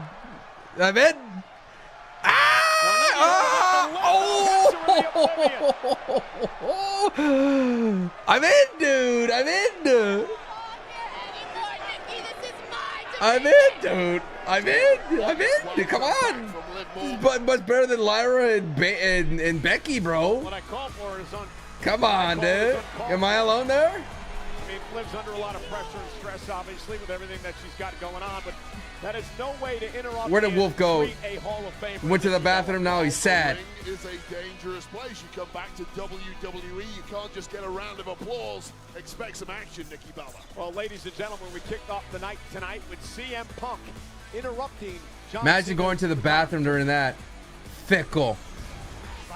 [SPEAKER 1] Ah! Oh! I'm in, dude. I'm in, dude. I'm in, dude. I'm in. I'm in. Dude, come on. This is much better than Lyra and Becky, bro.
[SPEAKER 8] What I call for is on.
[SPEAKER 1] Come on, dude. Am I alone there?
[SPEAKER 8] I mean, Liv's under a lot of pressure and stress, obviously, with everything that she's got going on, but that is no way to interrupt.
[SPEAKER 1] Where did Wolf go?
[SPEAKER 8] A Hall of Famer.
[SPEAKER 1] Went to the bathroom. Now he's sad.
[SPEAKER 5] The ring is a dangerous place. You come back to WWE, you can't just get a round of applause. Expect some action, Nikki Bella.
[SPEAKER 8] Well, ladies and gentlemen, we kicked off the night tonight with CM Punk interrupting John
[SPEAKER 1] Imagine
[SPEAKER 8] Cena.
[SPEAKER 1] going to the bathroom during that. Fickle.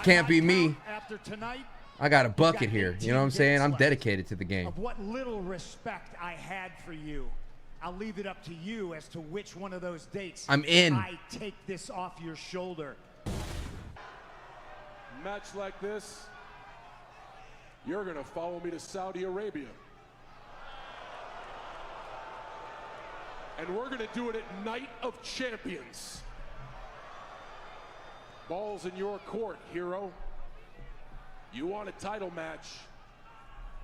[SPEAKER 1] Can't be me.
[SPEAKER 4] After tonight,
[SPEAKER 1] I got a bucket here. You know what I'm saying? I'm dedicated to the game.
[SPEAKER 4] of what little respect I had for you, I'll leave it up to you as to which one of those dates
[SPEAKER 1] I'm in.
[SPEAKER 4] I take this off your shoulder.
[SPEAKER 21] Match like this, you're gonna follow me to Saudi Arabia. And we're gonna do it at Night of Champions. Ball's in your court, hero. You want a title match,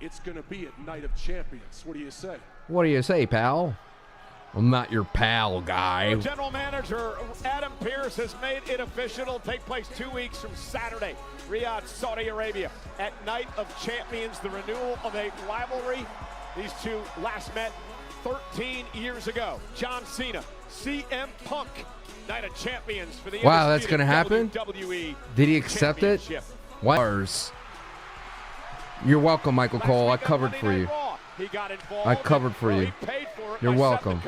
[SPEAKER 21] it's gonna be at Night of Champions. What do you say?
[SPEAKER 1] What do you say, pal? I'm not your pal, guy.
[SPEAKER 8] General Manager Adam Pearce has made it official. It'll take place 2 weeks from Saturday, Riyadh, Saudi Arabia, at Night of Champions, the renewal of a rivalry. These two last met 13 years ago. John Cena, CM Punk, Night of Champions for the
[SPEAKER 1] Wow, that's gonna happen?
[SPEAKER 8] WWE
[SPEAKER 1] Did he accept it? What? You're welcome, Michael Cole. I covered for you. I covered for you. You're welcome.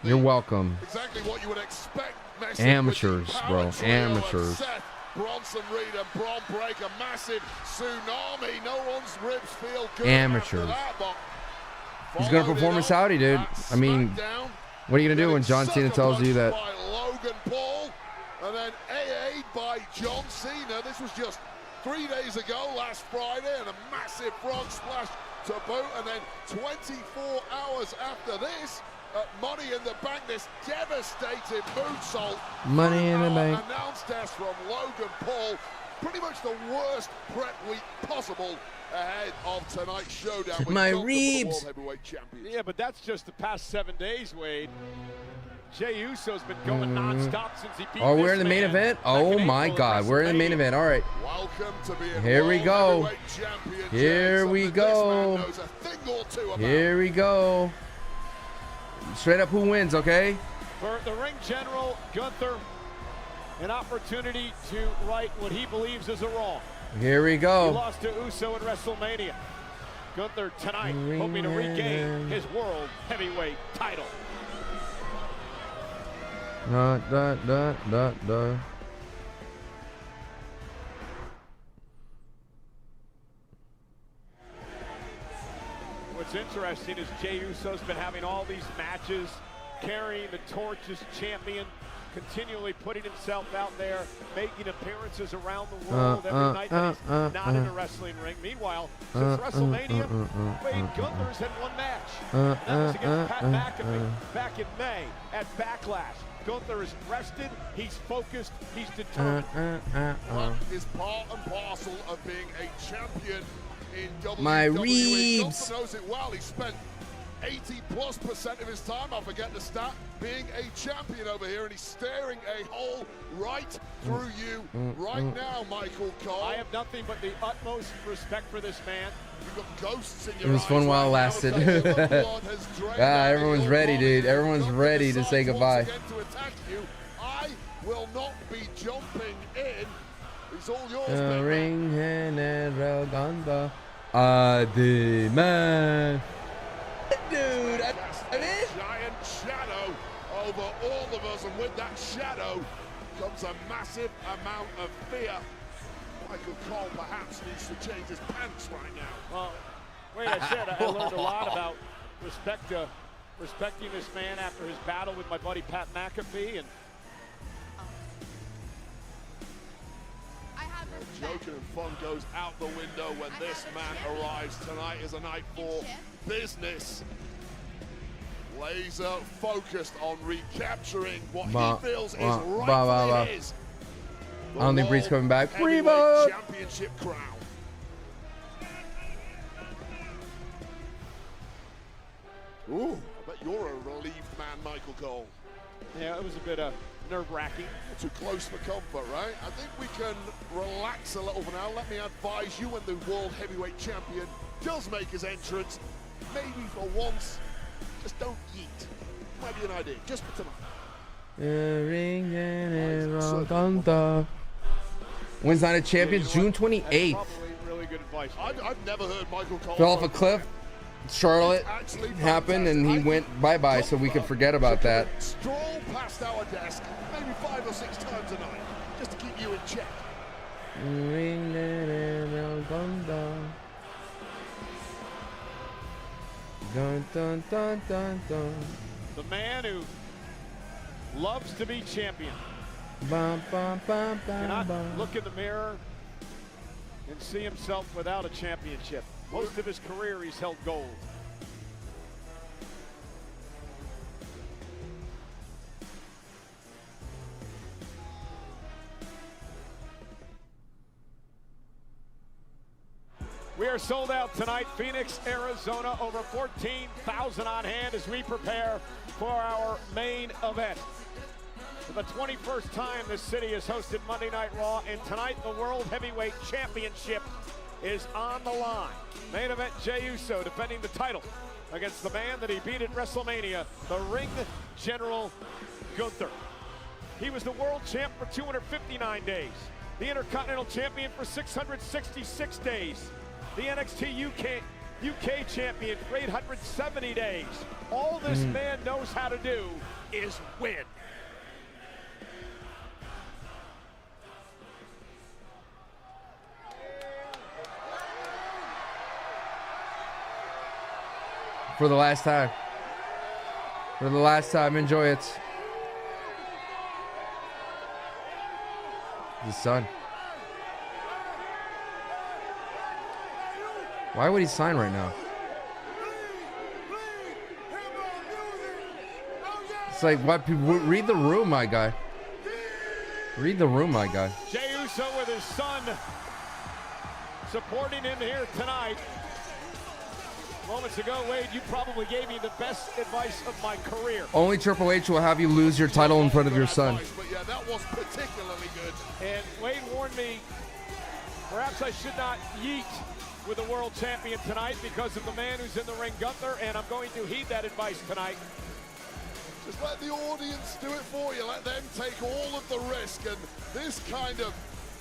[SPEAKER 1] You're welcome.
[SPEAKER 5] Exactly what you would expect.
[SPEAKER 1] Amateurs, bro. Amateurs.
[SPEAKER 5] Bronson Reed and Braun Breaker, massive tsunami. No one's ribs feel good.
[SPEAKER 1] Amateurs. He's gonna perform in Saudi, dude. I mean, what are you gonna do when John Cena tells you that?
[SPEAKER 5] By Logan Paul, and then AA'd by John Cena. This was just 3 days ago, last Friday, and a massive frog splash to boot. And then 24 hours after this, Money in the Bank, this devastating moonsault.
[SPEAKER 1] Money in the Bank.
[SPEAKER 5] Announced test from Logan Paul. Pretty much the worst prep week possible ahead of tonight's showdown. With
[SPEAKER 1] My
[SPEAKER 5] Gunther for the
[SPEAKER 1] Reebs.
[SPEAKER 5] World Heavyweight Championship.
[SPEAKER 8] Yeah, but that's just the past 7 days, Wade. Jey Uso's been going nonstop since he beat
[SPEAKER 1] Oh, we're
[SPEAKER 8] this
[SPEAKER 1] in the main
[SPEAKER 8] man
[SPEAKER 1] event?
[SPEAKER 8] back in
[SPEAKER 1] Oh
[SPEAKER 8] April
[SPEAKER 1] my
[SPEAKER 8] at
[SPEAKER 1] God, we're in the main event. All right.
[SPEAKER 5] Welcome to being
[SPEAKER 1] Here we
[SPEAKER 5] World
[SPEAKER 1] go.
[SPEAKER 5] Heavyweight Champion,
[SPEAKER 1] Here
[SPEAKER 5] Jey.
[SPEAKER 1] we
[SPEAKER 5] Something this
[SPEAKER 1] go.
[SPEAKER 5] man knows a thing or two about.
[SPEAKER 1] Here we go. Straight up, who wins, okay?
[SPEAKER 8] For the ring general, Gunther, an opportunity to right what he believes is a wrong.
[SPEAKER 1] Here we
[SPEAKER 8] He
[SPEAKER 1] go.
[SPEAKER 8] lost to Uso in WrestleMania. Gunther tonight hoping to regain his World Heavyweight title.
[SPEAKER 1] Da, da, da, da, da.
[SPEAKER 8] What's interesting is Jey Uso's been having all these matches, carrying the torch as champion, continually putting himself out there, making appearances around the world every night that he's not in a wrestling ring. Meanwhile, since WrestleMania, Wade Gunther's had one match. And that was against Pat McAfee back in May at Backlash. Gunther is rested, he's focused, he's determined.
[SPEAKER 5] That is part and parcel of being a champion in WWE.
[SPEAKER 1] My Reebs.
[SPEAKER 5] Gunther knows it well. He spent 80+% of his time, I forget the stat, being a champion over here, and he's staring a hole right through you right now, Michael Cole.
[SPEAKER 8] I have nothing but the utmost respect for this man.
[SPEAKER 5] You've got ghosts in
[SPEAKER 1] It
[SPEAKER 5] your
[SPEAKER 1] was
[SPEAKER 5] eyes
[SPEAKER 1] fun while it
[SPEAKER 5] right
[SPEAKER 1] lasted.
[SPEAKER 5] now. The blood has drained out of
[SPEAKER 1] Everyone's
[SPEAKER 5] your
[SPEAKER 1] ready,
[SPEAKER 5] body.
[SPEAKER 1] dude. Everyone's
[SPEAKER 5] Gunther
[SPEAKER 1] ready to
[SPEAKER 5] decides
[SPEAKER 1] say goodbye.
[SPEAKER 5] once again to attack you. I will not be jumping in. It's all yours,
[SPEAKER 1] The
[SPEAKER 5] big
[SPEAKER 1] ring general Gunther. The man. Dude, I mean,
[SPEAKER 5] giant shadow over all of us, and with that shadow comes a massive amount of fear. Michael Cole perhaps needs to change his pants right now.
[SPEAKER 8] Well, wait, I said I learned a lot about respecting this man after his battle with my buddy Pat McAfee, and
[SPEAKER 5] Joking and fun goes out the window when this man arrives. Tonight is a night for business. Laser focused on recapturing what he feels is rightfully his.
[SPEAKER 1] I don't think Bree's coming back.
[SPEAKER 5] Heavyweight
[SPEAKER 1] Reba!
[SPEAKER 5] Championship crown. Ooh, I bet you're a relieved man, Michael Cole.
[SPEAKER 8] Yeah, it was a bit nerve-wracking.
[SPEAKER 5] Too close for comfort, right? I think we can relax a little for now. Let me advise you, when the World Heavyweight Champion does make his entrance, maybe for once, just don't yeet. Might be an idea, just for tonight.
[SPEAKER 1] Gunther. Wins Night of Champions, June 28th.
[SPEAKER 8] Probably really good advice.
[SPEAKER 5] I've never heard Michael Cole
[SPEAKER 1] Fell off a cliff. Charlotte happened, and he went bye-bye, so we could forget about that.
[SPEAKER 5] Stroll past our desk maybe 5 or 6 times a night, just to keep you in check.
[SPEAKER 1] Dun, dun, dun, dun, dun.
[SPEAKER 8] The man who loves to be champion.
[SPEAKER 1] Bum, bum, bum, bum,
[SPEAKER 8] Cannot
[SPEAKER 1] bum.
[SPEAKER 8] look in the mirror and see himself without a championship. Most of his career, he's held gold. We are sold out tonight, Phoenix, Arizona. Over 14,000 on hand as we prepare for our main event. For the 21st time, this city has hosted Monday Night Raw, and tonight the World Heavyweight Championship is on the line. Main event, Jey Uso defending the title against the man that he beat at WrestleMania, the Ring General Gunther. He was the world champ for 259 days, the Intercontinental Champion for 666 days, the NXT UK Champion for 870 days. All this man knows how to do is win.
[SPEAKER 1] For the last time. For the last time, enjoy it. The sun. Why would he sign right now? It's like, what? Read the room, my guy. Read the room, my guy.
[SPEAKER 8] Jey Uso with his son supporting him here tonight. Moments ago, Wade, you probably gave me the best advice of my career.
[SPEAKER 1] Only Triple H will have you lose your title in front of your son.
[SPEAKER 5] But yeah, that was particularly good.
[SPEAKER 8] And Wade warned me, perhaps I should not yeet with the world champion tonight because of the man who's in the ring, Gunther, and I'm going to heed that advice tonight.
[SPEAKER 5] Just let the audience do it for you. Let them take all of the risk. And this kind of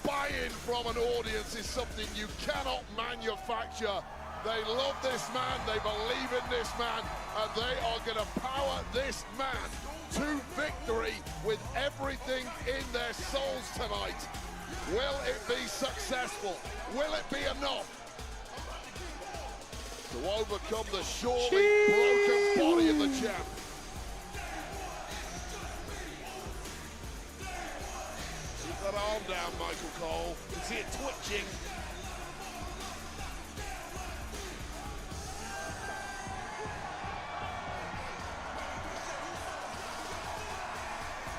[SPEAKER 5] buy-in from an audience is something you cannot manufacture. They love this man, they believe in this man, and they are going to power this man to victory with everything in their souls tonight. Will it be successful? Will it be enough to overcome the surely broken body of the champ? Keep that arm down, Michael Cole. You can see it twitching.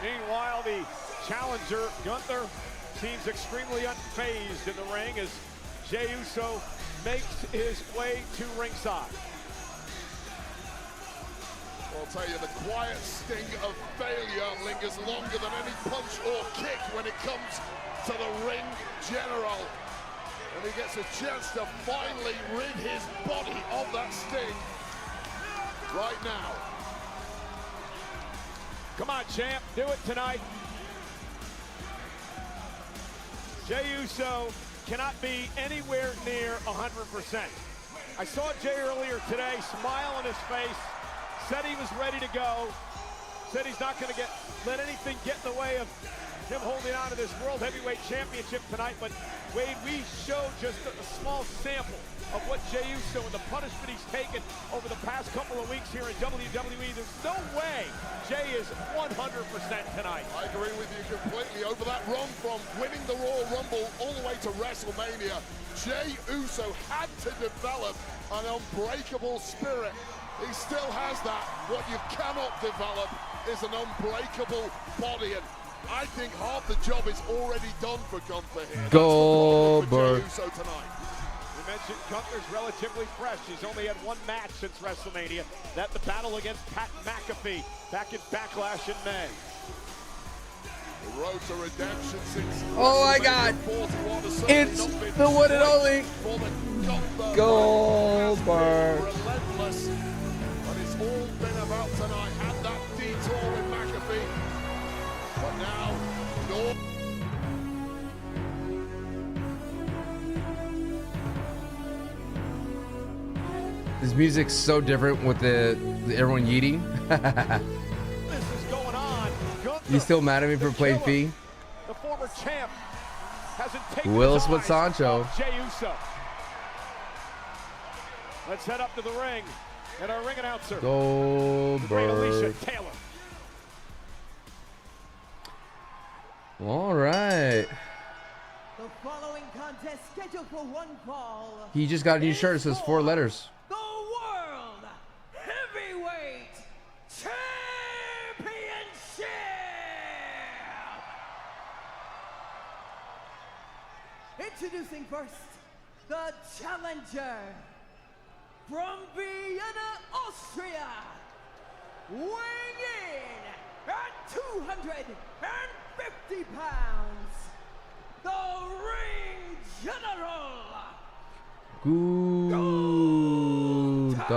[SPEAKER 8] Meanwhile, the challenger, Gunther, seems extremely unfazed in the ring as Jey Uso makes his way to ringside.
[SPEAKER 5] I'll tell you, the quiet sting of failure lingers longer than any punch or kick when it comes to the ring general. And he gets a chance to finally rid his body of that sting right now.
[SPEAKER 8] Come on, champ, do it tonight. Jey Uso cannot be anywhere near 100%. I saw Jey earlier today, smile on his face, said he was ready to go, said he's not going to let anything get in the way of him holding on to this World Heavyweight Championship tonight. But Wade, we showed just a small sample of what Jey Uso and the punishment he's taken over the past couple of weeks here in WWE. There's no way Jey is 100% tonight.
[SPEAKER 5] I agree with you completely. Over that run from winning the Royal Rumble all the way to WrestleMania, Jey Uso had to develop an unbreakable spirit. He still has that. What you cannot develop is an unbreakable body. And I think half the job is already done for Gunther here.
[SPEAKER 1] Goldberg.
[SPEAKER 5] That's the problem for Jey Uso tonight.
[SPEAKER 8] You mentioned Gunther's relatively fresh. He's only had one match since WrestleMania. That the battle against Pat McAfee back in Backlash in May.
[SPEAKER 5] The road to redemption since
[SPEAKER 1] Oh my God! It's the one and only Goldberg.
[SPEAKER 5] Relentless, but it's all been about tonight. Had that detour with McAfee, but now no.
[SPEAKER 1] This music's so different with the everyone yeeting.
[SPEAKER 8] This is going on. Gunther,
[SPEAKER 1] You still mad at me for playing Fee?
[SPEAKER 8] the former champ, hasn't taken
[SPEAKER 1] Willis
[SPEAKER 8] his
[SPEAKER 1] with
[SPEAKER 8] eyes
[SPEAKER 1] Sancho.
[SPEAKER 8] off Jey Uso. Let's head up to the ring. And our ring announcer, the great Alicia
[SPEAKER 1] Goldberg.
[SPEAKER 8] Taylor.
[SPEAKER 1] All right.
[SPEAKER 2] The following contest scheduled for one fall.
[SPEAKER 1] He just got a new shirt. It says 4 letters.
[SPEAKER 2] The World Heavyweight Championship. Introducing first, the challenger from Vienna, Austria, weighing in at 250 pounds, the Ring General.
[SPEAKER 1] Gunther.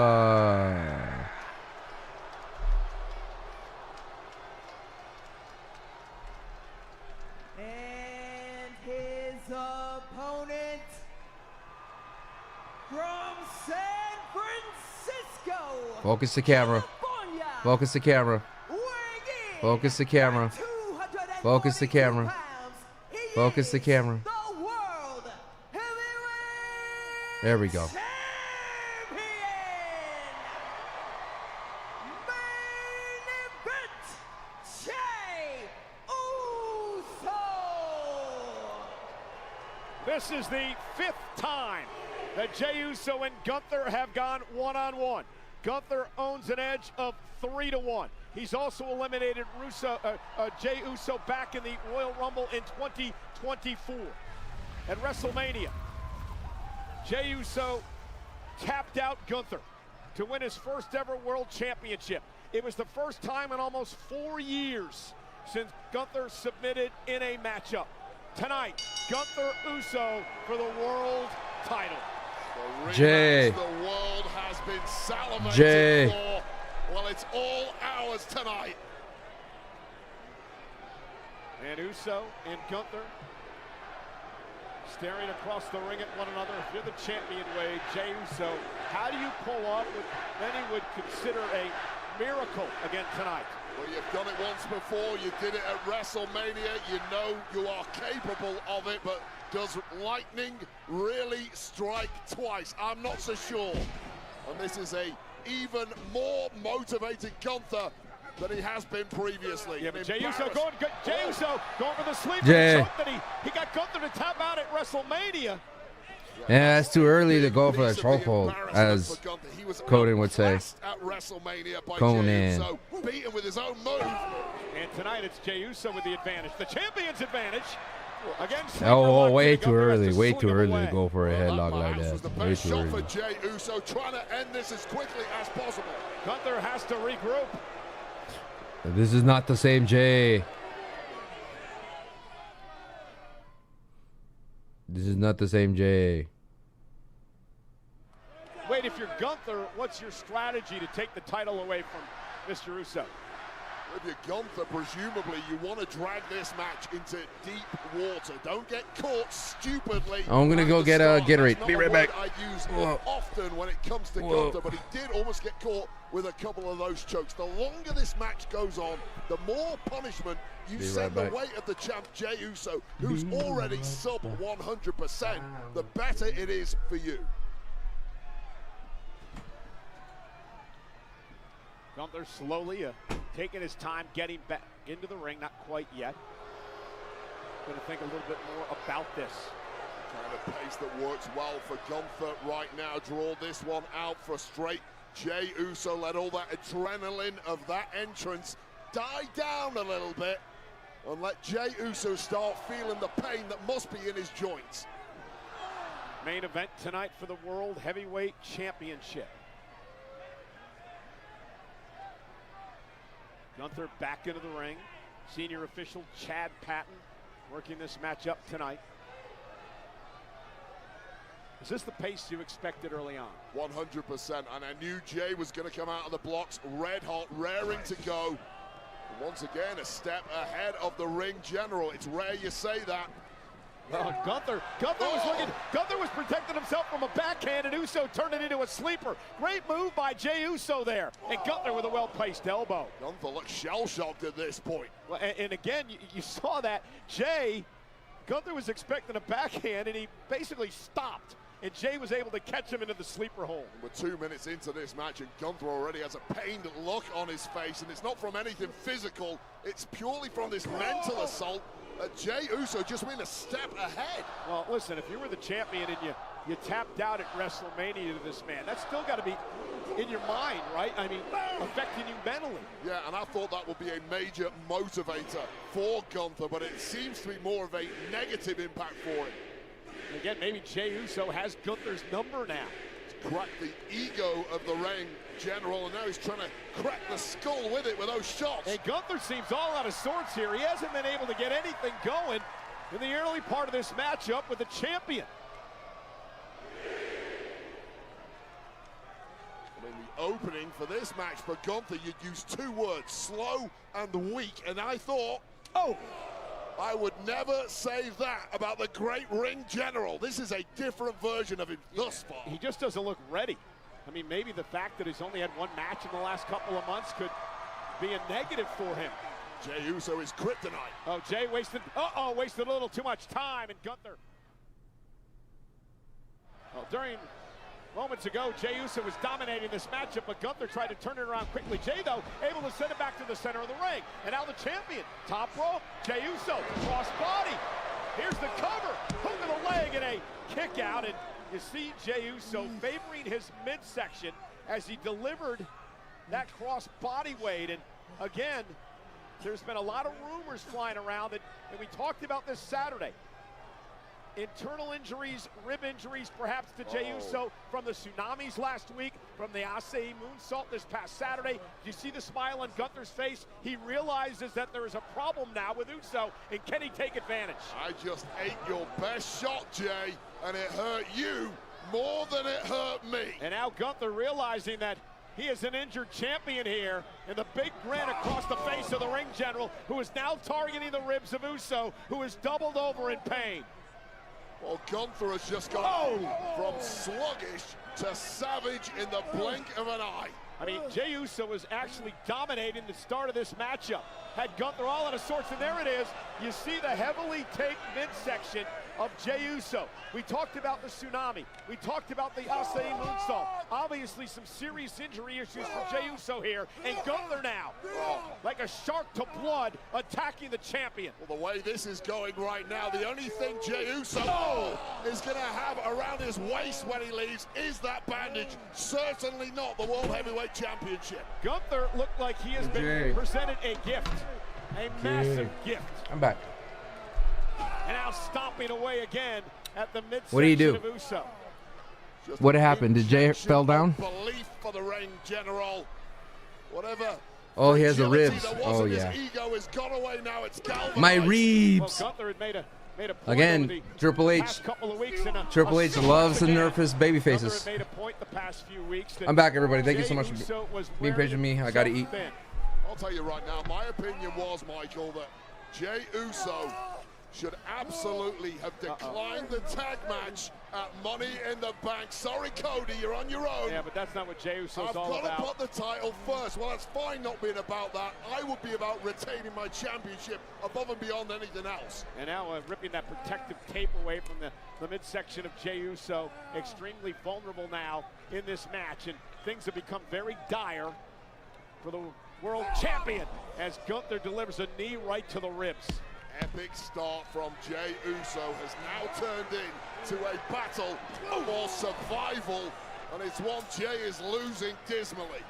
[SPEAKER 2] And his opponent from San Francisco.
[SPEAKER 1] Focus the camera. Focus the camera. Focus the camera. Focus the camera. Focus the camera. There we go.
[SPEAKER 8] This is the 5th time that Jey Uso and Gunther have gone one-on-one. Gunther owns an edge of 3-1. He's also eliminated Jey Uso back in the Royal Rumble in 2024. At WrestleMania, Jey Uso tapped out Gunther to win his first ever World Championship. It was the first time in almost 4 years since Gunther submitted in a matchup. Tonight, Gunther Uso for the world title.
[SPEAKER 1] Jey.
[SPEAKER 5] The world has been salivating
[SPEAKER 1] Jey.
[SPEAKER 5] for. Well, it's all ours tonight.
[SPEAKER 8] And Uso and Gunther staring across the ring at one another. If you're the champion, Wade, Jey Uso, how do you pull off what many would consider a miracle again tonight?
[SPEAKER 5] Well, you've done it once before. You did it at WrestleMania. You know you are capable of it, but does lightning really strike twice? I'm not so sure. And this is a even more motivated Gunther than he has been previously.
[SPEAKER 8] Yeah, but Jey Uso going for the sleeper.
[SPEAKER 1] Jey.
[SPEAKER 8] He got Gunther to tap out at WrestleMania.
[SPEAKER 1] Yeah, that's too early to go for a chokehold, as Conan would say.
[SPEAKER 5] At WrestleMania by
[SPEAKER 1] Conan.
[SPEAKER 5] Jey Uso, beaten with his own move.
[SPEAKER 8] And tonight it's Jey Uso with the advantage, the champion's advantage. Against
[SPEAKER 1] Oh, way too early. Way too early to go for a headlock like
[SPEAKER 5] Was the
[SPEAKER 1] that. Way
[SPEAKER 5] best
[SPEAKER 1] too
[SPEAKER 5] shot for
[SPEAKER 1] early.
[SPEAKER 5] Jey Uso, trying to end this as quickly as possible.
[SPEAKER 8] Gunther has to regroup.
[SPEAKER 1] This is not the same Jey. This is not the same Jey.
[SPEAKER 8] Wait, if you're Gunther, what's your strategy to take the title away from Mr. Uso?
[SPEAKER 5] If you're Gunther, presumably you want to drag this match into deep water. Don't get caught stupidly.
[SPEAKER 1] I'm gonna go get a Gatorade. Be right back.
[SPEAKER 5] I use often when it comes to
[SPEAKER 1] Whoa.
[SPEAKER 5] Gunther, but he did almost get caught with a couple of those chokes. The longer this match goes on, the more punishment you
[SPEAKER 1] Be
[SPEAKER 5] send
[SPEAKER 1] right
[SPEAKER 5] the
[SPEAKER 1] back.
[SPEAKER 5] weight of the champ Jey Uso, who's already sub 100%, the better it is for you.
[SPEAKER 8] Gunther slowly taking his time getting back into the ring, not quite yet. Going to think a little bit more about this.
[SPEAKER 5] Kind of pace that works well for Gunther right now. Draw this one out, frustrate Jey Uso, let all that adrenaline of that entrance die down a little bit. and let Jey Uso start feeling the pain that must be in his joints.
[SPEAKER 8] Main event tonight for the World Heavyweight Championship. Gunther back into the ring. Senior official Chad Patton working this matchup tonight. Is this the pace you expected early on?
[SPEAKER 5] 100%, and I knew Jey was going to come out of the blocks red hot, raring to go. And once again, a step ahead of the ring general. It's rare you say that.
[SPEAKER 8] Oh, Gunther was looking. Gunther was protecting himself from a backhand, and Uso turned it into a sleeper. Great move by Jey Uso there, and Gunther with a well-placed elbow.
[SPEAKER 5] Gunther looks shell-shocked at this point.
[SPEAKER 8] Well, and again, you saw that Gunther was expecting a backhand, and he basically stopped, and Jey was able to catch him into the sleeper hole.
[SPEAKER 5] We're 2 minutes into this match, and Gunther already has a pained look on his face, and it's not from anything physical. It's purely from this mental assault. Jey Uso just went a step ahead.
[SPEAKER 8] Well, listen, if you were the champion and you tapped out at WrestleMania to this man, that's still got to be in your mind, right? I mean, affecting you mentally.
[SPEAKER 5] Yeah, and I thought that would be a major motivator for Gunther, but it seems to be more of a negative impact for him.
[SPEAKER 8] And again, maybe Jey Uso has Gunther's number now.
[SPEAKER 5] He's cracked the ego of the ring general, and now he's trying to crack the skull with it with those shots.
[SPEAKER 8] And Gunther seems all out of sorts here. He hasn't been able to get anything going in the early part of this matchup with the champion.
[SPEAKER 5] And in the opening for this match for Gunther, you'd use 2 words, slow and weak, and I thought, I would never say that about the great ring general. This is a different version of him thus far.
[SPEAKER 8] He just doesn't look ready. I mean, maybe the fact that he's only had 1 match in the last couple of months could be a negative for him.
[SPEAKER 5] Jey Uso is kryptonite.
[SPEAKER 8] Oh, Jey wasted a little too much time, and Gunther. Well, during moments ago, Jey Uso was dominating this matchup, but Gunther tried to turn it around quickly. Jey, though, able to send it back to the center of the ring. And now the champion, top rope, Jey Uso, cross body. Here's the cover, hook to the leg, and a kick out. And you see Jey Uso favoring his midsection as he delivered that cross body weight. And again, there's been a lot of rumors flying around and we talked about this Saturday. Internal injuries, rib injuries perhaps to Jey Uso from the tsunamis last week, from the Asai moonsault this past Saturday. You see the smile on Gunther's face. He realizes that there is a problem now with Uso, and can he take advantage?
[SPEAKER 5] I just ate your best shot, Jey, and it hurt you more than it hurt me.
[SPEAKER 8] And now Gunther realizing that he is an injured champion here, and the big grin across the face of the ring general, who is now targeting the ribs of Uso, who is doubled over in pain.
[SPEAKER 5] Well, Gunther has just gone from sluggish to savage in the blink of an eye.
[SPEAKER 8] I mean, Jey Uso was actually dominating the start of this matchup. Had Gunther all out of sorts, and there it is. You see the heavily taped midsection of Jey Uso. We talked about the tsunami. We talked about the Asai moonsault. Obviously, some serious injury issues for Jey Uso here. And Gunther now, like a shark to blood, attacking the champion.
[SPEAKER 5] Well, the way this is going right now, the only thing Jey Uso is going to have around his waist when he leaves is that bandage. Certainly not the World Heavyweight Championship.
[SPEAKER 8] Gunther looked like he has been presented a gift, a massive gift.
[SPEAKER 1] I'm back.
[SPEAKER 8] And now stomping away again at the midsection
[SPEAKER 1] What do you do?
[SPEAKER 8] of Uso.
[SPEAKER 1] What happened? Did Jey fell down?
[SPEAKER 5] Belief for the ring general. Whatever.
[SPEAKER 1] Oh, he has the ribs.
[SPEAKER 5] Oh,
[SPEAKER 1] yeah.
[SPEAKER 5] Ego has gone away now. It's galvanized.
[SPEAKER 1] My ribs.
[SPEAKER 8] Well, Gunther had made a point
[SPEAKER 1] Again, Triple H. Loves to nerf his baby faces.
[SPEAKER 8] Made a point the past few weeks
[SPEAKER 1] I'm back, everybody. Thank you so much for being patient with me. I got to eat.
[SPEAKER 5] I'll tell you right now, my opinion was, Michael, that Jey Uso should absolutely have declined the tag match at Money in the Bank. Sorry, Cody, you're on your own.
[SPEAKER 8] Yeah, but that's not what Jey Uso's
[SPEAKER 5] I've
[SPEAKER 8] all
[SPEAKER 5] got
[SPEAKER 8] about.
[SPEAKER 5] to put the title first. Well, that's fine not being about that. I would be about retaining my championship above and beyond anything else.
[SPEAKER 8] And now ripping that protective tape away from the midsection of Jey Uso. Extremely vulnerable now in this match, and things have become very dire for the world champion as Gunther delivers a knee right to the ribs.
[SPEAKER 5] Epic start from Jey Uso has now turned into a battle for survival, and it's one Jey is losing dismally.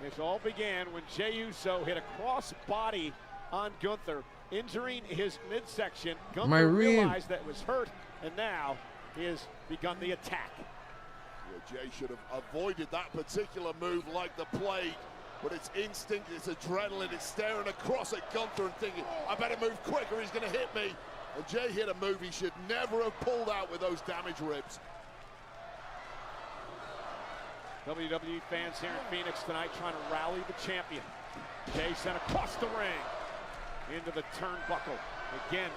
[SPEAKER 8] This all began when Jey Uso hit a cross body on Gunther injuring his midsection.
[SPEAKER 1] My
[SPEAKER 8] Gunther
[SPEAKER 1] read.
[SPEAKER 8] realized that it was hurt, and now he has begun the attack.
[SPEAKER 5] Yeah, Jey should have avoided that particular move like the plague, but it's instinct, it's adrenaline, it's staring across at Gunther and thinking, I better move quicker, he's going to hit me. And Jey hit a move he should never have pulled out with those damaged ribs.
[SPEAKER 8] WWE fans here in Phoenix tonight trying to rally the champion. Jey sent across the ring into the turnbuckle. Again,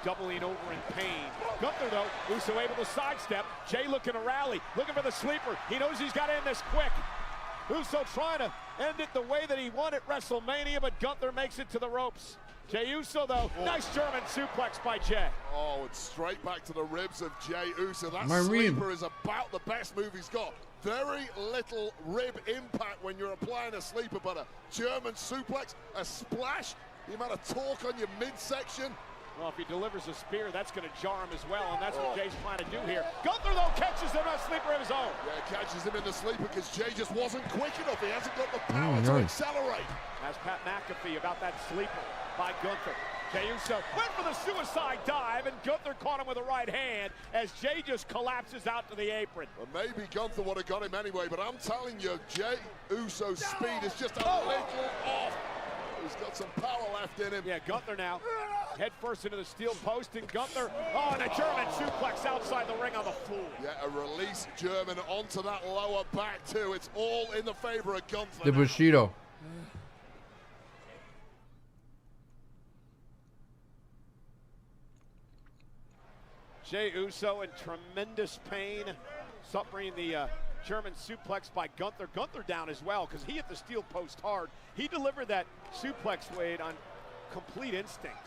[SPEAKER 8] doubling over in pain. Gunther, though, Uso able to sidestep. Jey looking to rally, looking for the sleeper. He knows he's got to end this quick. Uso trying to end it the way that he won at WrestleMania, but Gunther makes it to the ropes. Jey Uso, though, nice German suplex by Jey.
[SPEAKER 5] Oh, it's straight back to the ribs of Jey Uso. That
[SPEAKER 1] My
[SPEAKER 5] sleeper is about the best move he's got. Very little rib impact when you're applying a sleeper, but a German suplex, a splash, the amount of torque on your midsection.
[SPEAKER 8] Well, if he delivers a spear, that's going to jar him as well, and that's what Jey's trying to do here. Gunther, though, catches him on a sleeper of his own.
[SPEAKER 5] Yeah, catches him in the sleeper because Jey just wasn't quick enough. He hasn't got the power to accelerate.
[SPEAKER 8] That's Pat McAfee about that sleeper by Gunther. Jey Uso went for the suicide dive, and Gunther caught him with a right hand as Jey just collapses out to the apron.
[SPEAKER 5] Well, maybe Gunther would have got him anyway, but I'm telling you, Jey Uso's speed is just a little off. He's got some power left in him.
[SPEAKER 8] Yeah, Gunther now head first into the steel post, and Gunther, and a German suplex outside the ring on the floor.
[SPEAKER 5] Yeah, a release German onto that lower back too. It's all in the favor of Gunther.
[SPEAKER 1] The Bushido.
[SPEAKER 8] Jey Uso in tremendous pain, suffering the German suplex by Gunther. Gunther down as well because he hit the steel post hard. He delivered that suplex, Wade, on complete instinct.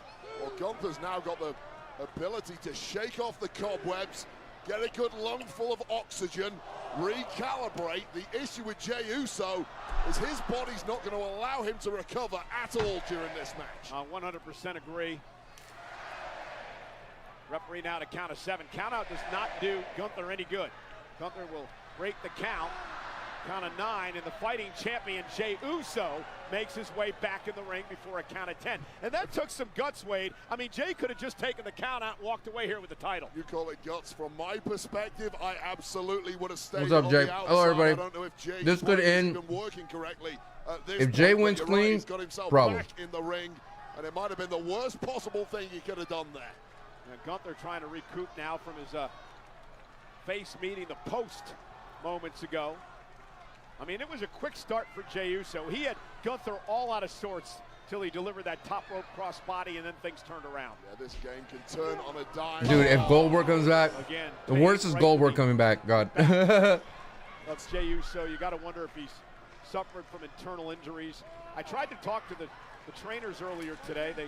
[SPEAKER 5] Well, Gunther's now got the ability to shake off the cobwebs, get a good lungful of oxygen, recalibrate. The issue with Jey Uso is his body's not going to allow him to recover at all during this match.
[SPEAKER 8] 100% agree. Referee now to count of 7. Count out does not do Gunther any good. Gunther will break the count. Count of 9, and the fighting champion Jey Uso makes his way back in the ring before a count of 10. And that took some guts, Wade. I mean, Jey could have just taken the count out and walked away here with the title.
[SPEAKER 5] You call it guts. From my perspective, I absolutely would have stayed.
[SPEAKER 1] What's up,
[SPEAKER 5] on
[SPEAKER 1] Jey?
[SPEAKER 5] the outside.
[SPEAKER 1] Hello, everybody.
[SPEAKER 5] I don't know if Jey's
[SPEAKER 1] This could end.
[SPEAKER 5] been working correctly.
[SPEAKER 1] If Jey wins
[SPEAKER 5] you're
[SPEAKER 1] clean,
[SPEAKER 5] right, he's got himself
[SPEAKER 1] problem.
[SPEAKER 5] back in the ring, and it might have been the worst possible thing he could have done there.
[SPEAKER 8] And Gunther trying to recoup now from his face meeting the post moments ago. I mean, it was a quick start for Jey Uso. He had Gunther all out of sorts till he delivered that top rope crossbody, and then things turned around.
[SPEAKER 5] Yeah, this game can turn on a dime.
[SPEAKER 1] Dude, if Goldberg comes back,
[SPEAKER 8] Again,
[SPEAKER 1] the worst is Goldberg coming back. God.
[SPEAKER 8] That's Jey Uso. You got to wonder if he's suffered from internal injuries. I tried to talk to the trainers earlier today. They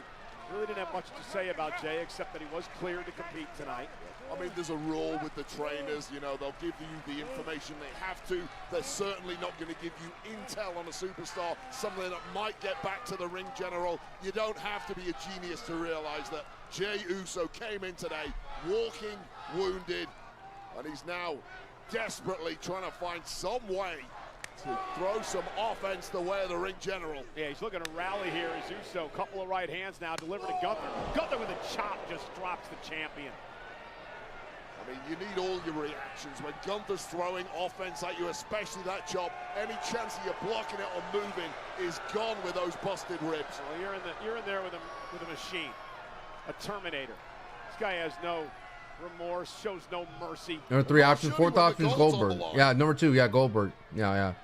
[SPEAKER 8] really didn't have much to say about Jey, except that he was cleared to compete tonight.
[SPEAKER 5] I mean, there's a rule with the trainers, you know, they'll give you the information they have to. They're certainly not going to give you intel on a superstar, something that might get back to the ring general. You don't have to be a genius to realize that Jey Uso came in today walking wounded, and he's now desperately trying to find some way to throw some offense the way of the ring general.
[SPEAKER 8] Yeah, he's looking to rally here as Uso. Couple of right hands now delivered to Gunther. Gunther with a chop just drops the champion.
[SPEAKER 5] I mean, you need all your reactions. When Gunther's throwing offense at you, especially that chop, any chance of you blocking it or moving is gone with those busted ribs.
[SPEAKER 8] Well, you're in there with a machine, a Terminator. This guy has no remorse, shows no mercy.
[SPEAKER 1] Number 3 options, 4th option is Goldberg. Yeah, number 2, yeah, Goldberg. Yeah.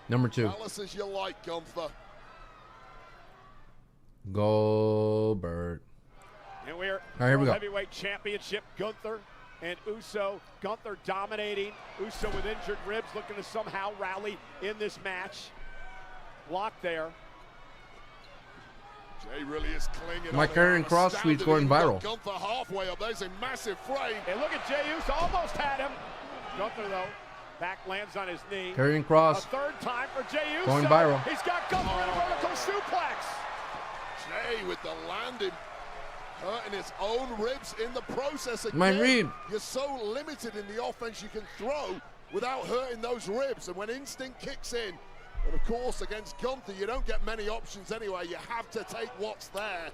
[SPEAKER 1] Number 2.
[SPEAKER 5] Tell us as you like, Gunther.
[SPEAKER 1] Goldberg.
[SPEAKER 8] And we're
[SPEAKER 1] All right, here we go.
[SPEAKER 8] Heavyweight Championship, Gunther and Uso. Gunther dominating. Uso with injured ribs, looking to somehow rally in this match. Block there.
[SPEAKER 5] Jey really is clinging.
[SPEAKER 1] My Karrion Cross tweet's going viral.
[SPEAKER 5] Gunther halfway up. There's a massive frame.
[SPEAKER 8] And look at Jey Uso, almost had him. Gunther, though, back lands on his knee.
[SPEAKER 1] Karrion Cross.
[SPEAKER 8] A third time for Jey Uso.
[SPEAKER 1] Going viral.
[SPEAKER 8] He's got Gunther in a vertical suplex.
[SPEAKER 5] Jey with the landing. Hurting his own ribs in the process again.
[SPEAKER 1] My read.
[SPEAKER 5] You're so limited in the offense you can throw without hurting those ribs. And when instinct kicks in, and of course against Gunther, you don't get many options anyway. You have to take what's there.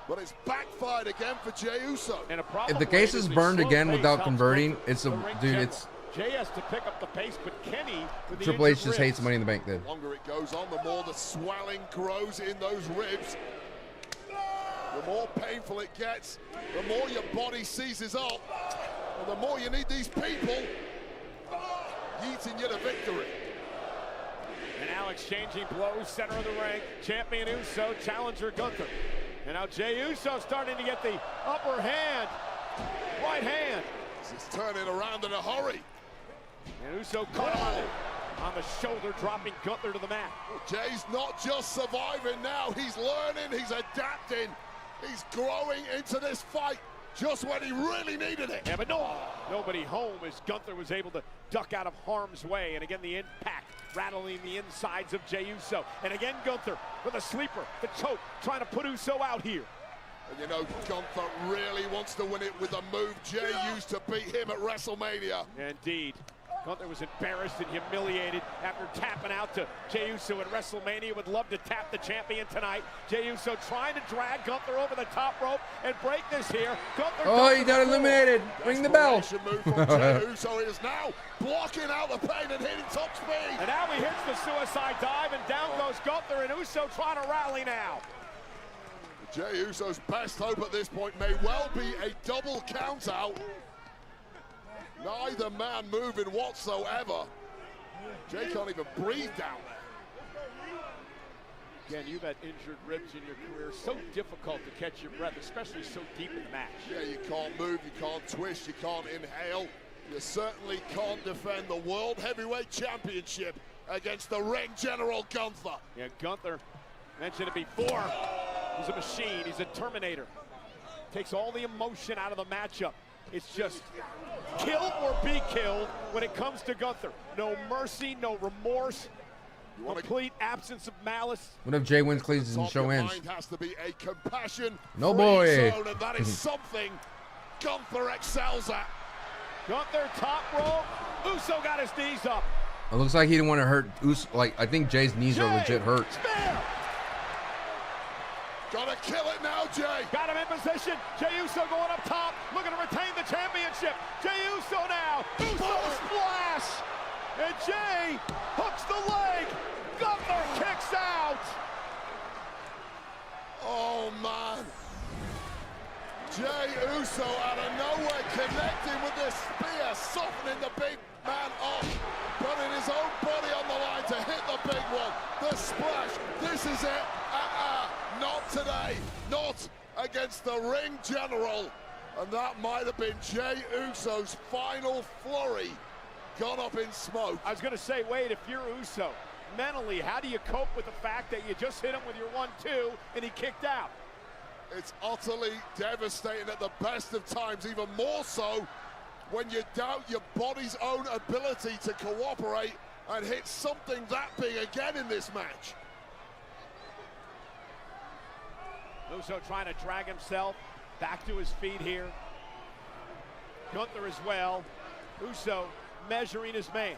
[SPEAKER 5] but it's backfired again for Jey Uso.
[SPEAKER 8] And
[SPEAKER 1] If the case is burned again without converting, it's a dude. It's
[SPEAKER 8] Jey has to pick up the pace, but Kenny with the
[SPEAKER 1] Triple H
[SPEAKER 8] injured
[SPEAKER 1] just
[SPEAKER 8] ribs.
[SPEAKER 1] hates Money in the Bank. Then
[SPEAKER 5] The longer it goes on, the more the swelling grows in those ribs. The more painful it gets, the more your body seizes up, and the more you need these people yeeting you to victory.
[SPEAKER 8] And now exchanging blows, center of the ring. Champion Uso, challenger Gunther. And now Jey Uso starting to get the upper hand. Right hand.
[SPEAKER 5] He's turning around in a hurry.
[SPEAKER 8] And Uso caught him on the shoulder, dropping Gunther to the mat.
[SPEAKER 5] Jey's not just surviving now, he's learning, he's adapting. He's growing into this fight just when he really needed it.
[SPEAKER 8] Yeah, but nobody home as Gunther was able to duck out of harm's way. And again, the impact rattling the insides of Jey Uso. And again, Gunther with a sleeper, the choke, trying to put Uso out here.
[SPEAKER 5] And you know, Gunther really wants to win it with a move Jey used to beat him at WrestleMania.
[SPEAKER 8] Indeed. Gunther was embarrassed and humiliated after tapping out to Jey Uso at WrestleMania. Would love to tap the champion tonight. Jey Uso trying to drag Gunther over the top rope and break this here. Gunther
[SPEAKER 1] he got eliminated. Ring the bell.
[SPEAKER 5] Move from Jey Uso. He is now blocking out the pain and hitting top speed.
[SPEAKER 8] And now he hits the suicide dive, and down goes Gunther, and Uso trying to rally now.
[SPEAKER 5] Jey Uso's best hope at this point may well be a double count out. Neither man moving whatsoever. Jey can't even breathe down there.
[SPEAKER 8] Again, you've had injured ribs in your career. So difficult to catch your breath, especially so deep in the match.
[SPEAKER 5] Yeah, you can't move, you can't twist, you can't inhale. You certainly can't defend the World Heavyweight Championship against the ring general Gunther.
[SPEAKER 8] Yeah, Gunther, mentioned it before, he's a machine, he's a Terminator. Takes all the emotion out of the matchup. It's just kill or be killed when it comes to Gunther. No mercy, no remorse, complete absence of malice.
[SPEAKER 1] What if Jey wins, cleans, and show ends?
[SPEAKER 5] Mind has to be a compassion.
[SPEAKER 1] No boy.
[SPEAKER 5] Zone, and that is something Gunther excels at.
[SPEAKER 8] Gunther top rope. Uso got his knees up.
[SPEAKER 1] It looks like he didn't want to hurt Uso. Like I think Jey's knees are legit hurt.
[SPEAKER 8] Spear.
[SPEAKER 5] Gotta kill it now, Jey.
[SPEAKER 8] Got him in position. Jey Uso going up top, looking to retain the championship. Jey Uso now. Uso splash. And Jey hooks the leg. Gunther kicks out.
[SPEAKER 5] Oh, man. Jey Uso out of nowhere connecting with this spear, softening the big man up, putting his own body on the line to hit the big one. The splash. This is it. Not today, not against the ring general. And that might have been Jey Uso's final flurry gone up in smoke.
[SPEAKER 8] I was going to say, Wade, if you're Uso, mentally, how do you cope with the fact that you just hit him with your 1-2 and he kicked out?
[SPEAKER 5] It's utterly devastating at the best of times, even more so when you doubt your body's own ability to cooperate and hit something that big again in this match.
[SPEAKER 8] Uso trying to drag himself back to his feet here. Gunther as well. Uso measuring his man.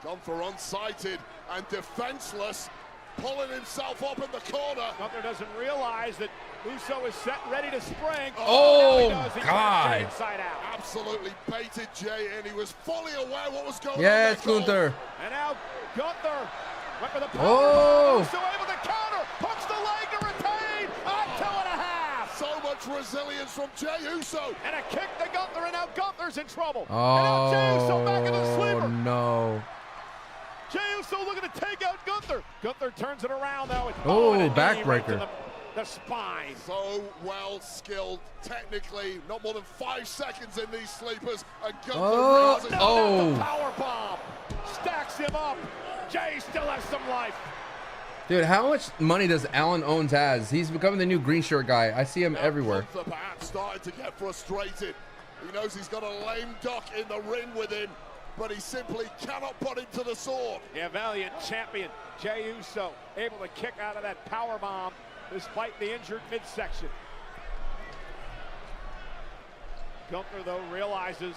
[SPEAKER 5] Gunther unsighted and defenseless, pulling himself up in the corner.
[SPEAKER 8] Gunther doesn't realize that Uso is set ready to spring.
[SPEAKER 1] Oh,
[SPEAKER 8] now he does. He
[SPEAKER 1] God.
[SPEAKER 8] inside out.
[SPEAKER 5] Absolutely baited Jey, and he was fully aware what was going on.
[SPEAKER 1] Yes, Gunther.
[SPEAKER 8] And now Gunther went for the power.
[SPEAKER 1] Oh.
[SPEAKER 8] Uso able to counter, hooks the leg to retain. On 2.5.
[SPEAKER 5] So much resilience from Jey Uso.
[SPEAKER 8] And a kick to Gunther, and now Gunther's in trouble.
[SPEAKER 1] Oh,
[SPEAKER 8] and now Jey Uso back in the sleeper.
[SPEAKER 1] No.
[SPEAKER 8] Jey Uso looking to take out Gunther. Gunther turns it around now.
[SPEAKER 1] Oh,
[SPEAKER 8] and
[SPEAKER 1] backbreaker.
[SPEAKER 8] Right the spine.
[SPEAKER 5] So well skilled technically. Not more than 5 seconds in these sleepers. And Gunther reels it.
[SPEAKER 8] The power bomb stacks him up. Jey still has some life.
[SPEAKER 1] Dude, how much money does Alan Owens has? He's becoming the new green shirt guy. I see him
[SPEAKER 5] now
[SPEAKER 1] everywhere.
[SPEAKER 5] Gunther perhaps starting to get frustrated. He knows he's got a lame duck in the ring with him, but he simply cannot put him to the sword.
[SPEAKER 8] Yeah, valiant champion Jey Uso able to kick out of that power bomb despite the injured midsection. Gunther, though, realizes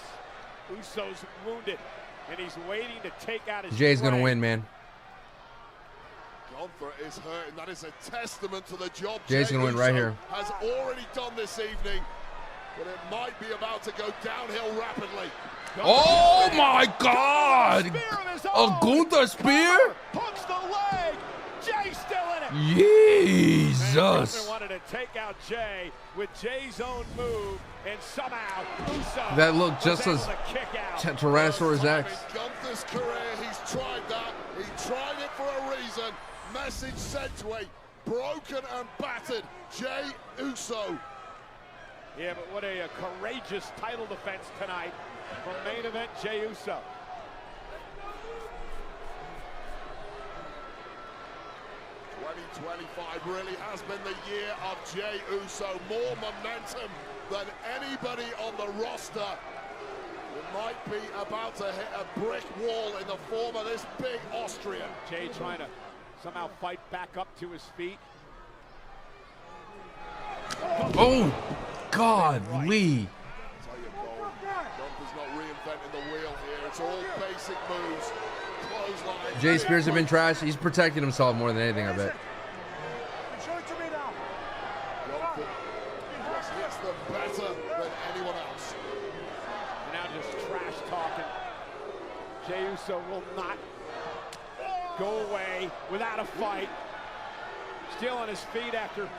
[SPEAKER 8] Uso's wounded, and he's waiting to take out his
[SPEAKER 1] Jay's gonna
[SPEAKER 8] prey.
[SPEAKER 1] win, man.
[SPEAKER 5] Gunther is hurting. That is a testament to the job
[SPEAKER 1] Jey's
[SPEAKER 5] Jey
[SPEAKER 1] gonna win
[SPEAKER 5] Uso
[SPEAKER 1] right here.
[SPEAKER 5] has already done this evening, but it might be about to go downhill rapidly.
[SPEAKER 1] Oh my God! A Gunther spear?
[SPEAKER 8] Hooks the leg. Jey still in it.
[SPEAKER 1] Jesus!
[SPEAKER 8] Gunther wanted to take out Jey with Jey's own move, and somehow Uso
[SPEAKER 1] That looked just
[SPEAKER 8] was
[SPEAKER 1] as
[SPEAKER 8] able to kick out.
[SPEAKER 1] Tyrannosaurus X.
[SPEAKER 5] In Gunther's career, he's tried that. He tried it for a reason. Message sent to a broken and battered Jey Uso.
[SPEAKER 8] Yeah, but what a courageous title defense tonight from main event Jey Uso. '25 really has been the year of Jey Uso. More momentum than anybody on the roster. It might be about to hit a brick wall in the form of this big Austrian. Jey trying to somehow fight back up to his feet.
[SPEAKER 1] Oh, God, Lee.
[SPEAKER 5] Gunther's not reinventing the wheel here. It's all basic moves. Clothesline.
[SPEAKER 1] Jey Spears have been trash. He's protecting himself more than anything, I bet.
[SPEAKER 5] Gunther just hits them better than anyone else.
[SPEAKER 8] And now just trash talking. Jey Uso will not go away without a fight. Still on his feet after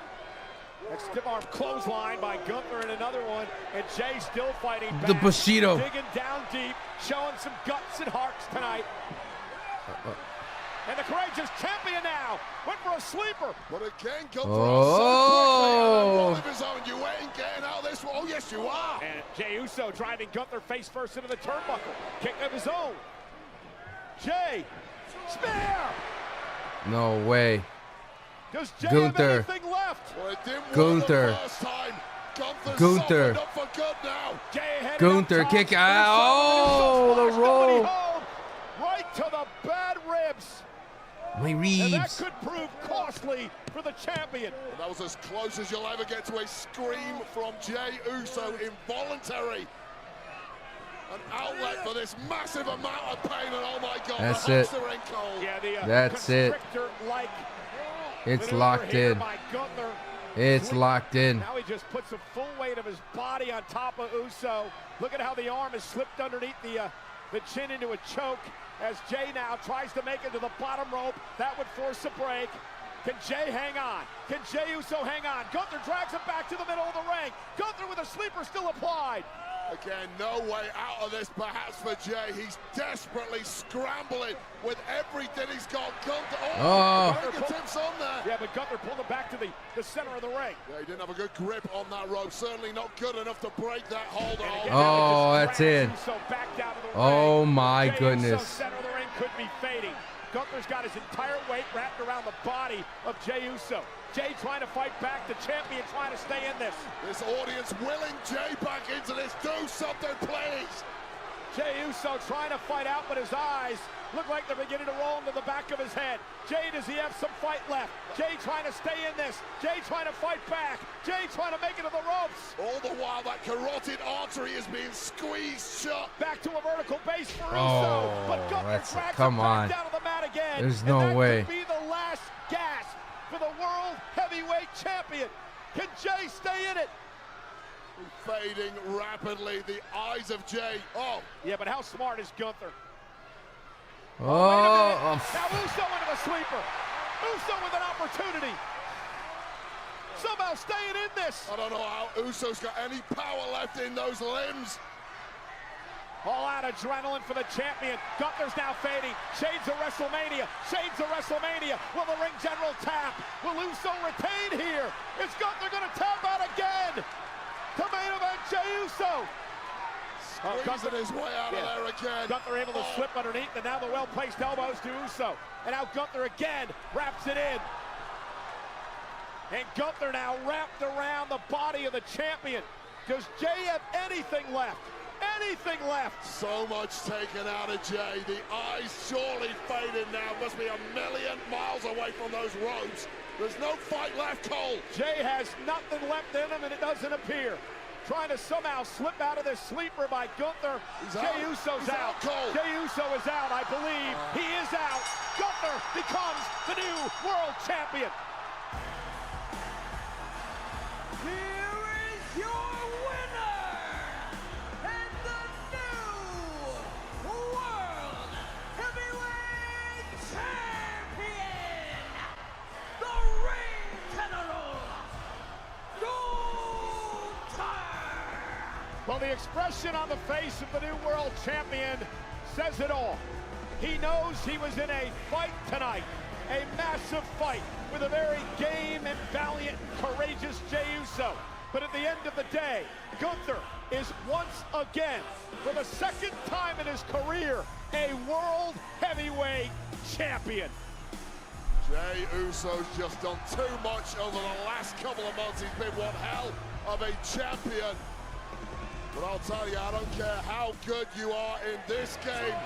[SPEAKER 8] that stiff arm clothesline by Gunther and another one, and Jey still fighting back.
[SPEAKER 1] The Bushido.
[SPEAKER 8] Digging down deep, showing some guts and hearts tonight. And the courageous champion now went for a sleeper.
[SPEAKER 5] But again, Gunther
[SPEAKER 1] Oh.
[SPEAKER 5] so quickly, one of his own. You ain't getting out of this one. Oh, yes, you are.
[SPEAKER 8] And Jey Uso driving Gunther face first into the turnbuckle. Kick of his own. Jey, spear.
[SPEAKER 1] No way.
[SPEAKER 8] Does Jey
[SPEAKER 1] Gunther.
[SPEAKER 8] have anything left?
[SPEAKER 5] Well, it didn't work
[SPEAKER 1] Gunther.
[SPEAKER 5] the first time. Gunther's
[SPEAKER 1] Gunther.
[SPEAKER 5] softened up for good now.
[SPEAKER 8] Jey headed
[SPEAKER 1] Gunther
[SPEAKER 8] up top.
[SPEAKER 1] kick out. Oh, the roll.
[SPEAKER 8] Right to the bad ribs.
[SPEAKER 1] My
[SPEAKER 8] And that
[SPEAKER 1] Reeves.
[SPEAKER 8] could prove costly for the champion.
[SPEAKER 5] And that was as close as you'll ever get to a scream from Jey Uso. Involuntary. An outlet for this massive amount of pain. And oh my God,
[SPEAKER 1] That's
[SPEAKER 5] the
[SPEAKER 1] it.
[SPEAKER 5] hooks are in cold.
[SPEAKER 8] Yeah, the
[SPEAKER 1] That's it.
[SPEAKER 8] constrictor-like
[SPEAKER 1] It's
[SPEAKER 8] maneuver
[SPEAKER 1] locked
[SPEAKER 8] here
[SPEAKER 1] in.
[SPEAKER 8] by Gunther.
[SPEAKER 1] It's locked in.
[SPEAKER 8] Now he just puts the full weight of his body on top of Uso. Look at how the arm is slipped underneath the chin into a choke as Jey now tries to make it to the bottom rope. That would force a break. Can Jey hang on? Can Jey Uso hang on? Gunther drags him back to the middle of the ring. Gunther with a sleeper still applied.
[SPEAKER 5] Again, no way out of this perhaps for Jey. He's desperately scrambling with everything he's got. Gunther, fingertips on there.
[SPEAKER 8] Yeah, but Gunther pulled him back to the center of the ring.
[SPEAKER 5] Yeah, he didn't have a good grip on that rope. Certainly not good enough to break that hold.
[SPEAKER 1] Oh, that's in.
[SPEAKER 8] Uso back down to the
[SPEAKER 1] Oh
[SPEAKER 8] ring.
[SPEAKER 1] my
[SPEAKER 8] Jey
[SPEAKER 1] goodness.
[SPEAKER 8] Uso center of the ring could be fading. Gunther's got his entire weight wrapped around the body of Jey Uso. Jey trying to fight back, the champion trying to stay in this.
[SPEAKER 5] This audience willing Jey back into this. Do something, please.
[SPEAKER 8] Jey Uso trying to fight out, but his eyes look like they're beginning to roll into the back of his head. Jey, does he have some fight left? Jey trying to stay in this. Jey trying to fight back. Jey trying to make it to the ropes.
[SPEAKER 5] All the while, that carotid artery is being squeezed shut.
[SPEAKER 8] Back to a vertical base for Uso.
[SPEAKER 1] Oh,
[SPEAKER 8] But Gunther
[SPEAKER 1] that's
[SPEAKER 8] drags
[SPEAKER 1] come
[SPEAKER 8] him
[SPEAKER 1] on.
[SPEAKER 8] back down to the mat again.
[SPEAKER 1] There's
[SPEAKER 8] and
[SPEAKER 1] no
[SPEAKER 8] that
[SPEAKER 1] way.
[SPEAKER 8] could be the last gasp for the World Heavyweight Champion. Can Jey stay in it?
[SPEAKER 5] Fading rapidly, the eyes of Jey. Oh.
[SPEAKER 8] Yeah, but how smart is Gunther?
[SPEAKER 1] Oh,
[SPEAKER 8] Now Uso into the sleeper. Uso with an opportunity. Somehow staying in this.
[SPEAKER 5] I don't know how Uso's got any power left in those limbs.
[SPEAKER 8] All out adrenaline for the champion. Gunther's now fading. Shades of WrestleMania. Shades of WrestleMania. Will the ring general tap? Will Uso retain here? Is Gunther going to tap out again? To main event Jey Uso.
[SPEAKER 5] Squeezing his way out of there again.
[SPEAKER 8] Gunther able to slip underneath, and now the well-placed elbows to Uso. And now Gunther again wraps it in. And Gunther now wrapped around the body of the champion. Does Jey have anything left? Anything left?
[SPEAKER 5] So much taken out of Jey. The eyes surely faded now. Must be a million miles away from those ropes. There's no fight left, Cole.
[SPEAKER 8] Jey has nothing left in him, and it doesn't appear. Trying to somehow slip out of this sleeper by Gunther. Jey Uso's out.
[SPEAKER 5] Cole.
[SPEAKER 8] Jey Uso is out, I believe. He is out. Gunther becomes the new world champion.
[SPEAKER 2] Here is your winner and the new World Heavyweight Champion, the Ring General, Gunther.
[SPEAKER 8] Well, the expression on the face of the new world champion says it all. He knows he was in a fight tonight, a massive fight with a very game and valiant and courageous Jey Uso. But at the end of the day, Gunther is once again, for the second time in his career, a world heavyweight champion.
[SPEAKER 5] Jey Uso's just done too much over the last couple of months. He's been one hell of a champion. But I'll tell you, I don't care how good you are in this game.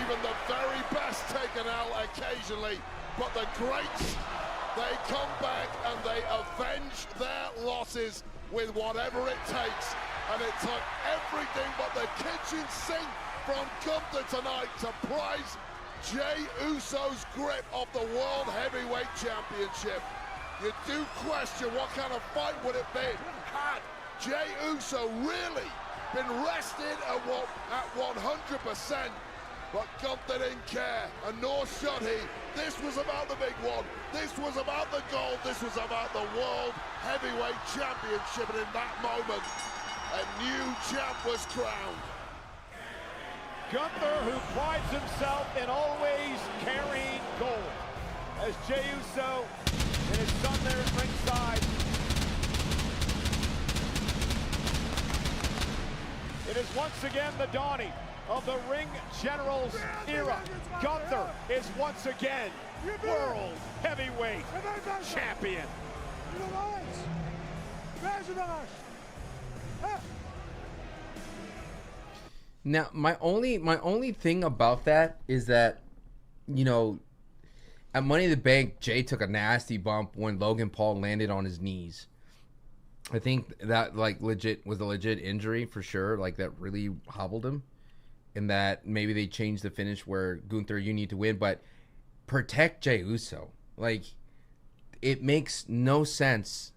[SPEAKER 5] Even the very best take an L occasionally. But the greats, they come back and they avenge their losses with whatever it takes. And it took everything but the kitchen sink from Gunther tonight to prize Jey Uso's grip of the World Heavyweight Championship. You do question what kind of fight would it be had Jey Uso really been rested at 100%, but Gunther didn't care, and nor should he. This was about the big one. This was about the gold. This was about the World Heavyweight Championship, and in that moment, a new champ was crowned.
[SPEAKER 8] Gunther, who prides himself in always carrying gold, as Jey Uso and his son there at ringside. It is once again the dawning of the Ring General's era. Gunther is once again World Heavyweight Champion.
[SPEAKER 1] Now, my only thing about that is that, you know, at Money in the Bank, Jey took a nasty bump when Logan Paul landed on his knees. I think that was a legit injury for sure. Like, that really hobbled him. And that maybe they changed the finish where, Gunther, you need to win, but protect Jey Uso. Like, it makes no sense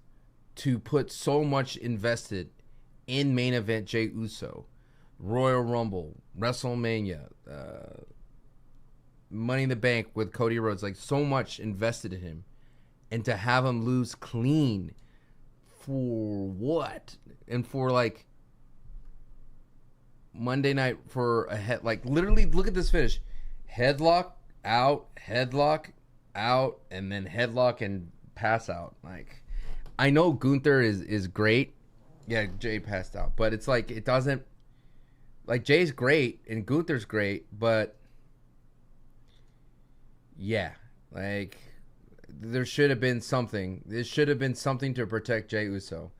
[SPEAKER 1] to put so much invested in main event Jey Uso, Royal Rumble, WrestleMania, Money in the Bank with Cody Rhodes, like, so much invested in him, and to have him lose clean for what? And for, like, Monday night for a head, like, literally look at this finish: headlock out, and then headlock and pass out. Like, I know Gunther is great. Yeah, Jey passed out, but it's like, it doesn't, like, Jey's great and Gunther's great, but yeah, like, there should have been something. There should have been something to protect Jey Uso,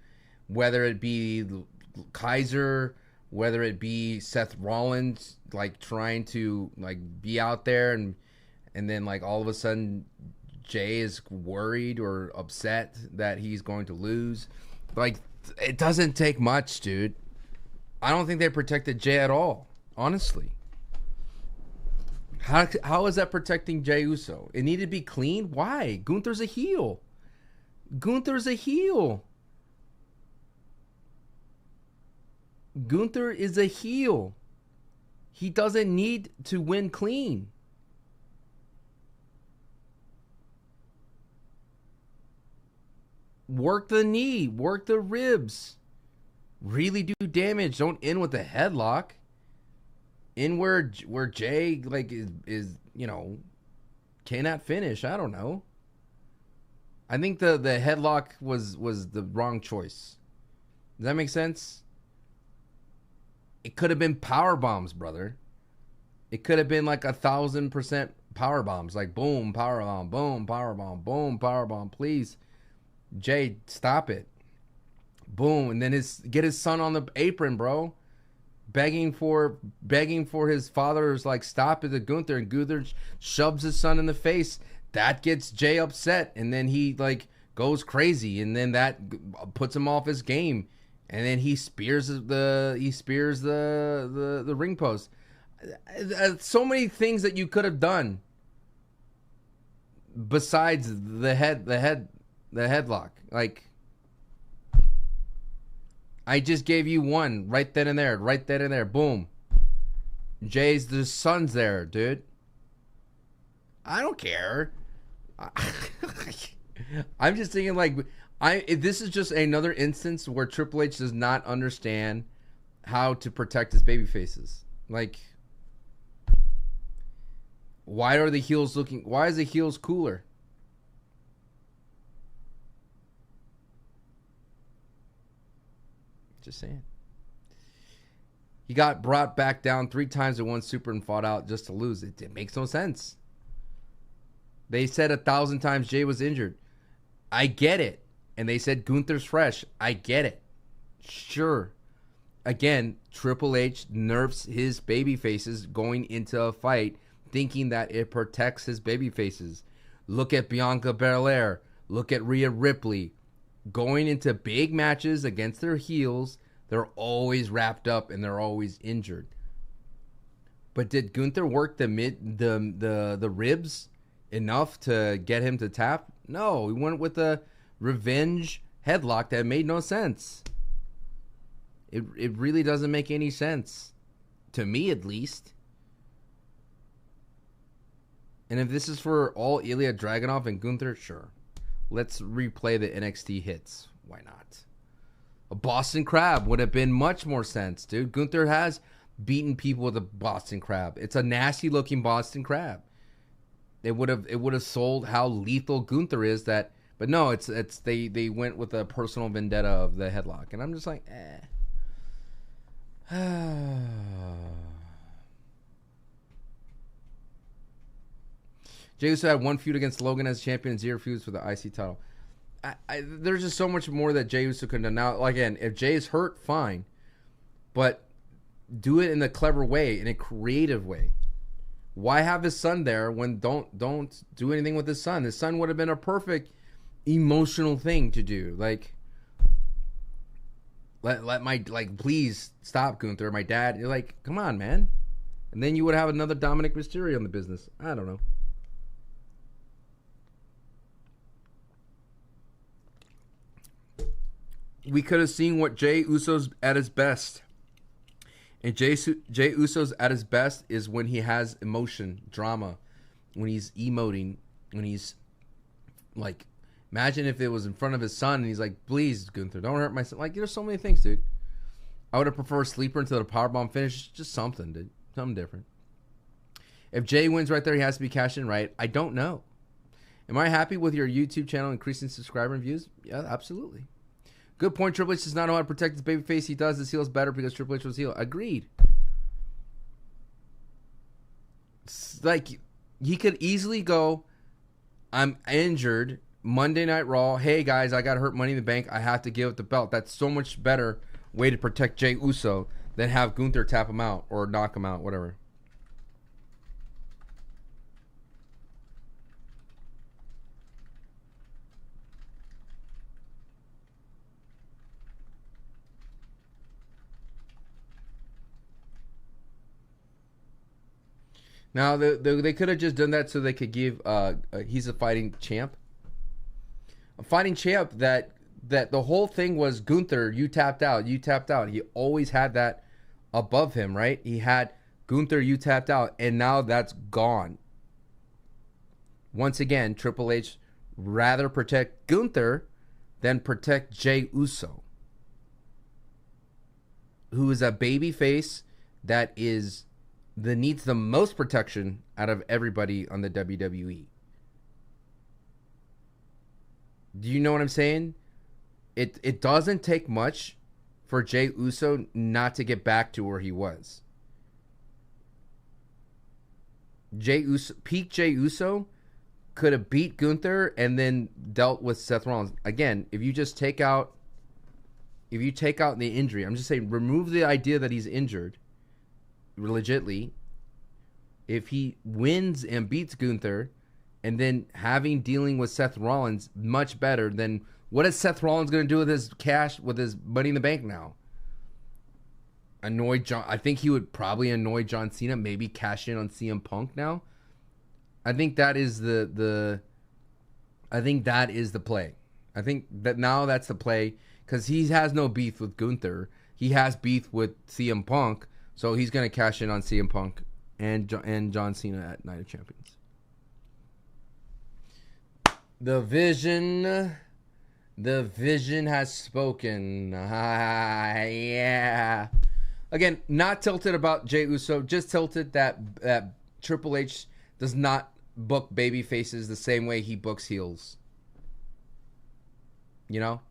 [SPEAKER 1] whether it be Kaiser, whether it be Seth Rollins, like, trying to, like, be out there, and then, like, all of a sudden Jey is worried or upset that he's going to lose. Like, it doesn't take much, dude. I don't think they protected Jey at all, honestly. How is that protecting Jey Uso? It needed to be clean? Why? Gunther's a heel. Gunther is a heel. He doesn't need to win clean. Work the knee, work the ribs. Really do damage. Don't end with a headlock. In where Jey, like, is you know, cannot finish. I don't know. I think the headlock was the wrong choice. Does that make sense? It could have been power bombs, brother. It could have been like 1,000% power bombs. Like, boom, power bomb, boom, power bomb, boom, power bomb. Please, Jey, stop it. Boom, and then get his son on the apron, bro. Begging for his father's, like, stop it to Gunther, and Gunther shoves his son in the face. That gets Jey upset, and then he, like, goes crazy, and then that puts him off his game, and then he spears the ring post. So many things that you could have done besides the headlock. Like, I just gave you one right then and there. Boom. The son's there, dude. I don't care. I'm just thinking, like, this is just another instance where Triple H does not understand how to protect his baby faces. Like, why is the heels cooler? Just saying. He got brought back down 3 times in one super and fought out just to lose. It makes no sense. They said 1,000 times Jey was injured. I get it. And they said Gunther's fresh. I get it. Sure. Again, Triple H nerfs his baby faces going into a fight, thinking that it protects his baby faces. Look at Bianca Belair. Look at Rhea Ripley. Going into big matches against their heels, they're always wrapped up and they're always injured. But did Gunther work the ribs enough to get him to tap? No, he went with a revenge headlock that made no sense. It really doesn't make any sense. To me, at least. And if this is for all Ilya Dragunov and Gunther, sure. Let's replay the NXT hits. Why not? A Boston Crab would have been much more sense, dude. Gunther has beaten people with a Boston Crab. It's a nasty looking Boston Crab. It would have sold how lethal Gunther is. That, but no, they went with a personal vendetta of the headlock, and I'm just like, Jey Uso had one feud against Logan as champion and 0 feuds for the IC title. There's just so much more that Jey Uso could have done. Now, again, if Jay's hurt, fine. But do it in a clever way, in a creative way. Why have his son there when don't do anything with his son? His son would have been a perfect emotional thing to do. Like, let my, like, please stop, Gunther. My dad, you're like, come on, man. And then you would have another Dominic Mysterio in the business. I don't know. We could have seen what Jey Uso's at his best. And Jey Uso's at his best is when he has emotion, drama, when he's emoting, when he's like, imagine if it was in front of his son and he's like, please, Gunther, don't hurt my son. Like, there's so many things, dude. I would have preferred Sleeper until the powerbomb finish. Just something, dude. Something different. If Jey wins right there, he has to be cashed in, right? I don't know. Am I happy with your YouTube channel increasing subscriber and views? Yeah, absolutely. Good point. Triple H does not know how to protect his babyface. He does. His heel's better because Triple H was heel. Agreed. It's like, he could easily go, I'm injured, Monday Night Raw. Hey, guys, I got hurt, Money in the Bank. I have to give up the belt. That's so much better way to protect Jey Uso than have Gunther tap him out or knock him out, whatever. Now, they could have just done that so they could give, he's a fighting champ. A fighting champ that the whole thing was, Gunther, you tapped out. He always had that above him, right? He had, Gunther, you tapped out, and now that's gone. Once again, Triple H rather protect Gunther than protect Jey Uso, who is a baby face that needs the most protection out of everybody on the WWE. Do you know what I'm saying? It doesn't take much for Jey Uso not to get back to where he was. Peak Jey Uso could have beat Gunther and then dealt with Seth Rollins. Again, if you take out the injury, I'm just saying, remove the idea that he's injured. Legitly, if he wins and beats Gunther and then dealing with Seth Rollins, much better than what is Seth Rollins going to do with his cash, with his Money in the Bank now? Annoy John. I think he would probably annoy John Cena, maybe cash in on CM Punk now. I think that is the I think that is the play. I think that now that's the play because he has no beef with Gunther. He has beef with CM Punk, so he's going to cash in on CM Punk and John Cena at Night of Champions. The Vision has spoken. Yeah. Again, not tilted about Jey Uso, just tilted that Triple H does not book baby faces the same way he books heels. You know?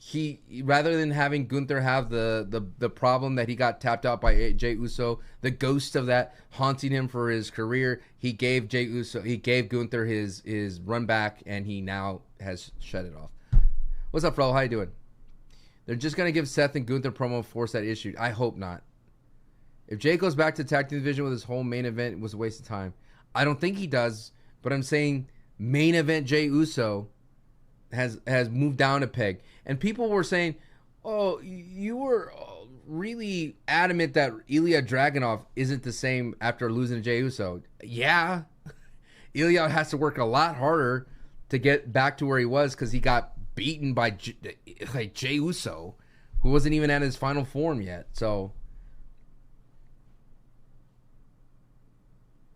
[SPEAKER 1] He, rather than having Gunther have the problem that he got tapped out by Jey Uso, the ghost of that haunting him for his career, he gave Gunther his run back, and he now has shut it off. What's up, Fro? How you doing? They're just going to give Seth and Gunther promo force that issue. I hope not. If Jey goes back to tag team division with his whole main event, it was a waste of time. I don't think he does, but I'm saying main event Jey Uso has moved down a peg. And people were saying, oh, you were really adamant that Ilya Dragunov isn't the same after losing to Jey Uso. Yeah. Ilya has to work a lot harder to get back to where he was because he got beaten by Jey Uso, who wasn't even at his final form yet. So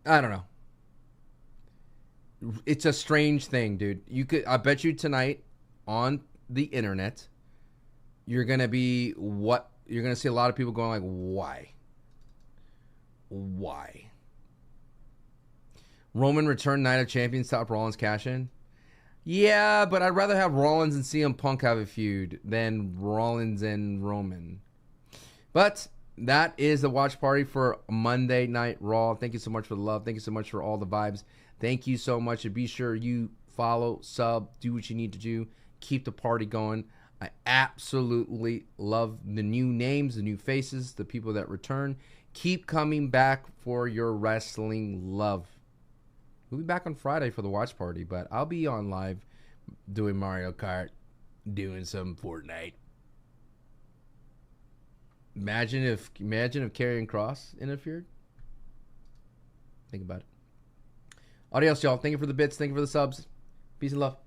[SPEAKER 1] I don't know. It's a strange thing, dude. I bet you tonight on the internet, you're gonna see a lot of people going like, why? Roman returned Night of Champions, top Rollins cash in. Yeah, but I'd rather have Rollins and CM Punk have a feud than Rollins and Roman. But that is the watch party for Monday Night Raw. Thank you so much for the love. Thank you so much for all the vibes. Thank you so much. And be sure you follow, sub, do what you need to do. Keep the party going. I absolutely love the new names, the new faces, the people that return. Keep coming back for your wrestling love. We'll be back on Friday for the watch party, but I'll be on live doing Mario Kart, doing some Fortnite. Imagine if Karrion Kross interfered. Think about it. Adios, y'all. Thank you for the bits. Thank you for the subs. Peace and love.